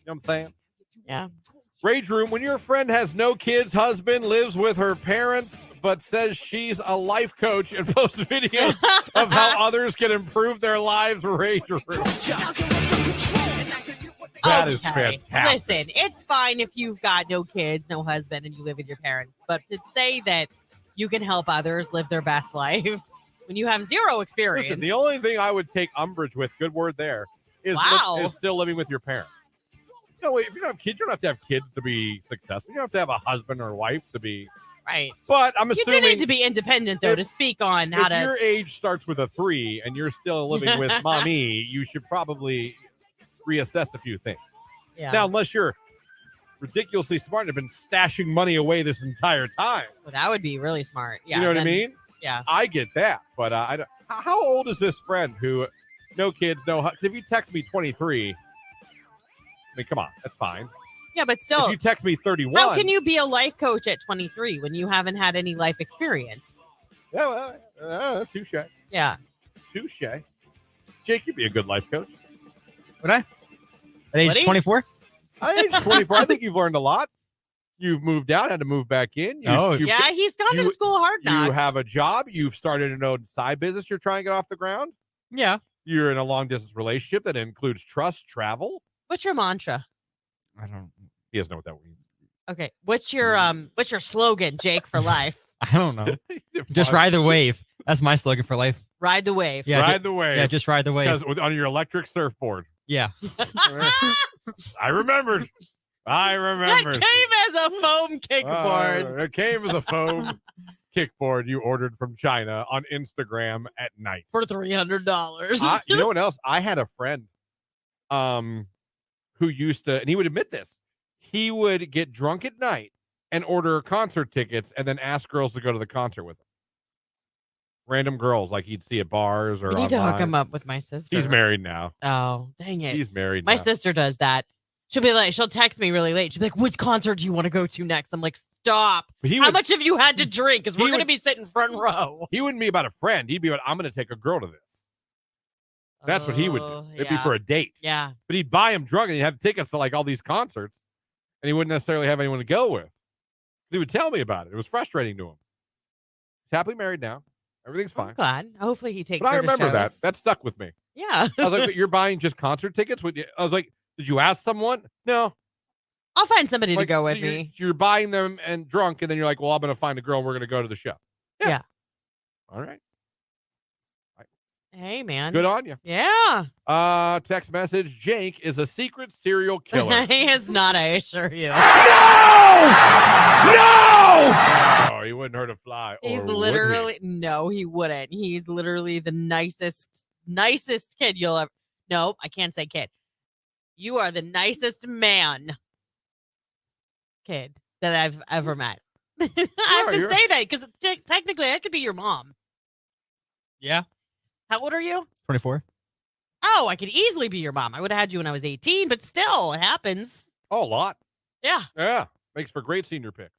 You know what I'm saying? Yeah. Rage Room, when your friend has no kids, husband, lives with her parents, but says she's a life coach and posts videos of how others can improve their lives, Rage Room. That is fantastic. Listen, it's fine if you've got no kids, no husband, and you live with your parents. But to say that you can help others live their best life when you have zero experience. Listen, the only thing I would take umbrage with, good word there, is still living with your parents. No, if you don't have kids, you don't have to have kids to be successful. You don't have to have a husband or wife to be. Right. But I'm assuming you do need to be independent, though, to speak on how to. If your age starts with a 3 and you're still living with mommy, you should probably reassess a few things. Yeah. Now, unless you're ridiculously smart and have been stashing money away this entire time. Well, that would be really smart. Yeah. You know what I mean? Yeah. I get that. But I don't, how old is this friend who, no kids, no. If you text me 23, I mean, come on, that's fine. Yeah, but still. If you text me 31. How can you be a life coach at 23 when you haven't had any life experience? Yeah, well, touche. Yeah. Touche. Jake, you'd be a good life coach. Would I? At age 24? At age 24, I think you've learned a lot. You've moved out, had to move back in. Yeah, he's gone to school hard knocks. You have a job. You've started an own side business you're trying to get off the ground. Yeah. You're in a long-distance relationship that includes trust, travel. What's your mantra? I don't. He doesn't know what that means. Okay. What's your slogan, Jake, for life? I don't know. Just ride the wave. That's my slogan for life. Ride the wave. Yeah, ride the wave. Yeah, just ride the wave. Because on your electric surfboard. Yeah. I remembered. That came as a foam kickboard. It came as a foam kickboard you ordered from China on Instagram at night. For $300. You know what else? I had a friend who used to, and he would admit this, he would get drunk at night and order concert tickets and then ask girls to go to the concert with him. Random girls like he'd see at bars or We need to online. hook him up with my sister. He's married now. Oh, dang it. He's married My now. sister does that. She'll text me really late. She'll be like, which concert do you want to go to next? I'm like, stop. How much have you had to drink? Because we're going to be sitting front row. He wouldn't be about a friend. He'd be about, I'm going to take a girl to this. That's what he would do. It'd be for a date. Yeah. But he'd buy him drunk and he'd have tickets to like all these concerts and he wouldn't necessarily have anyone to go with. He would tell me about it. It was frustrating to him. He's happily married now. Everything's fine. I'm glad. Hopefully he takes But I her to remember that. shows. That stuck with me. Yeah. I was like, but you're buying just concert tickets? I was like, did you ask someone? No. I'll find somebody to Like, go with you're, me. You're buying them and drunk, and then you're like, well, I'm going to find a girl and we're going to go to the show. Yeah. All right. Hey, man. Good on you. Yeah. Text message, Jake is a secret serial killer. He is not, I assure you. No! Oh, he wouldn't hurt a fly. He's or would he? literally, no, he wouldn't. He's literally the nicest kid you'll ever, no, I can't say kid. You are the nicest kid that I've ever met. I have to say that because technically I could be your mom. Yeah. How old are you? 24. Oh, I could easily be your mom. I would have had you when I was 18, but still, it happens. Oh, a lot. Yeah. Yeah. Makes for great senior pick.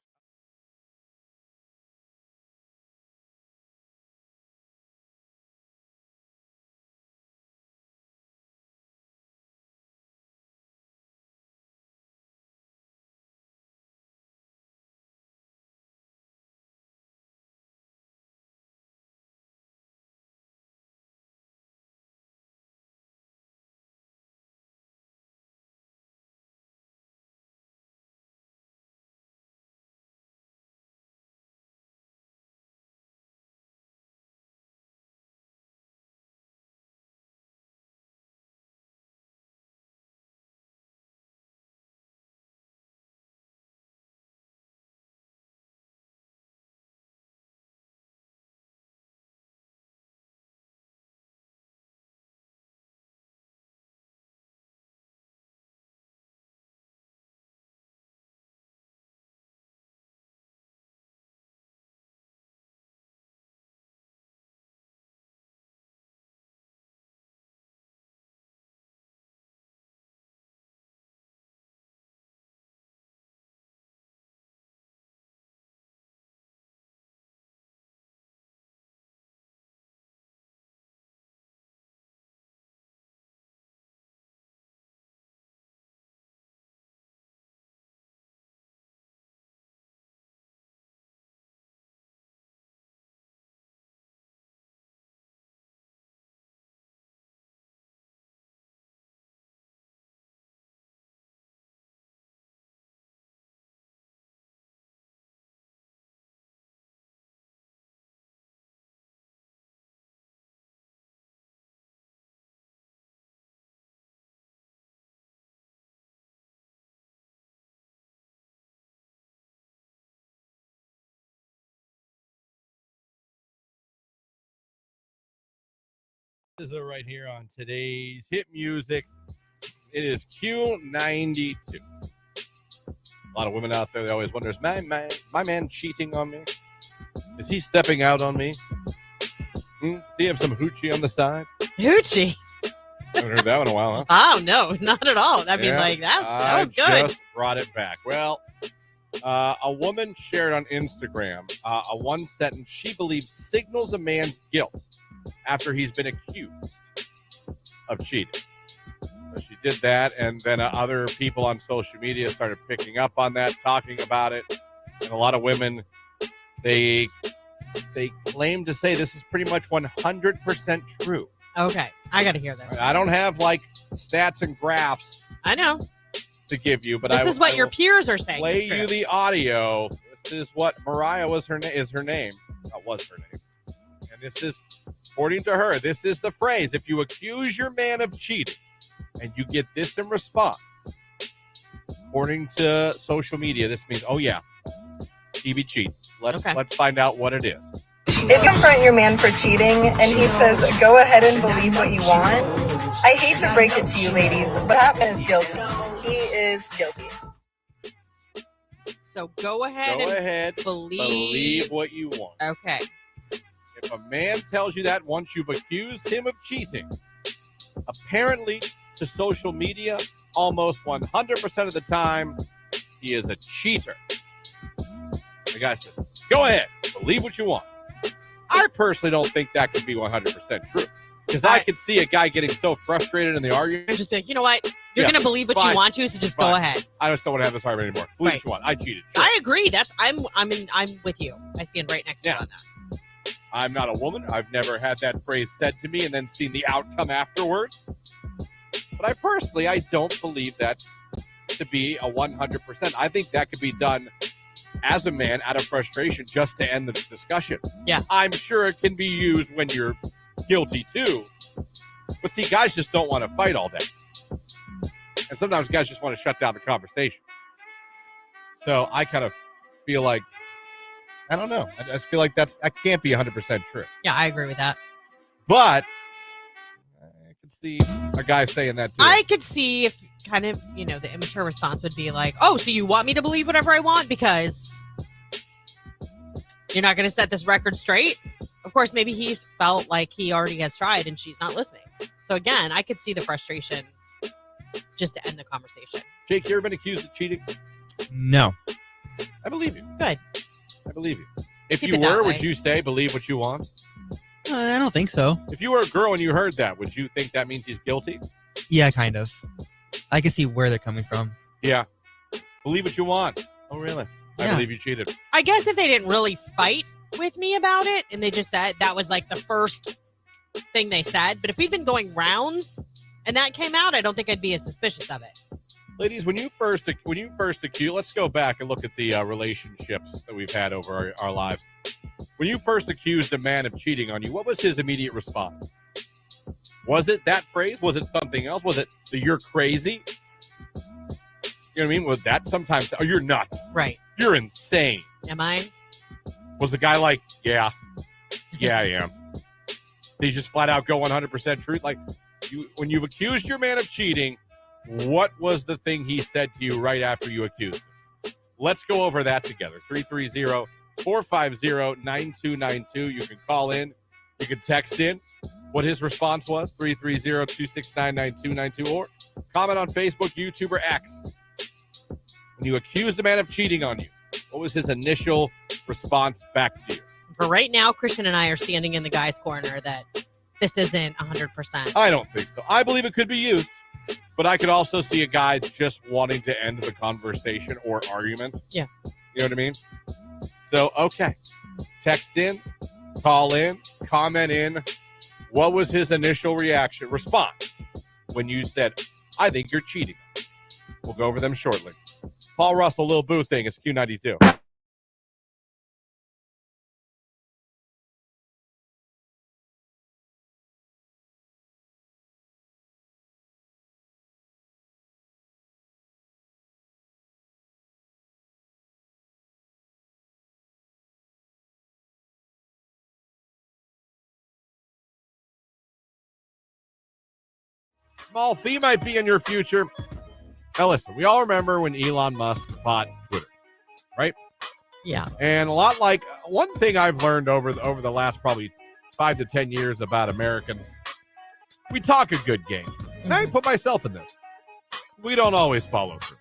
This is right here on today's hit music. It is Q92. A lot of women out there, they always wonder, is my man cheating on me? Is he stepping out on me? Does he have some hoochie on the side? Hoochie. Haven't heard that one in a while, huh? Oh, no, not at all. I mean, like, that was good. I just brought it back. Well, a woman shared on Instagram a one sentence she believes signals a man's guilt after he's been accused of cheating. So she did that, and then other people on social media started picking up on that, talking about it. And a lot of women, they claim to say this is pretty much 100% true. Okay, I got to hear this. I don't have like stats and graphs. I know to give you, but this is what your peers are saying. Play you the audio. This is what Mariah was her is her name. That was her name, and this is according to her. This is the phrase: if you accuse your man of cheating, and you get this in response, according to social media, this means, oh yeah, he be cheating. Let's find out what it is. If you confront your man for cheating and he says, go ahead and believe what you want, I hate to break it to you ladies, but that man is guilty. He is guilty. So go ahead believe what you want. Okay. If a man tells you that once you've accused him of cheating, apparently to social media, almost 100% of the time, he is a cheater. The guy says, go ahead, believe what you want. I personally don't think that could be 100% true. Because I could see a guy getting so frustrated in the argument. Just think, you know what? You're going to believe what you want to, so just go ahead. I just don't want to have this argument anymore. Believe what you want. I cheated. Sure. I agree. I'm with you. I stand right next to you on that. I'm not a woman. I've never had that phrase said to me and then seen the outcome afterwards. But I don't believe that to be a 100%. I think that could be done as a man out of frustration just to end the discussion. Yeah. I'm sure it can be used when you're guilty too. But see, guys just don't want to fight all day. And sometimes guys just want to shut down the conversation. So I kind of feel like, I don't know. I just feel like that can't be 100% true. Yeah, I agree with that. But I could see a guy saying that too. I could see if kind of, the immature response would be like, oh, so you want me to believe whatever I want because you're not going to set this record straight? Of course, maybe he felt like he already has tried and she's not listening. So again, I could see the frustration just to end the conversation. Jake, you ever been accused of cheating? No. I believe you. Good. I believe you. If you were, would you say believe what you want? I don't think so. If you were a girl and you heard that, would you think that means he's guilty? Yeah, kind of. I can see where they're coming from. Yeah. Believe what you want. Oh, really? I believe you cheated. I guess if they didn't really fight with me about it and they just said that was like the first thing they said. But if we've been going rounds and that came out, I don't think I'd be as suspicious of it. Ladies, when you first accused, let's go back and look at the relationships that we've had over our lives. When you first accused a man of cheating on you, what was his immediate response? Was it that phrase? Was it something else? Was it the you're crazy? You know what I mean? Was that sometimes, oh, you're nuts. Right. You're insane. Am I? Was the guy like, yeah, I am. Did he just flat out go 100% truth? Like, when you've accused your man of cheating, what was the thing he said to you right after you accused him? Let's go over that together. 330-450-9292. You can call in. You can text in what his response was, 330-269-9292, or comment on Facebook, YouTube, or X. When you accused a man of cheating on you, what was his initial response back to you? For right now, Christian and I are standing in the guy's corner that this isn't 100%. I don't think so. I believe it could be used, but I could also see a guy just wanting to end the conversation or argument. Yeah. You know what I mean? So, okay. Text in, call in, comment in. What was his initial response when you said, I think you're cheating? We'll go over them shortly. Paul Russell, Lil Boo thing. It's Q92. small fee might be in your future. Now, listen, we all remember when Elon Musk bought Twitter, right? Yeah. And a lot like one thing I've learned over the last probably 5 to 10 years about Americans, we talk a good game. And I put myself in this. We don't always follow through.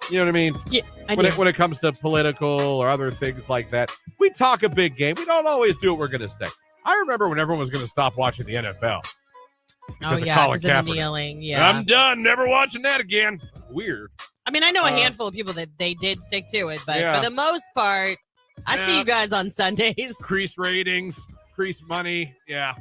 You know what I mean? Yeah, when it comes to political or other things like that, we talk a big game. We don't always do what we're going to say. I remember when everyone was going to stop watching the NFL. Because of the kneeling. Yeah. I'm done. Never watching that again. Weird. I mean, I know a handful of people that they did stick to it, but for the most part, I see you guys on Sundays. Increase ratings, increase money. Yeah.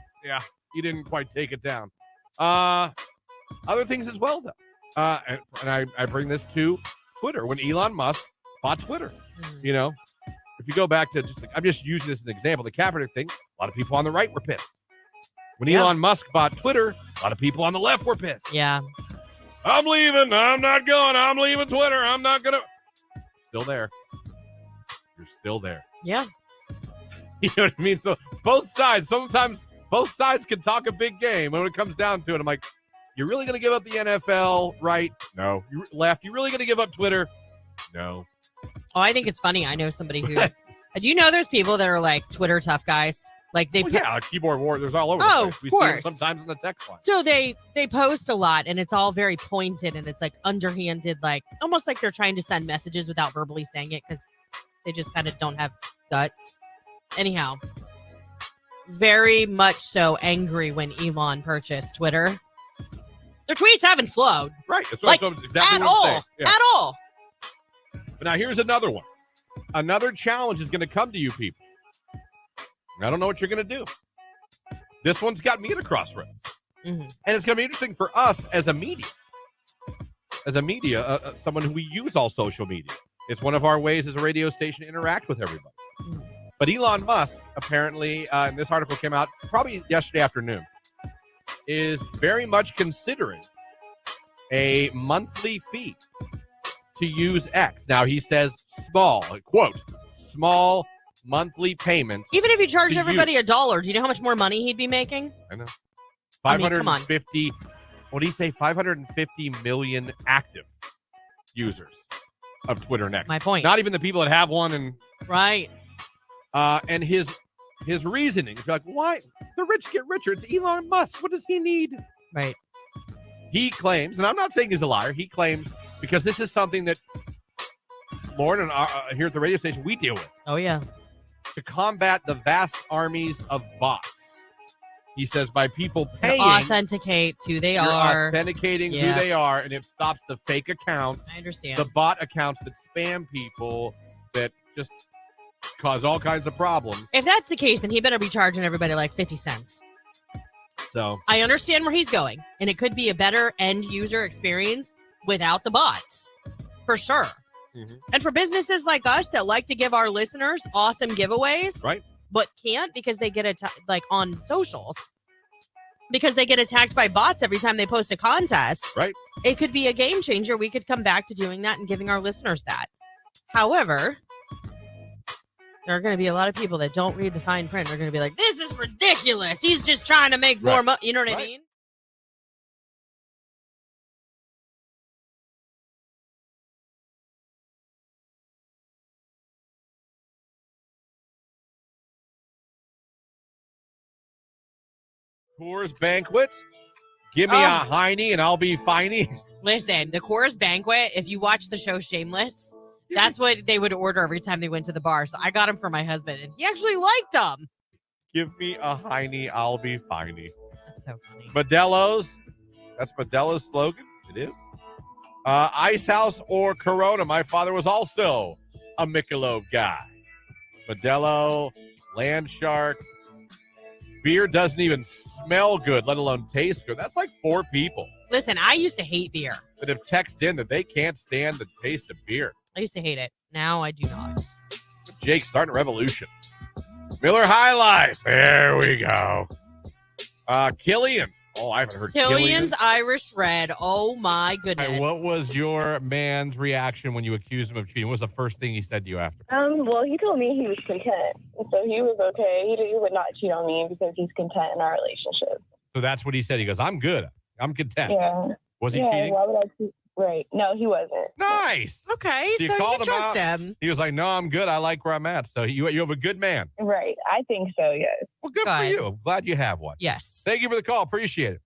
You didn't quite take it down. Other things as well, though. And I bring this to Twitter. When Elon Musk bought Twitter, you know, if you go back to I'm just using this as an example, the Kaepernick thing, a lot of people on the right were pissed. When Elon Musk bought Twitter, a lot of people on the left were pissed. Yeah. I'm leaving. I'm not going. I'm leaving Twitter. I'm not going to. Still there. You're still there. Yeah. You know what I mean? So both sides, sometimes both sides can talk a big game. When it comes down to it, I'm like, you're really going to give up the NFL, right? No. You left. You really going to give up Twitter? No. Oh, I think it's funny. I know somebody who. Do you know there's people that are like Twitter tough guys? Like they keyboard warriors all over. Oh, the place. We of course. see them sometimes in the text line. So they post a lot, and it's all very pointed, and it's like underhanded, like almost like they're trying to send messages without verbally saying it because they just kind of don't have guts. Anyhow, very much so angry when Elon purchased Twitter. Their tweets haven't slowed. Right. That's exactly at what I'm all. saying. Yeah. At all. But now here's another one. Another challenge is going to come to you people. I don't know what you're going to do. This one's got me at a crossroads. And it's going to be interesting for us as a media. Someone who we use all social media. It's one of our ways as a radio station to interact with everybody. But Elon Musk, apparently, and this article came out probably yesterday afternoon, is very much considering a monthly fee to use X. Now, he says small, quote, small monthly payment. Even if you charged everybody $1, do you know how much more money he'd be making? I know. 550. What do you say? 550 million active users of Twitter next. My point. Not even the people that have one. And right. And his reasoning, you're like, why? The rich get richer. It's Elon Musk. What does he need? Right. He claims, and I'm not saying he's a liar. He claims because this is something that Lauren and here at the radio station we deal with. Oh yeah. To combat the vast armies of bots. He says by people paying. It authenticates who they are. Authenticating who they are, and it stops the fake accounts. I understand. The bot accounts that spam people that just cause all kinds of problems. If that's the case, then he better be charging everybody like 50 cents. So I understand where he's going, and it could be a better end user experience without the bots. For sure. And for businesses like us that like to give our listeners awesome giveaways, right? But can't because they get like on socials, because they get attacked by bots every time they post a contest. Right. It could be a game changer. We could come back to doing that and giving our listeners that. However, there are going to be a lot of people that don't read the fine print. They're going to be like, "This is ridiculous. He's just trying to make more money." You know what I mean? Coors Banquet, give me a Heine and I'll be finey. Listen, the Coors Banquet, if you watch the show Shameless, that's what they would order every time they went to the bar. So I got them for my husband, and he actually liked them. Give me a Heine, I'll be finey. That's so funny. Modelo's, that's Modelo's slogan. It is. Ice House or Corona. My father was also a Michelob guy. Modelo, Land Shark. Beer doesn't even smell good, let alone taste good. That's like 4 people. Listen, I used to hate beer. That have texted in that they can't stand the taste of beer. I used to hate it. Now I do not. Jake starting a revolution. Miller High Life. There we go. Killian. Oh, I haven't heard Killian's Irish Red. Oh, my goodness. Right, what was your man's reaction when you accused him of cheating? What was the first thing he said to you after? Well, he told me he was content. So he was okay. He would not cheat on me because he's content in our relationship. So that's what he said. He goes, I'm good. I'm content. Yeah. Was he yeah, cheating? Why would I cheat? Right. No, he wasn't. Nice. Okay, So you so you called can him trust out. him. He was like, no, I'm good. I like where I'm at. So you have a good man. Right. I think so, yes. Well, good for you. I'm glad you have one. Yes. Thank you for the call. Appreciate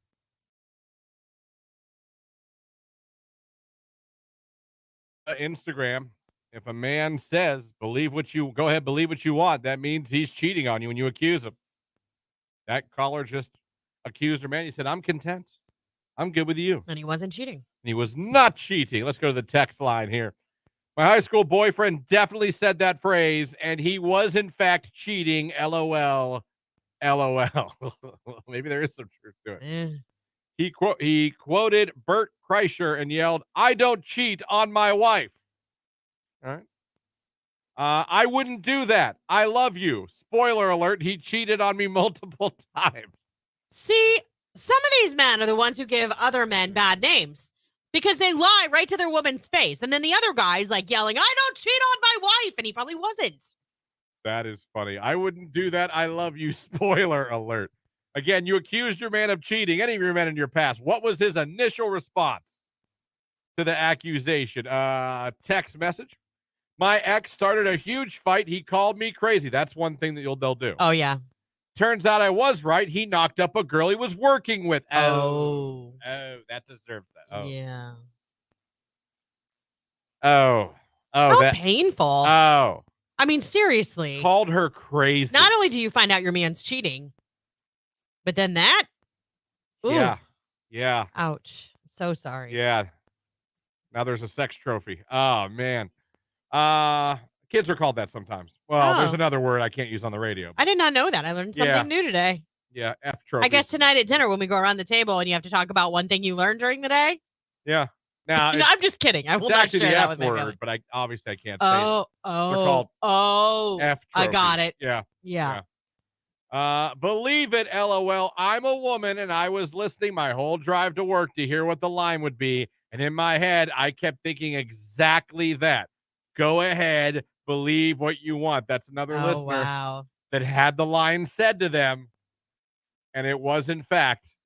it. Instagram. If a man says, go ahead, believe what you want, that means he's cheating on you when you accuse him. That caller just accused her man. He said, I'm content. I'm good with you. And he wasn't cheating. And he was not cheating. Let's go to the text line here. My high school boyfriend definitely said that phrase, and he was, in fact, cheating. LOL. LOL. Maybe there is some truth to it. He quoted Bert Kreischer and yelled, I don't cheat on my wife. All right. I wouldn't do that. I love you. Spoiler alert, he cheated on me multiple times. See, some of these men are the ones who give other men bad names because they lie right to their woman's face. And then the other guy's like yelling, I don't cheat on my wife. And he probably wasn't. That is funny. I wouldn't do that. I love you. Spoiler alert. Again, you accused your man of cheating, any of your men in your past. What was his initial response to the accusation? Text message. My ex started a huge fight. He called me crazy. That's one thing that they'll do. Oh, yeah. Turns out I was right. He knocked up a girl he was working with. Oh, that deserves that. Oh. Yeah. Oh. How painful. Oh. I mean, seriously. Called her crazy. Not only do you find out your man's cheating, but then that. Ooh. Yeah. Yeah. Ouch. So sorry. Yeah. Now there's a sex trophy. Oh, man. Kids are called that sometimes. Well, there's another word I can't use on the radio. I did not know that. I learned something new today. Yeah, F trophy. I guess tonight at dinner when we go around the table and you have to talk about one thing you learned during the day. Yeah. Now No, I'm just kidding. I will it's not actually share the that F with my family. word, but I obviously I can't say it. They're called F I trophies. got it. Yeah. Believe it, LOL. I'm a woman and I was listening my whole drive to work to hear what the line would be. And in my head, I kept thinking exactly that. Go ahead, believe what you want. That's another listener that had the line said to them. And it was, in fact,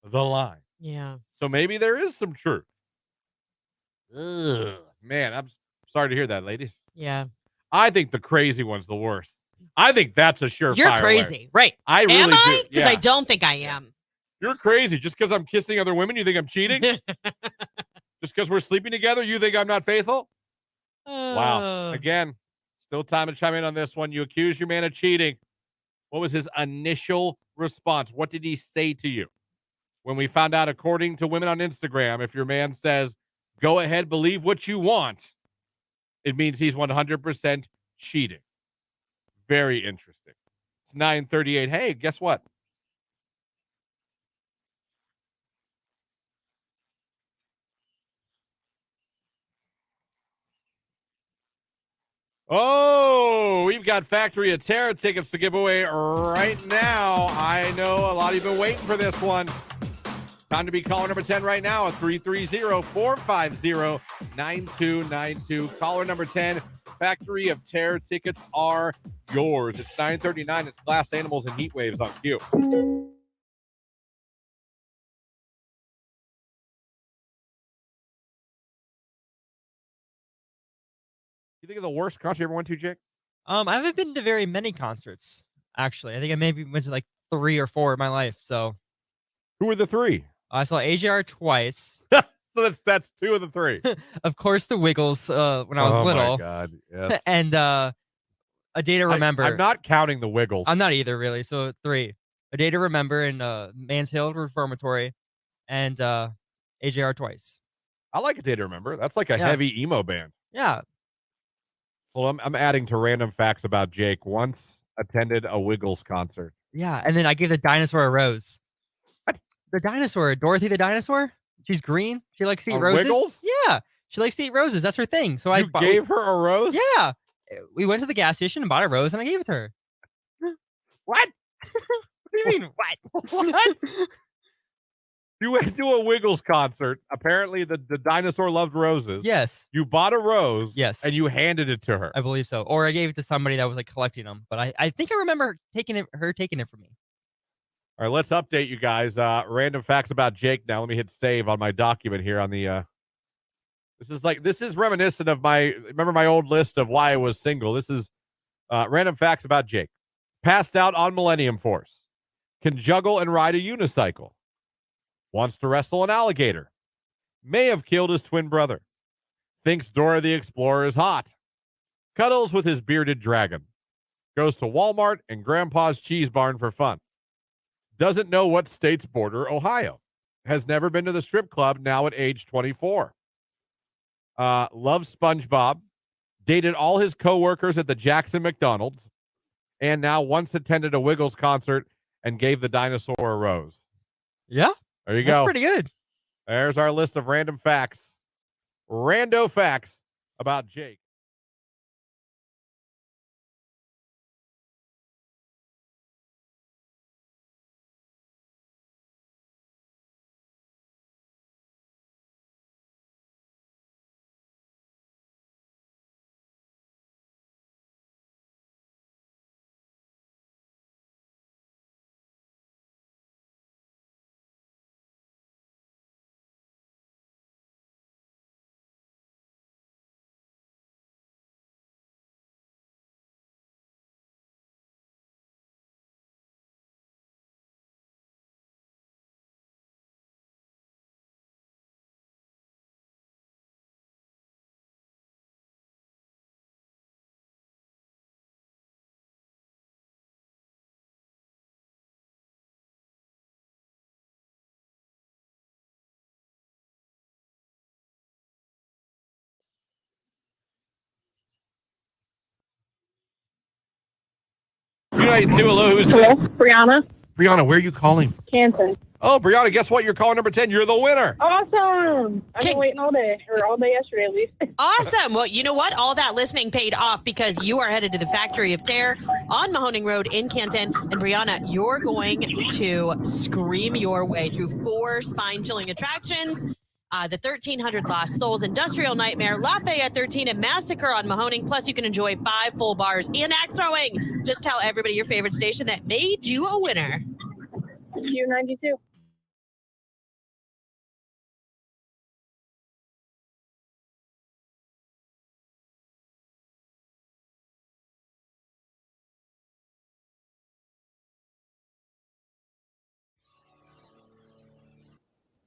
the line. Yeah. So maybe there is some truth. Ugh, man, I'm sorry to hear that, ladies. Yeah. I think the crazy one's the worst. I think that's a surefire You're crazy. way. Right. I really am I? do. Because I don't think I am. You're crazy. Just because I'm kissing other women, you think I'm cheating? Just because we're sleeping together, you think I'm not faithful? Wow. Again, still time to chime in on this one. You accuse your man of cheating. What was his initial response? What did he say to you? When we found out, according to women on Instagram, if your man says, go ahead, believe what you want, it means he's 100% cheating. Very interesting. It's 9:38. Hey, guess what? Oh, we've got Factory of Terror tickets to give away right now. I know a lot of you have been waiting for this one. Time to be caller number 10 right now at 330-450-9292. Caller number 10, Factory of Terror tickets are yours. It's 9:39. It's Glass Animals and Heat Waves on Q. You think of the worst concert you ever went to, Jake? I haven't been to very many concerts, actually. I think I maybe went to like 3 or 4 in my life. So, who were the 3? I saw AJR twice. So that's 2 of the 3. Of course, the Wiggles when I was little. Oh my God! Yes. And A Day to Remember. I'm not counting the Wiggles. I'm not either, really. So 3. A Day to Remember in Mansfield Reformatory, and AJR twice. I like A Day to Remember. That's like a heavy emo band. Yeah. Well, I'm adding to random facts about Jake. Once attended a Wiggles concert. Yeah, and then I gave the dinosaur a rose. What? The dinosaur, Dorothy the dinosaur. She's green. She likes to eat On roses. Wiggles? Yeah, she likes to eat roses. That's her thing. So You gave her a rose? Yeah, we went to the gas station and bought a rose, and I gave it to her. What? What do you mean? What? You went to a Wiggles concert. Apparently, the dinosaur loved roses. Yes. You bought a rose. Yes. And you handed it to her. I believe so. Or I gave it to somebody that was like collecting them. But I think I remember her taking it from me. All right, let's update you guys. Random facts about Jake now. Let me hit save on my document here on the this is reminiscent of my old list of why I was single. This is random facts about Jake. Passed out on Millennium Force. Can juggle and ride a unicycle. Wants to wrestle an alligator. May have killed his twin brother. Thinks Dora the Explorer is hot. Cuddles with his bearded dragon. Goes to Walmart and Grandpa's Cheese Barn for fun. Doesn't know what states border Ohio. Has never been to the strip club, now at age 24. Loves SpongeBob. Dated all his coworkers at the Jackson McDonald's. And now once attended a Wiggles concert and gave the dinosaur a rose. Yeah. There you That's go. pretty good. There's our list of random facts. Rando facts about Jake. Q92, hello, who's Hello, this? Brianna. Brianna, where are you calling from? Canton. Oh, Brianna, guess what? You're calling number 10. You're the winner. Awesome. I've been waiting all day, or all day yesterday at least. Awesome. Well, you know what? All that listening paid off because you are headed to the Factory of Terror on Mahoning Road in Canton. And Brianna, you're going to scream your way through 4 spine-chilling attractions. The 1300 Lost Souls, Industrial Nightmare, Lafayette 13, and Massacre on Mahoning. Plus, you can enjoy 5 full bars and axe throwing. Just tell everybody your favorite station that made you a winner. Q92.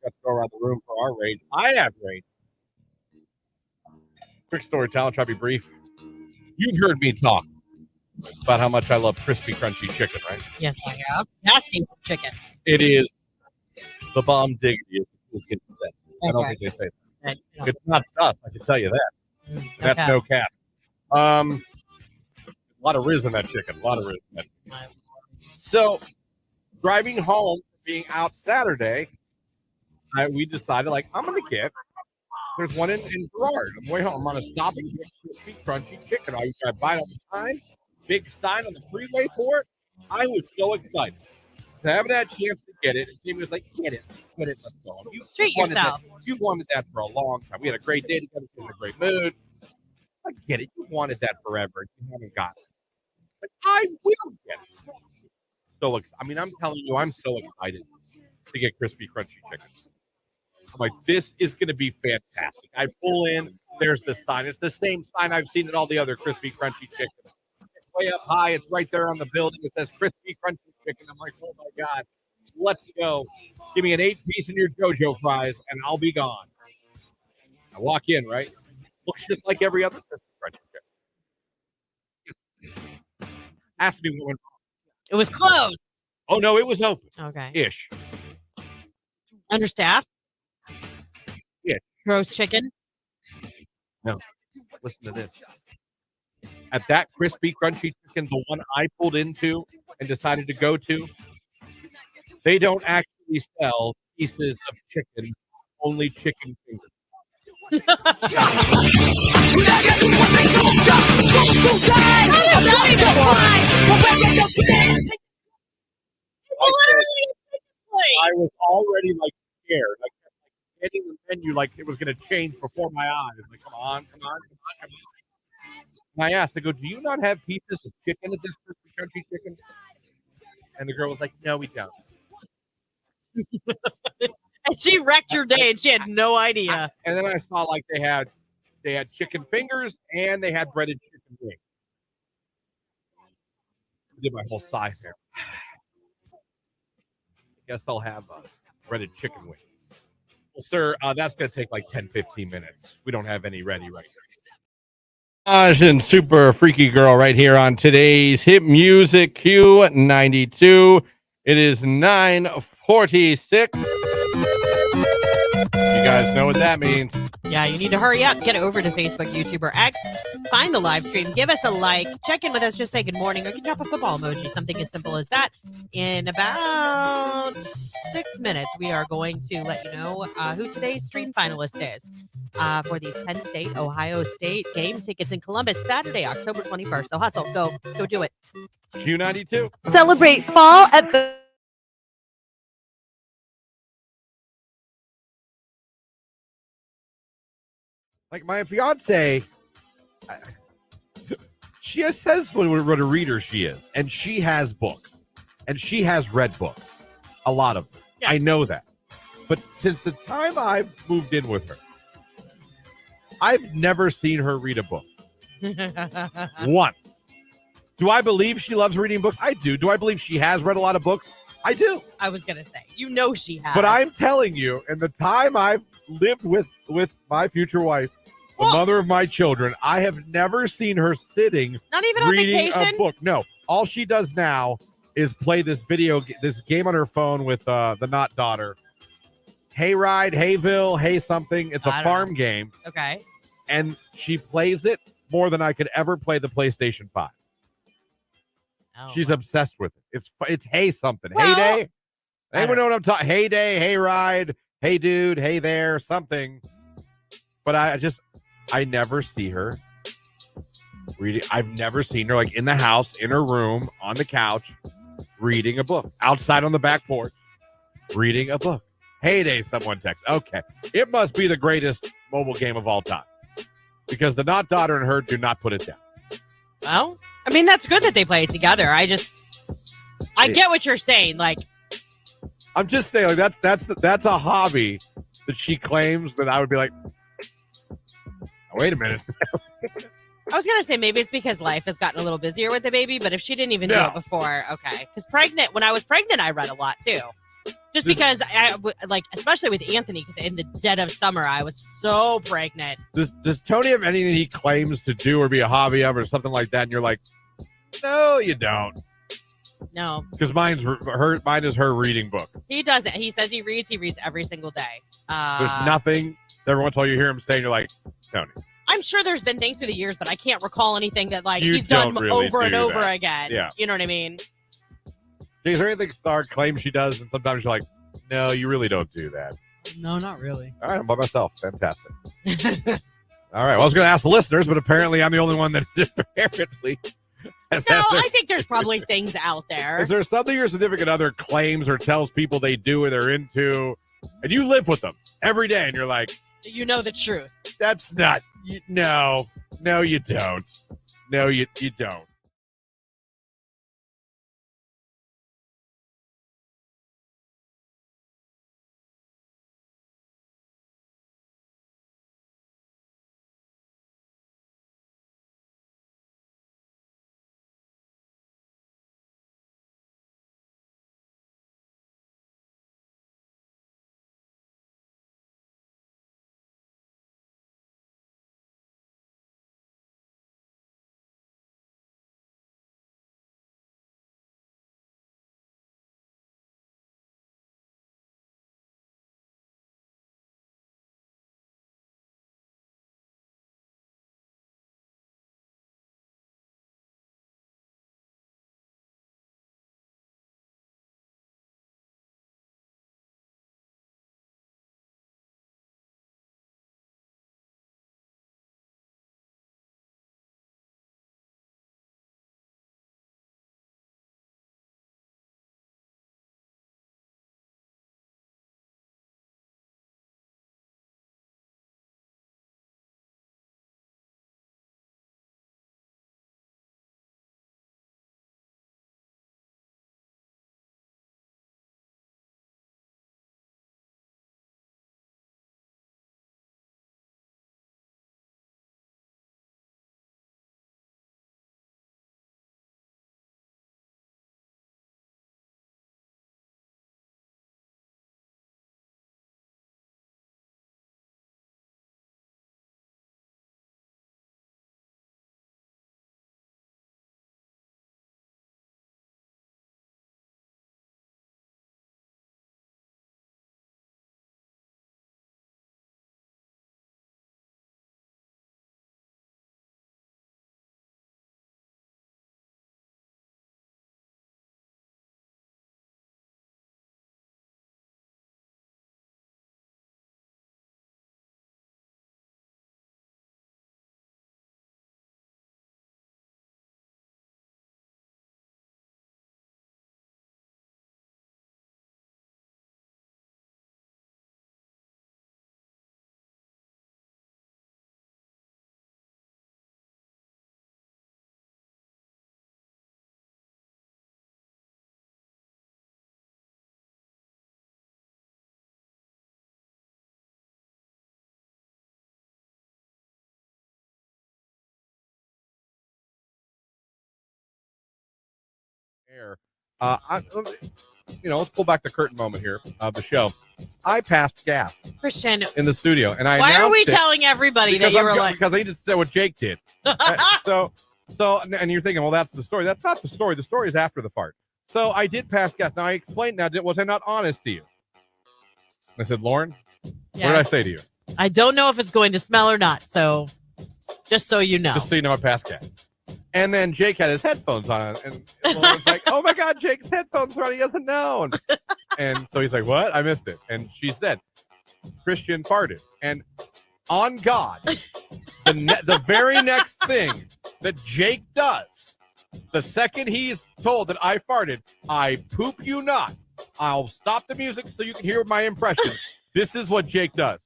Let's go around the room for our rage. I have rage. Quick story, Tal. I'll try to be brief. You've heard me talk about how much I love crispy, crunchy chicken, right? Yes, I have. Nasty chicken. It is the bomb diggity. I don't Okay. think they say that. Right. No. It's not stuff. I can tell you that. That's Okay. no cap. A lot of riz in that chicken. A lot of riz in that chicken. So, driving home, being out Saturday, we decided, I'm going to get, there's one in Girard. On the way home, I'm going to stop and get crispy, crunchy chicken. I buy it all the time. Big sign on the freeway for it. I was so excited. I haven't had a chance to get it. And Jamie was like, get it, let's go. Treat yourself. You wanted that for a long time. We had a great day together. We were in a great mood. I get it. You wanted that forever. You haven't got it. But I will get it. I'm telling you, I'm so excited to get crispy, crunchy chicken. I'm like, this is going to be fantastic. I pull in. There's the sign. It's the same sign I've seen at all the other crispy, crunchy chickens. It's way up high. It's right there on the building. It says crispy, crunchy chicken. I'm like, oh, my God. Let's go. Give me an 8-piece and your JoJo fries, and I'll be gone. I walk in, right? Looks just like every other crispy, crunchy chicken. Ask me what went wrong. It was closed. Oh, no, it was open. Okay. Ish. Understaffed? Yeah. Roast chicken? No. Listen to this. At that crispy, crunchy chicken, the one I pulled into and decided to go to, they don't actually sell pieces of chicken, only chicken fingers. I was already scared. Getting the menu it was going to change before my eyes. Come on. And I asked, I go, do you not have pieces of chicken at this crispy, crunchy chicken? And the girl was like, no, we don't. And she wrecked your day, and she had no idea. And then I saw like they had chicken fingers and they had breaded chicken wings. Did my whole sigh there. Guess I'll have breaded chicken wings. Well, sir, that's going to take like 10, 15 minutes. We don't have any ready right now. And super freaky girl right here on today's hit music Q92. It is 9:46. You guys know what that means. Yeah, you need to hurry up. Get over to Facebook, YouTube, or X. Find the live stream. Give us a like. Check in with us. Just say good morning, or you can drop a football emoji. Something as simple as that. In about 6 minutes, we are going to let you know who today's stream finalist is for the Penn State, Ohio State game tickets in Columbus, Saturday, October 21st. So hustle. Go do it. Q92. Celebrate fall at the Like my fiance, she says what a reader she is, and she has books, and she has read books, a lot of them. Yeah. I know that, but since the time I've moved in with her, I've never seen her read a book once. Do I believe she loves reading books? I do. Do I believe she has read a lot of books? I do. I was going to say, she has. But I'm telling you, in the time I've lived with my future wife, the mother of my children, I have never seen her sitting not even on reading vacation? a book. No, all she does now is play this game on her phone with the not daughter. Hey Ride, Hayville, Hey something. It's a farm game. Okay. And she plays it more than I could ever play the PlayStation 5. Oh, She's obsessed with it. It's Hey something. Well, Hey Day. Anyone know what I'm talking? Hey Day, Hey Ride, Hey Dude, Hey There, something. But I never see her reading. I've never seen her like in the house, in her room, on the couch, reading a book. Outside on the back porch, reading a book. Hey Day, someone text. Okay. It must be the greatest mobile game of all time. Because the not daughter and her do not put it down. Well, I mean, that's good that they play it together. I get what you're saying. Like, I'm just saying, like that's a hobby that she claims that I would be like, wait a minute. I was going to say maybe it's because life has gotten a little busier with the baby, but if she didn't even do it before, okay. Because when I was pregnant, I read a lot too. Because especially with Anthony, because in the dead of summer, I was so pregnant. Does Tony have anything he claims to do or be a hobby of or something like that? And you're like, no, you don't. No. Because mine is her reading book. He does it. He says he reads every single day. There's nothing. Every once in a while you hear him saying, you're like, Tony. I'm sure there's been things through the years, but I can't recall anything that You he's done really over and over that. again. Yeah. You know what I mean? Is there anything Star claims she does? And sometimes you're like, no, you really don't do that. No, not really. All right, I'm by myself. Fantastic. All right. Well, I was going to ask the listeners, but apparently I'm the only one that apparently has I think there's probably things out there. Is there something your significant other claims or tells people they do or they're into, and you live with them every day, and you're like, you know the truth. That's not. No, you don't. No, you don't. air. Let's pull back the curtain moment here of the show. I passed gas Christian, in the studio, and I why are we announced it telling everybody that you were like? because I need to say what Jake did. So, and you're thinking, well, that's the story. That's not the story. The story is after the fart. So I did pass gas. Now I explained that. Was I not honest to you? I said, Lauren, what did I say to you? I don't know if it's going to smell or not. So, just so you know. Just so you know, I passed gas. And then Jake had his headphones on, and Lauren's like, "Oh my God, Jake's headphones are on. He doesn't know." And so he's like, "What? I missed it." And she said, "Christian farted." And on God, the very next thing that Jake does, the second he's told that I farted, I poop you not. I'll stop the music so you can hear my impression. This is what Jake does.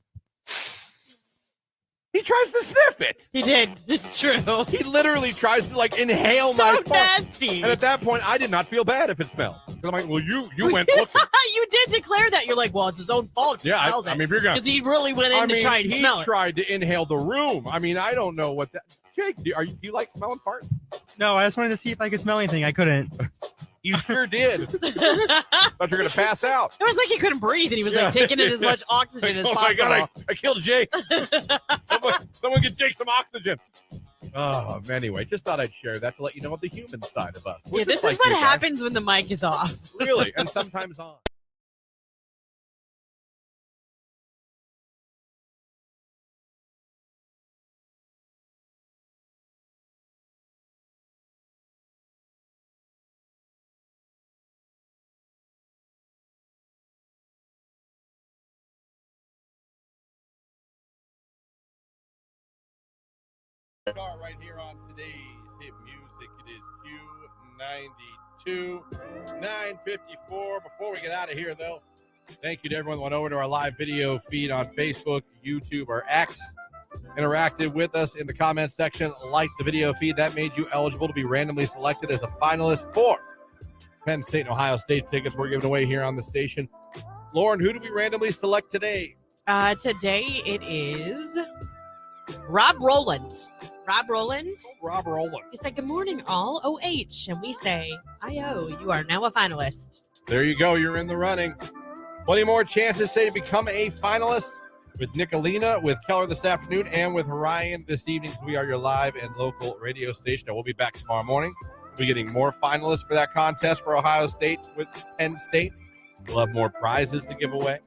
He tries to sniff it. He did. It's true. He literally tries to inhale so my fart. nasty. And at that point, I did not feel bad if it smelled. Because I'm like, well, you went looking. You did declare that. You're like, well, it's his own fault if he smells it. I mean, if you're gonna, because he really went in to try and smell it. He tried to inhale the room. I mean, I don't know what that. Jake, do you like smelling farts? No, I just wanted to see if I could smell anything. I couldn't. You sure did. Thought you were going to pass out. It was like he couldn't breathe, and he was taking in as much oxygen as possible. Oh my God, I killed Jake. Someone get Jake some oxygen. Oh, anyway, just thought I'd share that to let you know the human side of us. Yeah, this is what happens when the mic is off. Really, and sometimes on. Right here on today's hit music, it is Q92 954. Before we get out of here, though, thank you to everyone that went over to our live video feed on Facebook, YouTube, or X. Interacted with us in the comments section, liked the video feed. That made you eligible to be randomly selected as a finalist for Penn State and Ohio State tickets we're giving away here on the station. Lauren, who do we randomly select today? Today it is Rob Rollins. Rob Rollins. Rob Rollins. He said, "Good morning, all. OH." And we say, "I-O, you are now a finalist." There you go. You're in the running. Plenty more chances, say, to become a finalist with Nicolina, with Keller this afternoon, and with Ryan this evening. We are your live and local radio station. And we'll be back tomorrow morning. We'll be getting more finalists for that contest for Ohio State with Penn State. We'll have more prizes to give away.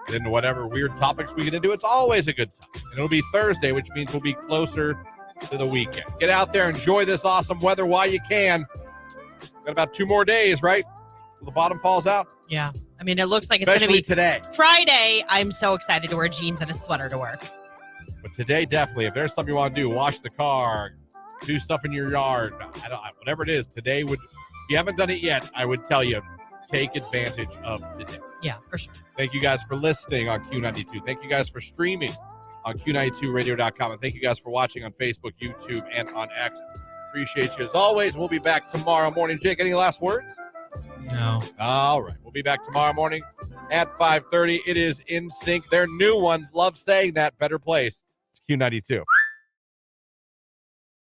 Get into whatever weird topics we get into. It's always a good time. And it'll be Thursday, which means we'll be closer to the weekend. Get out there, enjoy this awesome weather while you can. Got about 2 more days, right? Till the bottom falls out. Yeah. I mean, it looks like it's going to be today. Friday. I'm so excited to wear jeans and a sweater to work. But today, definitely, if there's something you want to do, wash the car, do stuff in your yard, whatever it is, today would, if you haven't done it yet, I would tell you, take advantage of today. Yeah, for sure. Thank you guys for listening on Q92. Thank you guys for streaming on Q92radio.com. And thank you guys for watching on Facebook, YouTube, and on X. Appreciate you as always. We'll be back tomorrow morning. Jake, any last words? No. All right. We'll be back tomorrow morning at 5:30. It is In Sync. Their new one. Love saying that. Better Place. It's Q92.